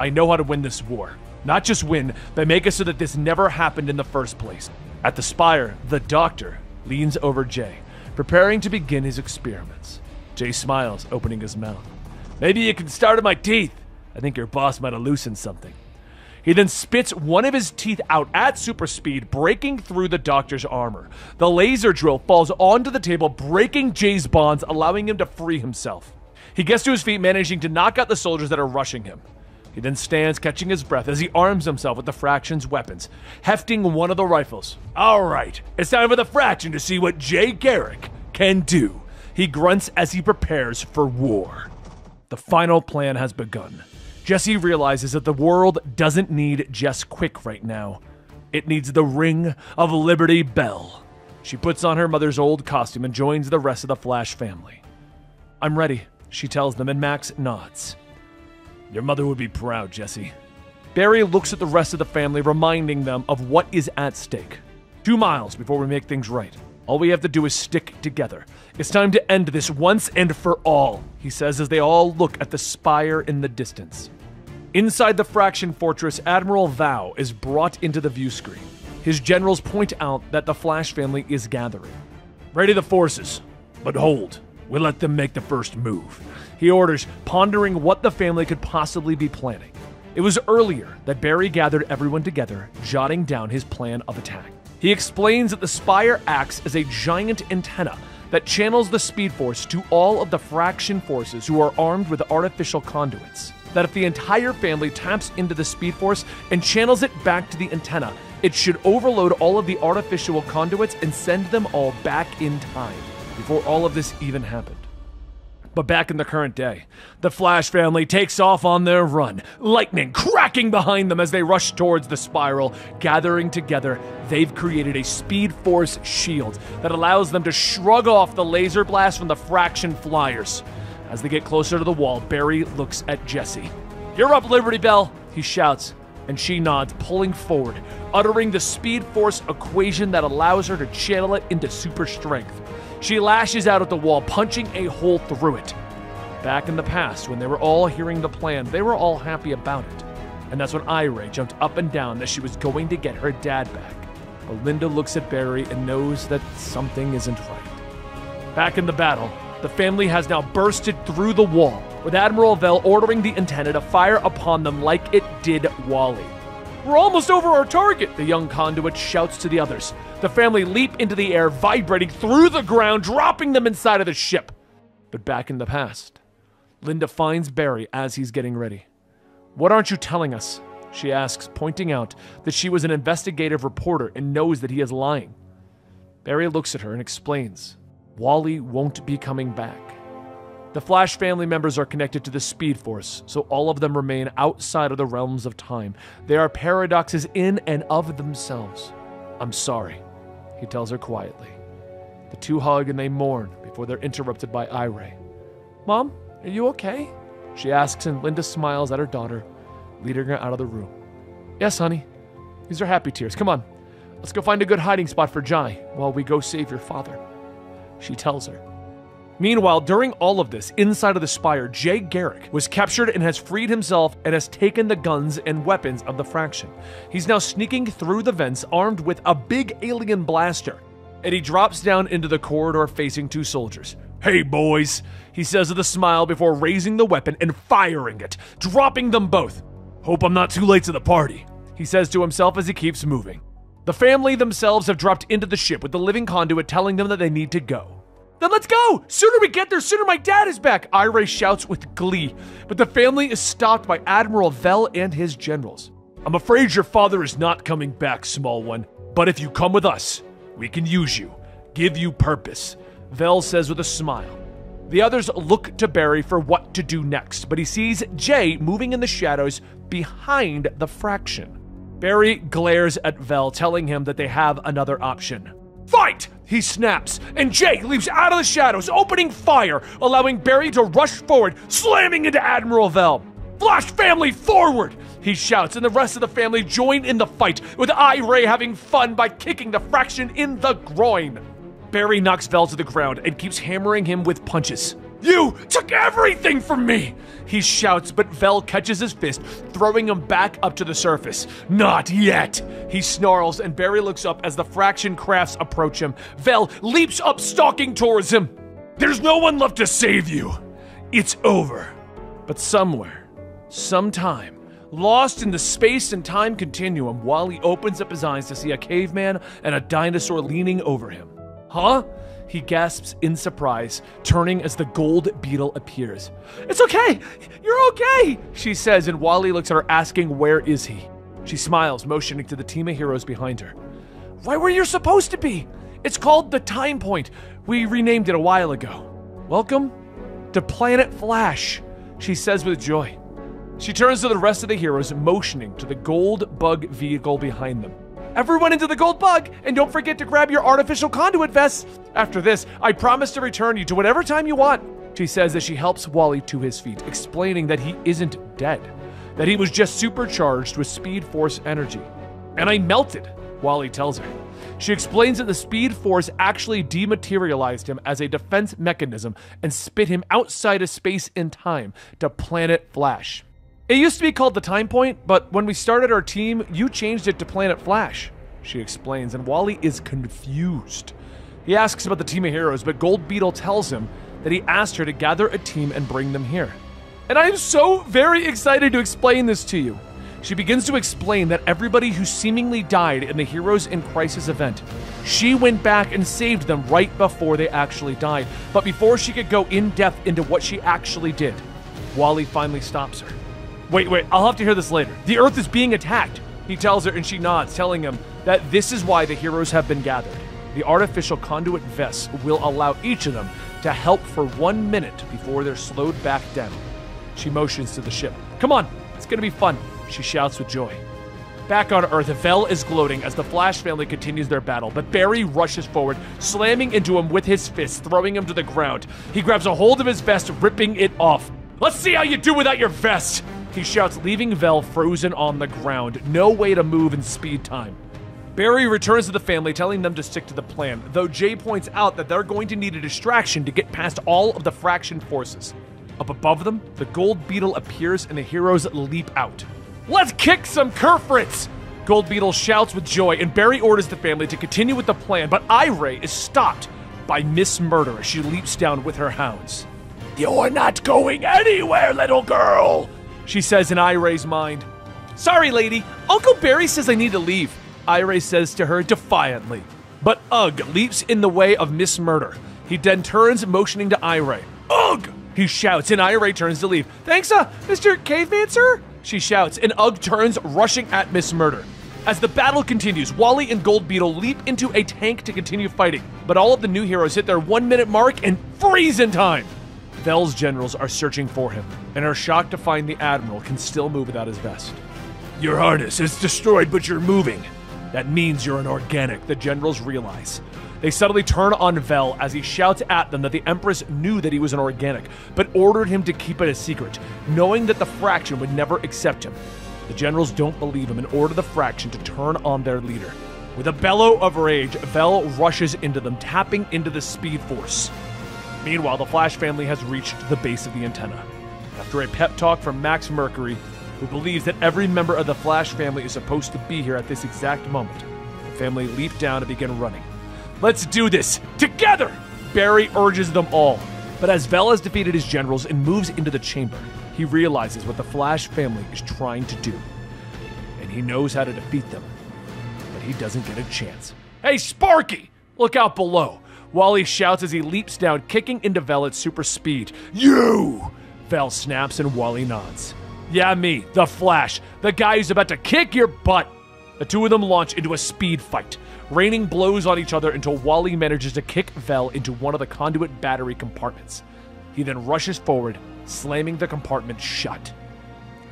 I know how to win this war. Not just win, but make it so that this never happened in the first place. At the spire, the Doctor leans over Jay, preparing to begin his experiments. Jay smiles, opening his mouth. Maybe you can start at my teeth. I think your boss might have loosened something. He then spits one of his teeth out at super speed, breaking through the Doctor's armor. The laser drill falls onto the table, breaking Jay's bonds, allowing him to free himself. He gets to his feet, managing to knock out the soldiers that are rushing him. He then stands, catching his breath as he arms himself with the Fraction's weapons, hefting one of the rifles. All right, it's time for the Fraction to see what Jay Garrick can do. He grunts as he prepares for war. The final plan has begun. Jessie realizes that the world doesn't need Jess Quick right now. It needs the Ring of Liberty Bell. She puts on her mother's old costume and joins the rest of the Flash family. I'm ready, she tells them, and Max nods. Your mother would be proud, Jessie. Barry looks at the rest of the family, reminding them of what is at stake. 2 miles before we make things right. All we have to do is stick together. It's time to end this once and for all, he says as they all look at the spire in the distance. Inside the Fraction Fortress, Admiral Thau is brought into the view screen. His generals point out that the Flash family is gathering. Ready the forces, but hold. We'll let them make the first move, he orders, pondering what the family could possibly be planning. It was earlier that Barry gathered everyone together, jotting down his plan of attack. He explains that the spire acts as a giant antenna that channels the Speed Force to all of the Fraction forces who are armed with artificial conduits. That if the entire family taps into the Speed Force and channels it back to the antenna, it should overload all of the artificial conduits and send them all back in time, before all of this even happened. But back in the current day, the Flash family takes off on their run, lightning cracking behind them as they rush towards the spiral. Gathering together, they've created a Speed Force shield that allows them to shrug off the laser blast from the Fraction flyers. As they get closer to the wall, Barry looks at Jessie. You're up, Liberty Bell, he shouts, and she nods, pulling forward, uttering the Speed Force equation that allows her to channel it into super strength. She lashes out at the wall, punching a hole through it. Back in the past, when they were all hearing the plan, they were all happy about it. And that's when Iray jumped up and down that she was going to get her dad back. But Linda looks at Barry and knows that something isn't right. Back in the battle, the family has now bursted through the wall, with Admiral Vell ordering the antenna to fire upon them like it did Wally. We're almost over our target, the young conduit shouts to the others. The family leap into the air, vibrating through the ground, dropping them inside of the ship. But back in the past, Linda finds Barry as he's getting ready. What aren't you telling us? She asks, pointing out that she was an investigative reporter and knows that he is lying. Barry looks at her and explains, Wally won't be coming back. The Flash family members are connected to the Speed Force, so all of them remain outside of the realms of time. They are paradoxes in and of themselves. I'm sorry, he tells her quietly. The two hug and they mourn before they're interrupted by Iray. Mom, are you okay? She asks, and Linda smiles at her daughter, leading her out of the room. Yes, honey. These are happy tears. Come on, let's go find a good hiding spot for Jai while we go save your father, she tells her. Meanwhile, during all of this, inside of the Spire, Jay Garrick was captured and has freed himself and has taken the guns and weapons of the Fraction. He's now sneaking through the vents armed with a big alien blaster, and he drops down into the corridor facing two soldiers. Hey, boys, he says with a smile before raising the weapon and firing it, dropping them both. Hope I'm not too late to the party, he says to himself as he keeps moving. The family themselves have dropped into the ship with the living conduit telling them that they need to go. Then let's go! Sooner we get there, sooner my dad is back! Iray shouts with glee, but the family is stopped by Admiral Vel and his generals. I'm afraid your father is not coming back, small one, but if you come with us, we can use you, give you purpose, Vel says with a smile. The others look to Barry for what to do next, but he sees Jay moving in the shadows behind the Fraction. Barry glares at Vel, telling him that they have another option. Fight! He snaps, and Jay leaps out of the shadows, opening fire, allowing Barry to rush forward, slamming into Admiral Vel. Flash family forward! He shouts, and the rest of the family join in the fight, with Iray having fun by kicking the Fraction in the groin. Barry knocks Vel to the ground and keeps hammering him with punches. You took everything from me! He shouts, but Vel catches his fist, throwing him back up to the surface. Not yet! He snarls, and Barry looks up as the Fraction crafts approach him. Vel leaps up, stalking towards him. There's no one left to save you. It's over. But somewhere, sometime, lost in the space and time continuum, Wally opens up his eyes to see a caveman and a dinosaur leaning over him. Huh? He gasps in surprise, turning as the gold beetle appears. It's okay! You're okay! She says, and Wally looks at her asking where is he. She smiles, motioning to the team of heroes behind her. Right where you're supposed to be! It's called the Time Point. We renamed it a while ago. Welcome to Planet Flash, she says with joy. She turns to the rest of the heroes, motioning to the gold bug vehicle behind them. Everyone into the gold bug, and don't forget to grab your artificial conduit vests. After this, I promise to return you to whatever time you want, she says as she helps Wally to his feet, explaining that he isn't dead, that he was just supercharged with Speed Force energy. And I melted, Wally tells her. She explains that the Speed Force actually dematerialized him as a defense mechanism and spit him outside of space and time to Planet Flash. It used to be called the Time Point, but when we started our team, you changed it to Planet Flash, she explains, and Wally is confused. He asks about the team of heroes, but Gold Beetle tells him that he asked her to gather a team and bring them here. And I am so very excited to explain this to you. She begins to explain that everybody who seemingly died in the Heroes in Crisis event, she went back and saved them right before they actually died. But before she could go in depth into what she actually did, Wally finally stops her. Wait, I'll have to hear this later. The Earth is being attacked, he tells her, and she nods, telling him that this is why the heroes have been gathered. The artificial conduit vests will allow each of them to help for 1 minute before they're slowed back down. She motions to the ship. Come on, it's gonna be fun, she shouts with joy. Back on Earth, Vel is gloating as the Flash family continues their battle, but Barry rushes forward, slamming into him with his fist, throwing him to the ground. He grabs a hold of his vest, ripping it off. Let's see how you do without your vest! He shouts, leaving Vel frozen on the ground. No way to move in speed time. Barry returns to the family, telling them to stick to the plan, though Jay points out that they're going to need a distraction to get past all of the Fraction forces. Up above them, the Gold Beetle appears and the heroes leap out. Let's kick some Kerfrits! Gold Beetle shouts with joy, and Barry orders the family to continue with the plan, but Iray is stopped by Miss Murder as she leaps down with her hounds. You're not going anywhere, little girl, she says in Iray's mind. Sorry, lady. Uncle Barry says I need to leave, Iray says to her defiantly. But Ugg leaps in the way of Miss Murder. He then turns, motioning to Iray. Ugg! He shouts, and Iray turns to leave. Thanks, Mr. Caveman, sir? she shouts, and Ugg turns, rushing at Miss Murder. As the battle continues, Wally and Gold Beetle leap into a tank to continue fighting, but all of the new heroes hit their 1-minute mark and freeze in time. Vel's generals are searching for him, and are shocked to find the Admiral can still move without his vest. Your harness is destroyed, but you're moving. That means you're an organic, the generals realize. They suddenly turn on Vel as he shouts at them that the Empress knew that he was an organic, but ordered him to keep it a secret, knowing that the Fraction would never accept him. The generals don't believe him and order the Fraction to turn on their leader. With a bellow of rage, Vel rushes into them, tapping into the Speed Force. Meanwhile, the Flash family has reached the base of the antenna. After a pep talk from Max Mercury, who believes that every member of the Flash family is supposed to be here at this exact moment, the family leap down and begin running. Let's do this together! Barry urges them all. But as Vel has defeated his generals and moves into the chamber, he realizes what the Flash family is trying to do. And he knows how to defeat them. But he doesn't get a chance. Hey, Sparky! Look out below. Wally shouts as he leaps down, kicking into Vel at super speed. You! Vel snaps and Wally nods. Yeah, me, the Flash, the guy who's about to kick your butt. The two of them launch into a speed fight, raining blows on each other until Wally manages to kick Vel into one of the conduit battery compartments. He then rushes forward, slamming the compartment shut.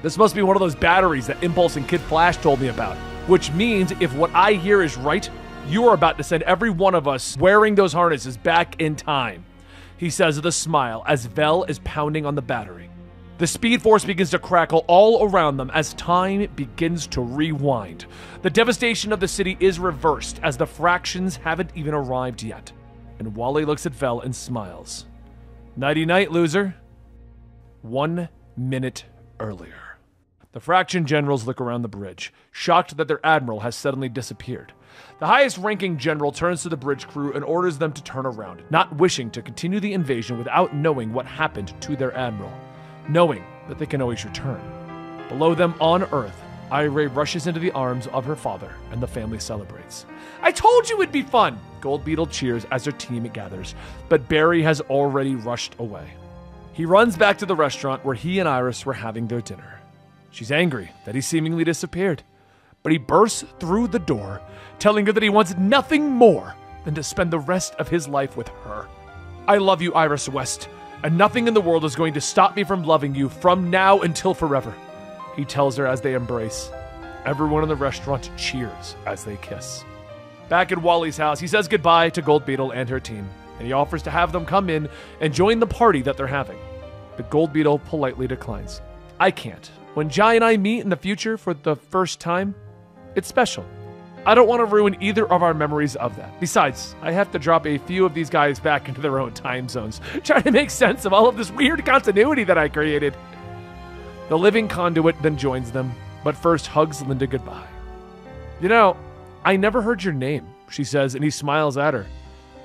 This must be one of those batteries that Impulse and Kid Flash told me about, which means if what I hear is right, you are about to send every one of us wearing those harnesses back in time, he says with a smile as Vel is pounding on the battery. The Speed Force begins to crackle all around them as time begins to rewind. The devastation of the city is reversed as the Fractions haven't even arrived yet. And Wally looks at Vel and smiles. Nighty-night, loser. 1 minute earlier. The Fraction generals look around the bridge, shocked that their admiral has suddenly disappeared. The highest-ranking general turns to the bridge crew and orders them to turn around, not wishing to continue the invasion without knowing what happened to their admiral, knowing that they can always return. Below them on Earth, Iray rushes into the arms of her father, and the family celebrates. I told you it'd be fun! Gold Beetle cheers as their team gathers, but Barry has already rushed away. He runs back to the restaurant where he and Iris were having their dinner. She's angry that he seemingly disappeared, but he bursts through the door, telling her that he wants nothing more than to spend the rest of his life with her. I love you, Iris West, and nothing in the world is going to stop me from loving you from now until forever, he tells her as they embrace. Everyone in the restaurant cheers as they kiss. Back at Wally's house, he says goodbye to Gold Beetle and her team, and he offers to have them come in and join the party that they're having. But Gold Beetle politely declines. I can't. When Jai and I meet in the future for the first time, it's special. I don't want to ruin either of our memories of that. Besides, I have to drop a few of these guys back into their own time zones, trying to make sense of all of this weird continuity that I created. The living conduit then joins them, but first hugs Linda goodbye. You know, I never heard your name, she says, and he smiles at her.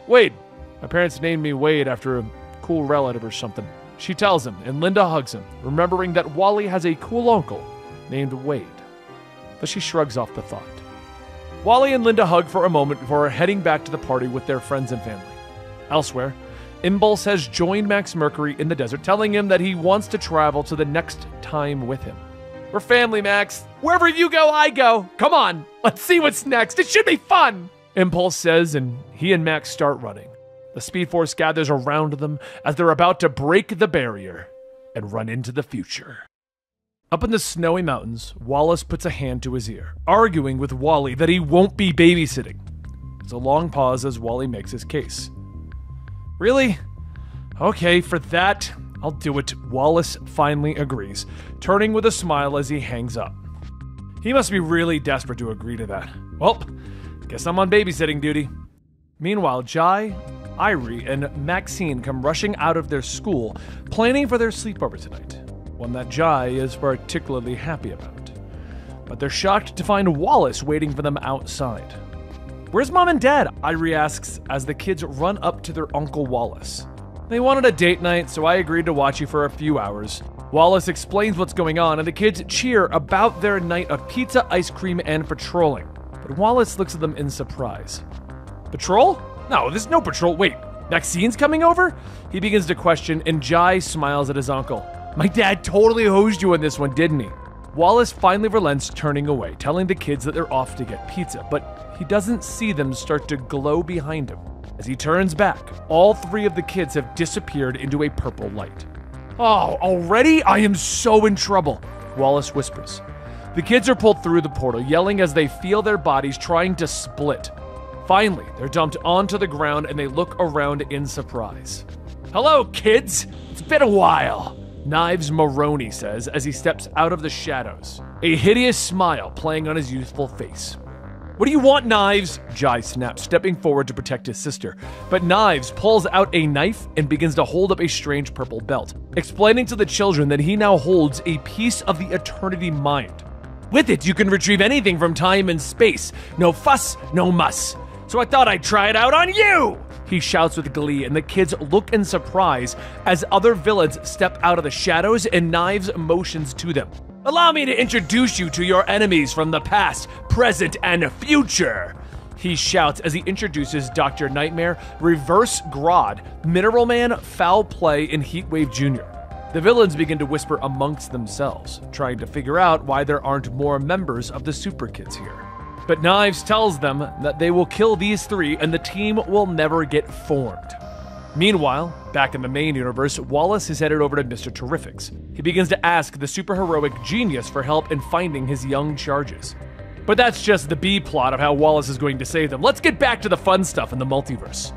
Wade. My parents named me Wade after a cool relative or something. She tells him, and Linda hugs him, remembering that Wally has a cool uncle named Wade. But she shrugs off the thought. Wally and Linda hug for a moment before heading back to the party with their friends and family. Elsewhere, Impulse has joined Max Mercury in the desert, telling him that he wants to travel to the next time with him. We're family, Max. Wherever you go, I go. Come on, let's see what's next. It should be fun, Impulse says, and he and Max start running. The Speed Force gathers around them as they're about to break the barrier and run into the future. Up in the snowy mountains, Wallace puts a hand to his ear, arguing with Wally that he won't be babysitting. It's a long pause as Wally makes his case. Really? Okay, for that, I'll do it. Wallace finally agrees, turning with a smile as he hangs up. He must be really desperate to agree to that. Well, guess I'm on babysitting duty. Meanwhile, Jai, Irie, and Maxine come rushing out of their school, planning for their sleepover tonight, one that Jai is particularly happy about. But they're shocked to find Wallace waiting for them outside. Where's Mom and Dad? Irie asks as the kids run up to their Uncle Wallace. They wanted a date night, so I agreed to watch you for a few hours. Wallace explains what's going on, and the kids cheer about their night of pizza, ice cream, and patrolling. But Wallace looks at them in surprise. Patrol? No, there's no patrol. Wait, Maxine's coming over? He begins to question, and Jai smiles at his uncle. My dad totally hosed you on this one, didn't he? Wallace finally relents, turning away, telling the kids that they're off to get pizza, but he doesn't see them start to glow behind him. As he turns back, all 3 of the kids have disappeared into a purple light. "Oh, already? I am so in trouble," Wallace whispers. The kids are pulled through the portal, yelling as they feel their bodies trying to split. Finally, they're dumped onto the ground and they look around in surprise. "Hello, kids! It's been a while," Knives Maroney says as he steps out of the shadows, a hideous smile playing on his youthful face. "What do you want, Knives?" Jai snaps, stepping forward to protect his sister. But Knives pulls out a knife and begins to hold up a strange purple belt, explaining to the children that he now holds a piece of the Eternity Mind. "With it, you can retrieve anything from time and space. No fuss, no muss. So I thought I'd try it out on you!" He shouts with glee, and the kids look in surprise as other villains step out of the shadows and Knives motions to them. "Allow me to introduce you to your enemies from the past, present, and future," he shouts as he introduces Dr. Nightmare, Reverse Grodd, Mineral Man, Foul Play, and Heatwave Jr. The villains begin to whisper amongst themselves, trying to figure out why there aren't more members of the Super Kids here. But Knives tells them that they will kill these 3 and the team will never get formed. Meanwhile, back in the main universe, Wallace is headed over to Mr. Terrific's. He begins to ask the superheroic genius for help in finding his young charges. But that's just the B-plot of how Wallace is going to save them. Let's get back to the fun stuff in the multiverse.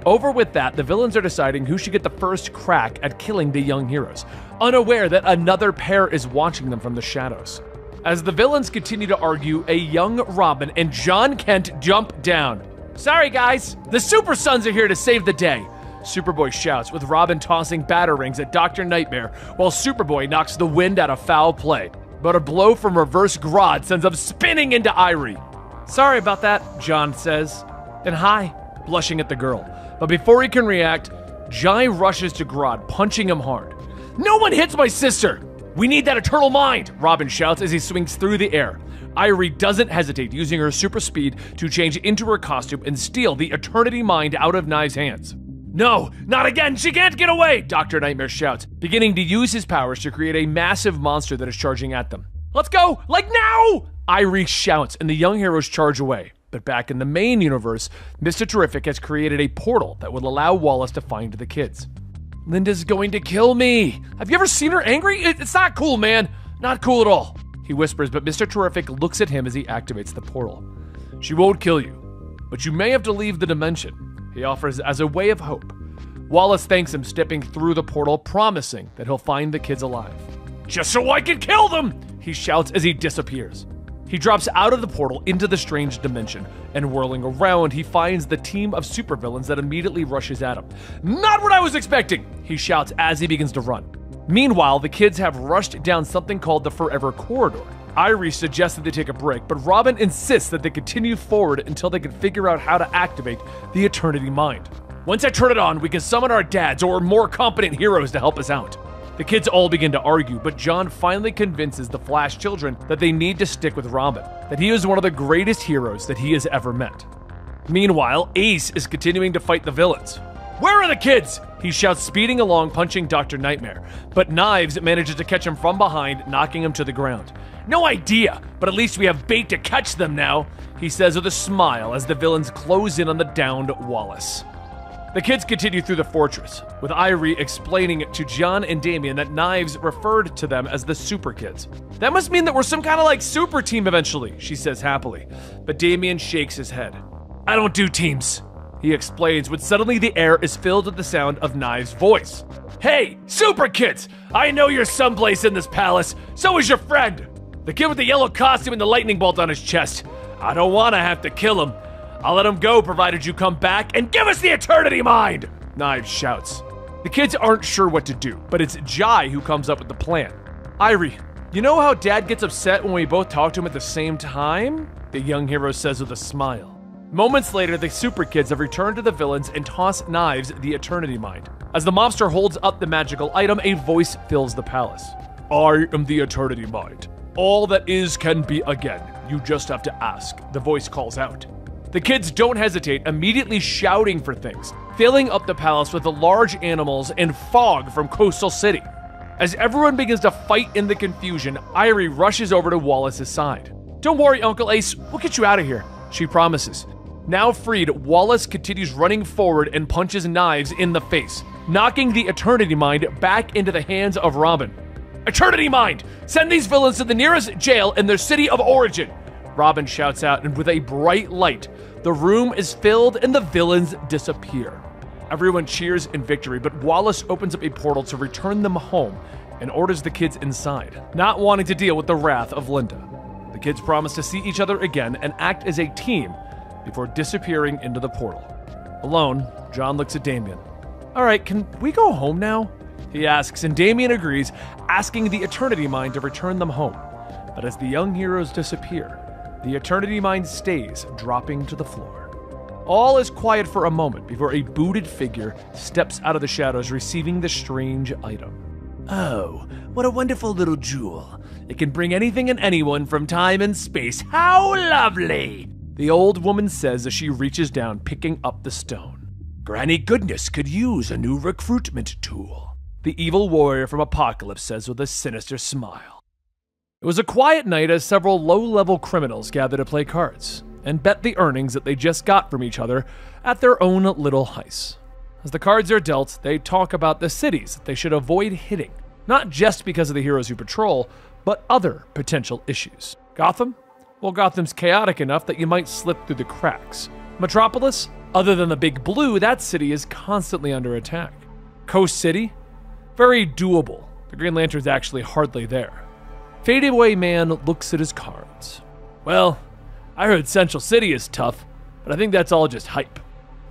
Over with that, the villains are deciding who should get the first crack at killing the young heroes, unaware that another pair is watching them from the shadows. As the villains continue to argue, a young Robin and John Kent jump down. "Sorry guys, the Super Sons are here to save the day," Superboy shouts, with Robin tossing batarangs at Dr. Nightmare, while Superboy knocks the wind out of Foul Play. But a blow from Reverse Grodd sends him spinning into Irie. "Sorry about that," John says. "And hi," blushing at the girl. But before he can react, Jai rushes to Grodd, punching him hard. "No one hits my sister! We need that Eternal Mind!" Robin shouts as he swings through the air. Irie doesn't hesitate, using her super speed to change into her costume and steal the Eternity Mind out of Knives' hands. "No, not again! She can't get away!" Dr. Nightmare shouts, beginning to use his powers to create a massive monster that is charging at them. "Let's go! Like now!" Irie shouts, and the young heroes charge away. But back in the main universe, Mr. Terrific has created a portal that would allow Wallace to find the kids. "Linda's going to kill me! Have you ever seen her angry? It's not cool, man! Not cool at all!" He whispers, but Mr. Terrific looks at him as he activates the portal. "She won't kill you, but you may have to leave the dimension," he offers as a way of hope. Wallace thanks him, stepping through the portal, promising that he'll find the kids alive. "Just so I can kill them!" he shouts as he disappears. He drops out of the portal into the strange dimension, and whirling around, he finds the team of supervillains that immediately rushes at him. "Not what I was expecting!" he shouts as he begins to run. Meanwhile, the kids have rushed down something called the Forever Corridor. Irie suggests that they take a break, but Robin insists that they continue forward until they can figure out how to activate the Eternity Mind. "Once I turn it on, we can summon our dads or more competent heroes to help us out." The kids all begin to argue, but John finally convinces the Flash children that they need to stick with Robin, that he is one of the greatest heroes that he has ever met. Meanwhile, Ace is continuing to fight the villains. "Where are the kids?" he shouts, speeding along, punching Dr. Nightmare. But Knives manages to catch him from behind, knocking him to the ground. "No idea, but at least we have bait to catch them now," he says with a smile as the villains close in on the downed Wallace. The kids continue through the fortress, with Irie explaining to John and Damian that Knives referred to them as the Super Kids. "That must mean that we're some kind of like super team eventually," she says happily. But Damian shakes his head. "I don't do teams," he explains, when suddenly the air is filled with the sound of Knives' voice. "Hey, Super Kids! I know you're someplace in this palace. So is your friend, the kid with the yellow costume and the lightning bolt on his chest. I don't want to have to kill him. I'll let him go provided you come back and give us the Eternity Mind!" Knives shouts. The kids aren't sure what to do, but it's Jai who comes up with the plan. "Irie, you know how Dad gets upset when we both talk to him at the same time?" the young hero says with a smile. Moments later, the Super Kids have returned to the villains and toss Knives the Eternity Mind. As the mobster holds up the magical item, a voice fills the palace. "I am the Eternity Mind. All that is can be again. You just have to ask," the voice calls out. The kids don't hesitate, immediately shouting for things, filling up the palace with the large animals and fog from Coastal City. As everyone begins to fight in the confusion, Irie rushes over to Wallace's side. "Don't worry, Uncle Ace, we'll get you out of here," she promises. Now freed, Wallace continues running forward and punches Knives in the face, knocking the Eternity Mind back into the hands of Robin. "Eternity Mind! Send these villains to the nearest jail in their city of origin!" Robin shouts out, and with a bright light, the room is filled and the villains disappear. Everyone cheers in victory, but Wallace opens up a portal to return them home and orders the kids inside, not wanting to deal with the wrath of Linda. The kids promise to see each other again and act as a team before disappearing into the portal. Alone, John looks at Damien. "All right, can we go home now?" he asks, and Damien agrees, asking the Eternity Mind to return them home. But as the young heroes disappear, the Eternity Mind stays, dropping to the floor. All is quiet for a moment before a booted figure steps out of the shadows, receiving the strange item. "Oh, what a wonderful little jewel. It can bring anything and anyone from time and space. How lovely!" the old woman says as she reaches down, picking up the stone. "Granny Goodness could use a new recruitment tool," the evil warrior from Apocalypse says with a sinister smile. It was a quiet night as several low-level criminals gathered to play cards and bet the earnings that they just got from each other at their own little heist. As the cards are dealt, they talk about the cities that they should avoid hitting, not just because of the heroes who patrol, but other potential issues. Gotham? Well, Gotham's chaotic enough that you might slip through the cracks. Metropolis? Other than the Big Blue, that city is constantly under attack. Coast City? Very doable. The Green Lantern's actually hardly there. Faded Away Man looks at his cards. "Well, I heard Central City is tough, but I think that's all just hype."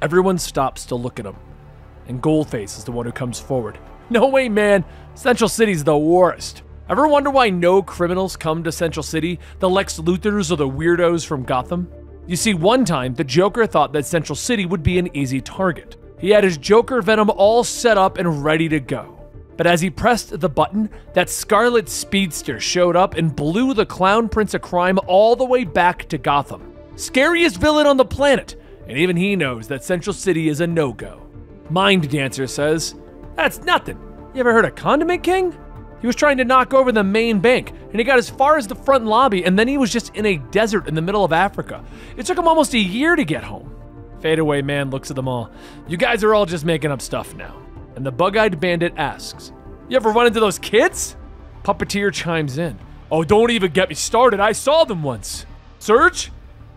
Everyone stops to look at him, and Goldface is the one who comes forward. "No way, man. Central City's the worst. Ever wonder why no criminals come to Central City? The Lex Luthors or the weirdos from Gotham?" You see, one time, the Joker thought that Central City would be an easy target. He had his Joker Venom all set up and ready to go. But as he pressed the button, that Scarlet Speedster showed up and blew the Clown Prince of Crime all the way back to Gotham. Scariest villain on the planet, and even he knows that Central City is a no-go. Mind Dancer says, "That's nothing. You ever heard of Condiment King? He was trying to knock over the main bank, and he got as far as the front lobby, and then he was just in a desert in the middle of Africa. It took him almost a year to get home." Fadeaway Man looks at them all. "You guys are all just making up stuff now." And the bug-eyed bandit asks, "You ever run into those kids?" Puppeteer chimes in. "Oh, don't even get me started. I saw them once." "Surge?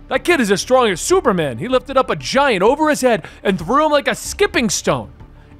That kid is as strong as Superman. He lifted up a giant over his head and threw him like a skipping stone.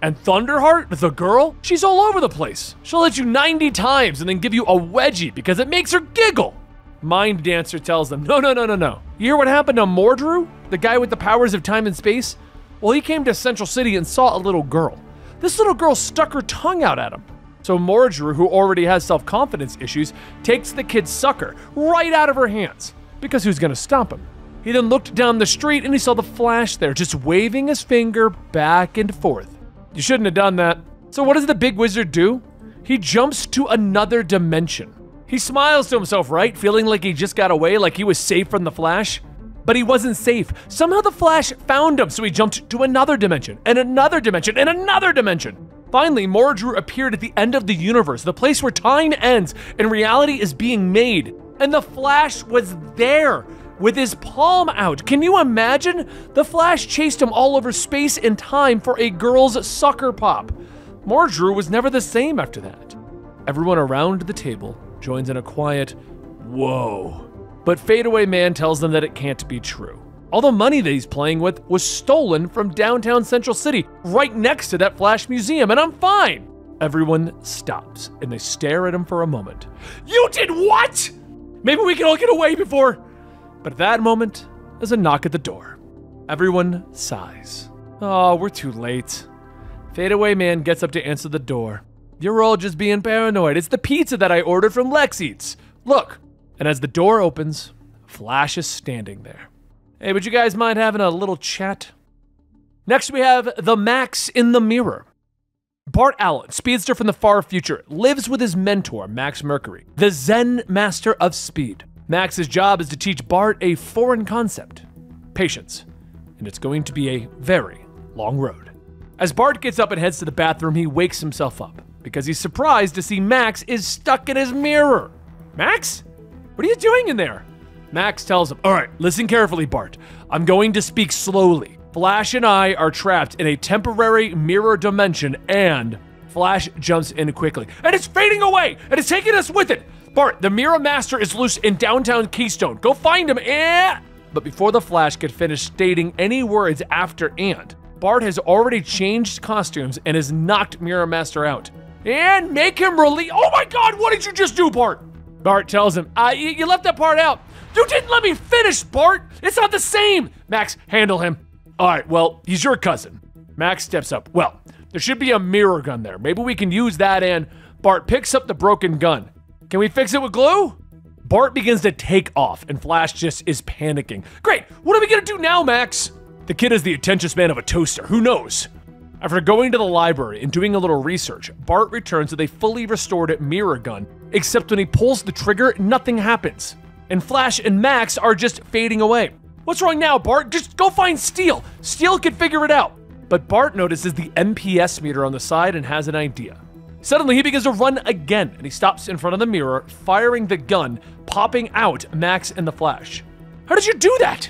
And Thunderheart, the girl, she's all over the place. She'll hit you 90 times and then give you a wedgie because it makes her giggle." Mind Dancer tells them, No. You hear what happened to Mordru, the guy with the powers of time and space? Well, he came to Central City and saw a little girl. This little girl stuck her tongue out at him. So Mordru, who already has self-confidence issues, takes the kid's sucker right out of her hands. Because who's gonna stop him? He then looked down the street and he saw the Flash there, just waving his finger back and forth. You shouldn't have done that. So what does the big wizard do? He jumps to another dimension. He smiles to himself, right? Feeling like he just got away, like he was safe from the Flash. But he wasn't safe. Somehow the Flash found him, so he jumped to another dimension, and another dimension, and another dimension. Finally, Mordru appeared at the end of the universe, the place where time ends and reality is being made. And the Flash was there, with his palm out. Can you imagine? The Flash chased him all over space and time for a girl's sucker pop. Mordru was never the same after that. Everyone around the table joins in a quiet, whoa. But Fadeaway Man tells them that it can't be true. All the money that he's playing with was stolen from downtown Central City, right next to that Flash museum, and I'm fine. Everyone stops, and they stare at him for a moment. You did what? Maybe we can all get away before... But at that moment, there's a knock at the door. Everyone sighs. Oh, we're too late. Fadeaway Man gets up to answer the door. You're all just being paranoid. It's the pizza that I ordered from Lex Eats. Look. And as the door opens, Flash is standing there. Hey, would you guys mind having a little chat? Next, we have the Max in the mirror. Bart Allen, speedster from the far future, lives with his mentor, Max Mercury, the Zen master of speed. Max's job is to teach Bart a foreign concept, patience, and it's going to be a very long road. As Bart gets up and heads to the bathroom, he wakes himself up. because he's surprised to see Max is stuck in his mirror. Max? What are you doing in there? Max tells him, all right, listen carefully, Bart. I'm going to speak slowly. Flash and I are trapped in a temporary mirror dimension, and Flash jumps in quickly. And it's fading away, and it's taking us with it. Bart, the Mirror Master is loose in downtown Keystone. Go find him, But before the Flash could finish stating any words after and, Bart has already changed costumes and has knocked Mirror Master out. And make him release. Oh my God, what did you just do, Bart? Bart tells him, you left that part out. You didn't let me finish, Bart. It's not the same. Max, handle him. All right, well, he's your cousin. Max steps up. Well, there should be a mirror gun there. Maybe we can use that, and Bart picks up the broken gun. Can we fix it with glue? Bart begins to take off, and Flash just is panicking. Great, what are we gonna do now, Max? The kid is the attention span of a toaster, who knows? After going to the library and doing a little research, Bart returns with a fully restored mirror gun, except when he pulls the trigger, nothing happens. And Flash and Max are just fading away. What's wrong now, Bart? Just go find Steel. Steel can figure it out. But Bart notices the MPS meter on the side and has an idea. Suddenly, he begins to run again, and he stops in front of the mirror, firing the gun, popping out Max and the Flash. How did you do that?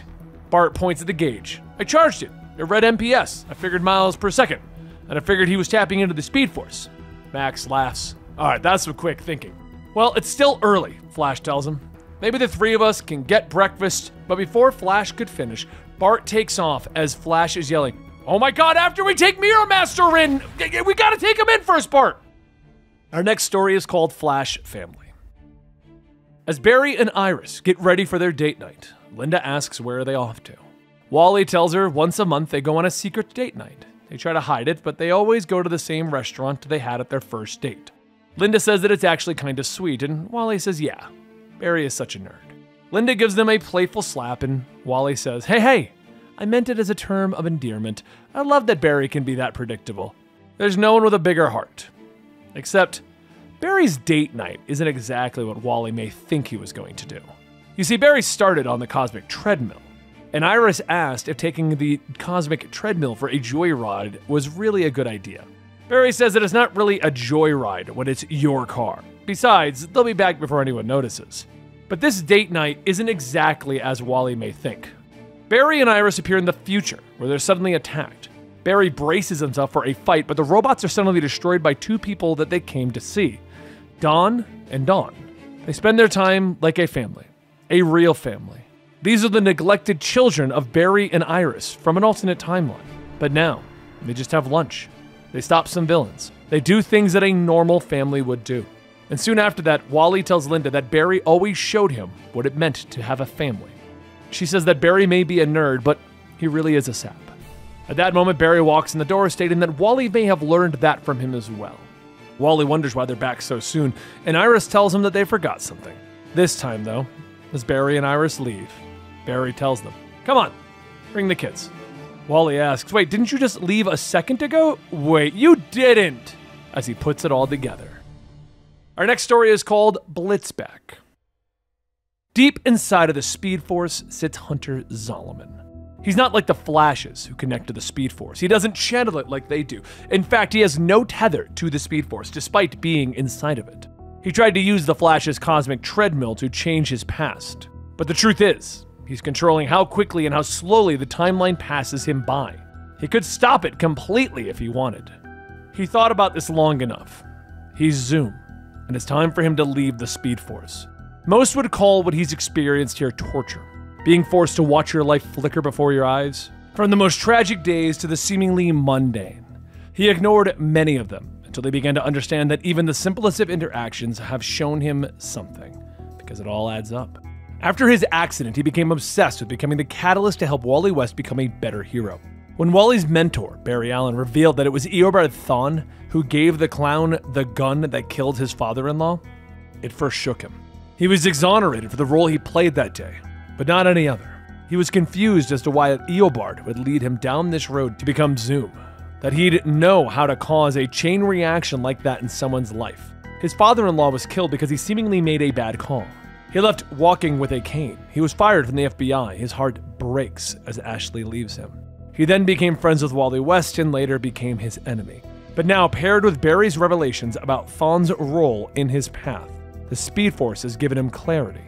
Bart points at the gauge. I charged it. It read MPS. I figured miles per second, and I figured he was tapping into the Speed Force. Max laughs. All right, that's some quick thinking. Well, it's still early, Flash tells him. Maybe the three of us can get breakfast, but before Flash could finish, Bart takes off as Flash is yelling, oh my God, after we take Mirror Master in, we gotta take him in first, Bart. Our next story is called Flash Family. As Barry and Iris get ready for their date night, Linda asks where are they off to. Wally tells her once a month they go on a secret date night. They try to hide it, but they always go to the same restaurant they had at their first date. Linda says that it's actually kind of sweet, and Wally says yeah. Barry is such a nerd. Linda gives them a playful slap, and Wally says, hey, I meant it as a term of endearment. I love that Barry can be that predictable. There's no one with a bigger heart. Except, Barry's date night isn't exactly what Wally may think he was going to do. You see, Barry started on the cosmic treadmill, and Iris asked if taking the cosmic treadmill for a joyride was really a good idea. Barry says that it's not really a joyride when it's your car. Besides, they'll be back before anyone notices. But this date night isn't exactly as Wally may think. Barry and Iris appear in the future, where they're suddenly attacked. Barry braces himself for a fight, but the robots are suddenly destroyed by two people that they came to see. Dawn and Dawn. They spend their time like a family. A real family. These are the neglected children of Barry and Iris from an alternate timeline. But now, they just have lunch. They stop some villains. They do things that a normal family would do. And soon after that, Wally tells Linda that Barry always showed him what it meant to have a family. She says that Barry may be a nerd, but he really is a sap. At that moment, Barry walks in the door, stating that Wally may have learned that from him as well. Wally wonders why they're back so soon, and Iris tells him that they forgot something. This time, though, as Barry and Iris leave, Barry tells them, come on, bring the kids. Wally asks, wait, didn't you just leave a second ago? Wait, you didn't! As he puts it all together. Our next story is called Blitzback. Deep inside of the Speed Force sits Hunter Zolomon. He's not like the Flashes who connect to the Speed Force. He doesn't channel it like they do. In fact, he has no tether to the Speed Force, despite being inside of it. He tried to use the Flash's cosmic treadmill to change his past. But the truth is, he's controlling how quickly and how slowly the timeline passes him by. He could stop it completely if he wanted. He thought about this long enough. He's Zoom, and it's time for him to leave the Speed Force. Most would call what he's experienced here torture. Being forced to watch your life flicker before your eyes. From the most tragic days to the seemingly mundane. He ignored many of them until they began to understand that even the simplest of interactions have shown him something, because it all adds up. After his accident, he became obsessed with becoming the catalyst to help Wally West become a better hero. When Wally's mentor, Barry Allen, revealed that it was Eobard Thawne who gave the clown the gun that killed his father-in-law, it first shook him. He was exonerated for the role he played that day, but not any other. He was confused as to why Eobard would lead him down this road to become Zoom, that he'd know how to cause a chain reaction like that in someone's life. His father-in-law was killed because he seemingly made a bad call. He left walking with a cane. He was fired from the FBI. His heart breaks as Ashley leaves him. He then became friends with Wally West and later became his enemy. But now, paired with Barry's revelations about Fawn's role in his path, the Speed Force has given him clarity.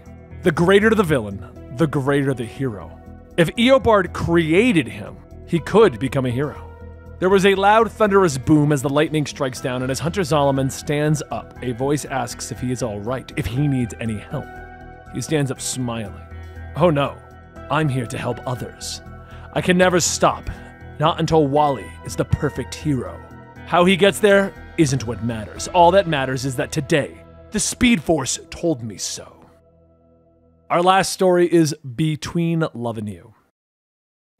The greater the villain, the greater the hero. If Eobard created him, he could become a hero. There was a loud, thunderous boom as the lightning strikes down, and as Hunter Zolomon stands up, a voice asks if he is all right, if he needs any help. He stands up smiling. Oh no, I'm here to help others. I can never stop, not until Wally is the perfect hero. How he gets there isn't what matters. All that matters is that today, the Speed Force told me so. Our last story is Between Love and You.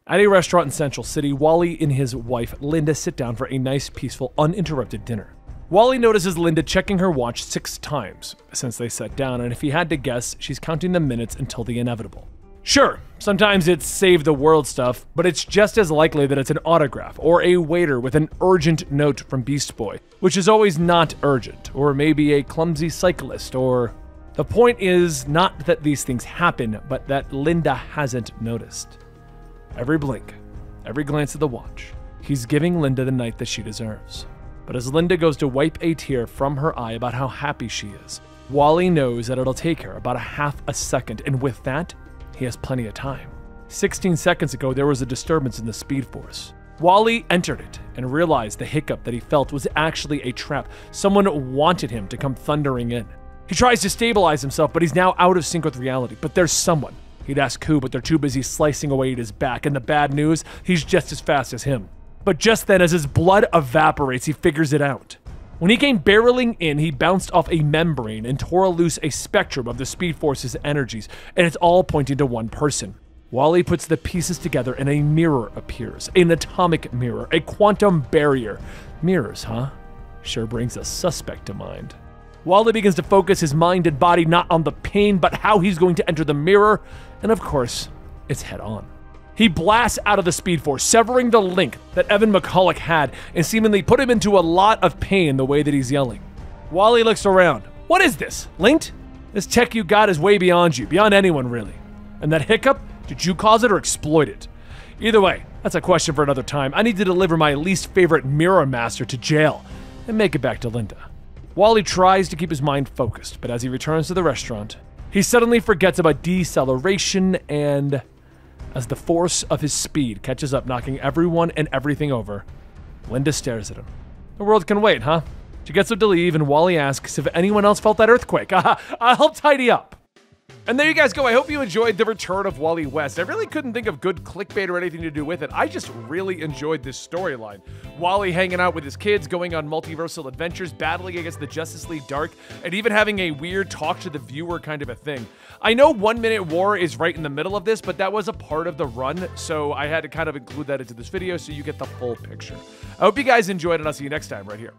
At a restaurant in Central City, Wally and his wife, Linda, sit down for a nice, peaceful, uninterrupted dinner. Wally notices Linda checking her watch 6 times since they sat down, and if he had to guess, she's counting the minutes until the inevitable. Sure, sometimes it's save the world stuff, but it's just as likely that it's an autograph or a waiter with an urgent note from Beast Boy, which is always not urgent, or maybe a clumsy cyclist, or... The point is not that these things happen, but that Linda hasn't noticed. Every blink, every glance at the watch, he's giving Linda the night that she deserves. But as Linda goes to wipe a tear from her eye about how happy she is, Wally knows that it'll take her about a half a second, and with that, he has plenty of time. 16 seconds ago, there was a disturbance in the Speed Force. Wally entered it and realized the hiccup that he felt was actually a trap. Someone wanted him to come thundering in. He tries to stabilize himself, but he's now out of sync with reality. But there's someone. He'd ask who, but they're too busy slicing away at his back, and the bad news, he's just as fast as him. But just then, as his blood evaporates, he figures it out. When he came barreling in, he bounced off a membrane and tore loose a spectrum of the Speed Force's energies, and it's all pointing to one person. Wally puts the pieces together and a mirror appears. An atomic mirror, a quantum barrier. Mirrors, huh? Sure brings a suspect to mind. Wally begins to focus his mind and body not on the pain, but how he's going to enter the mirror, and of course, it's head on. He blasts out of the Speed Force, severing the link that Evan McCulloch had, and seemingly put him into a lot of pain the way that he's yelling. Wally looks around. What is this? Linked? This tech you got is way beyond you, beyond anyone really. And that hiccup, did you cause it or exploit it? Either way, that's a question for another time. I need to deliver my least favorite Mirror Master to jail and make it back to Linda. Wally tries to keep his mind focused, but as he returns to the restaurant, he suddenly forgets about deceleration, and as the force of his speed catches up, knocking everyone and everything over, Linda stares at him. The world can wait, huh? She gets up to leave, and Wally asks if anyone else felt that earthquake. I'll tidy up. And there you guys go. I hope you enjoyed the return of Wally West. I really couldn't think of good clickbait or anything to do with it. I just really enjoyed this storyline. Wally hanging out with his kids, going on multiversal adventures, battling against the Justice League Dark, and even having a weird talk to the viewer kind of a thing. I know 1 Minute War is right in the middle of this, but that was a part of the run, so I had to kind of include that into this video so you get the full picture. I hope you guys enjoyed, and I'll see you next time right here.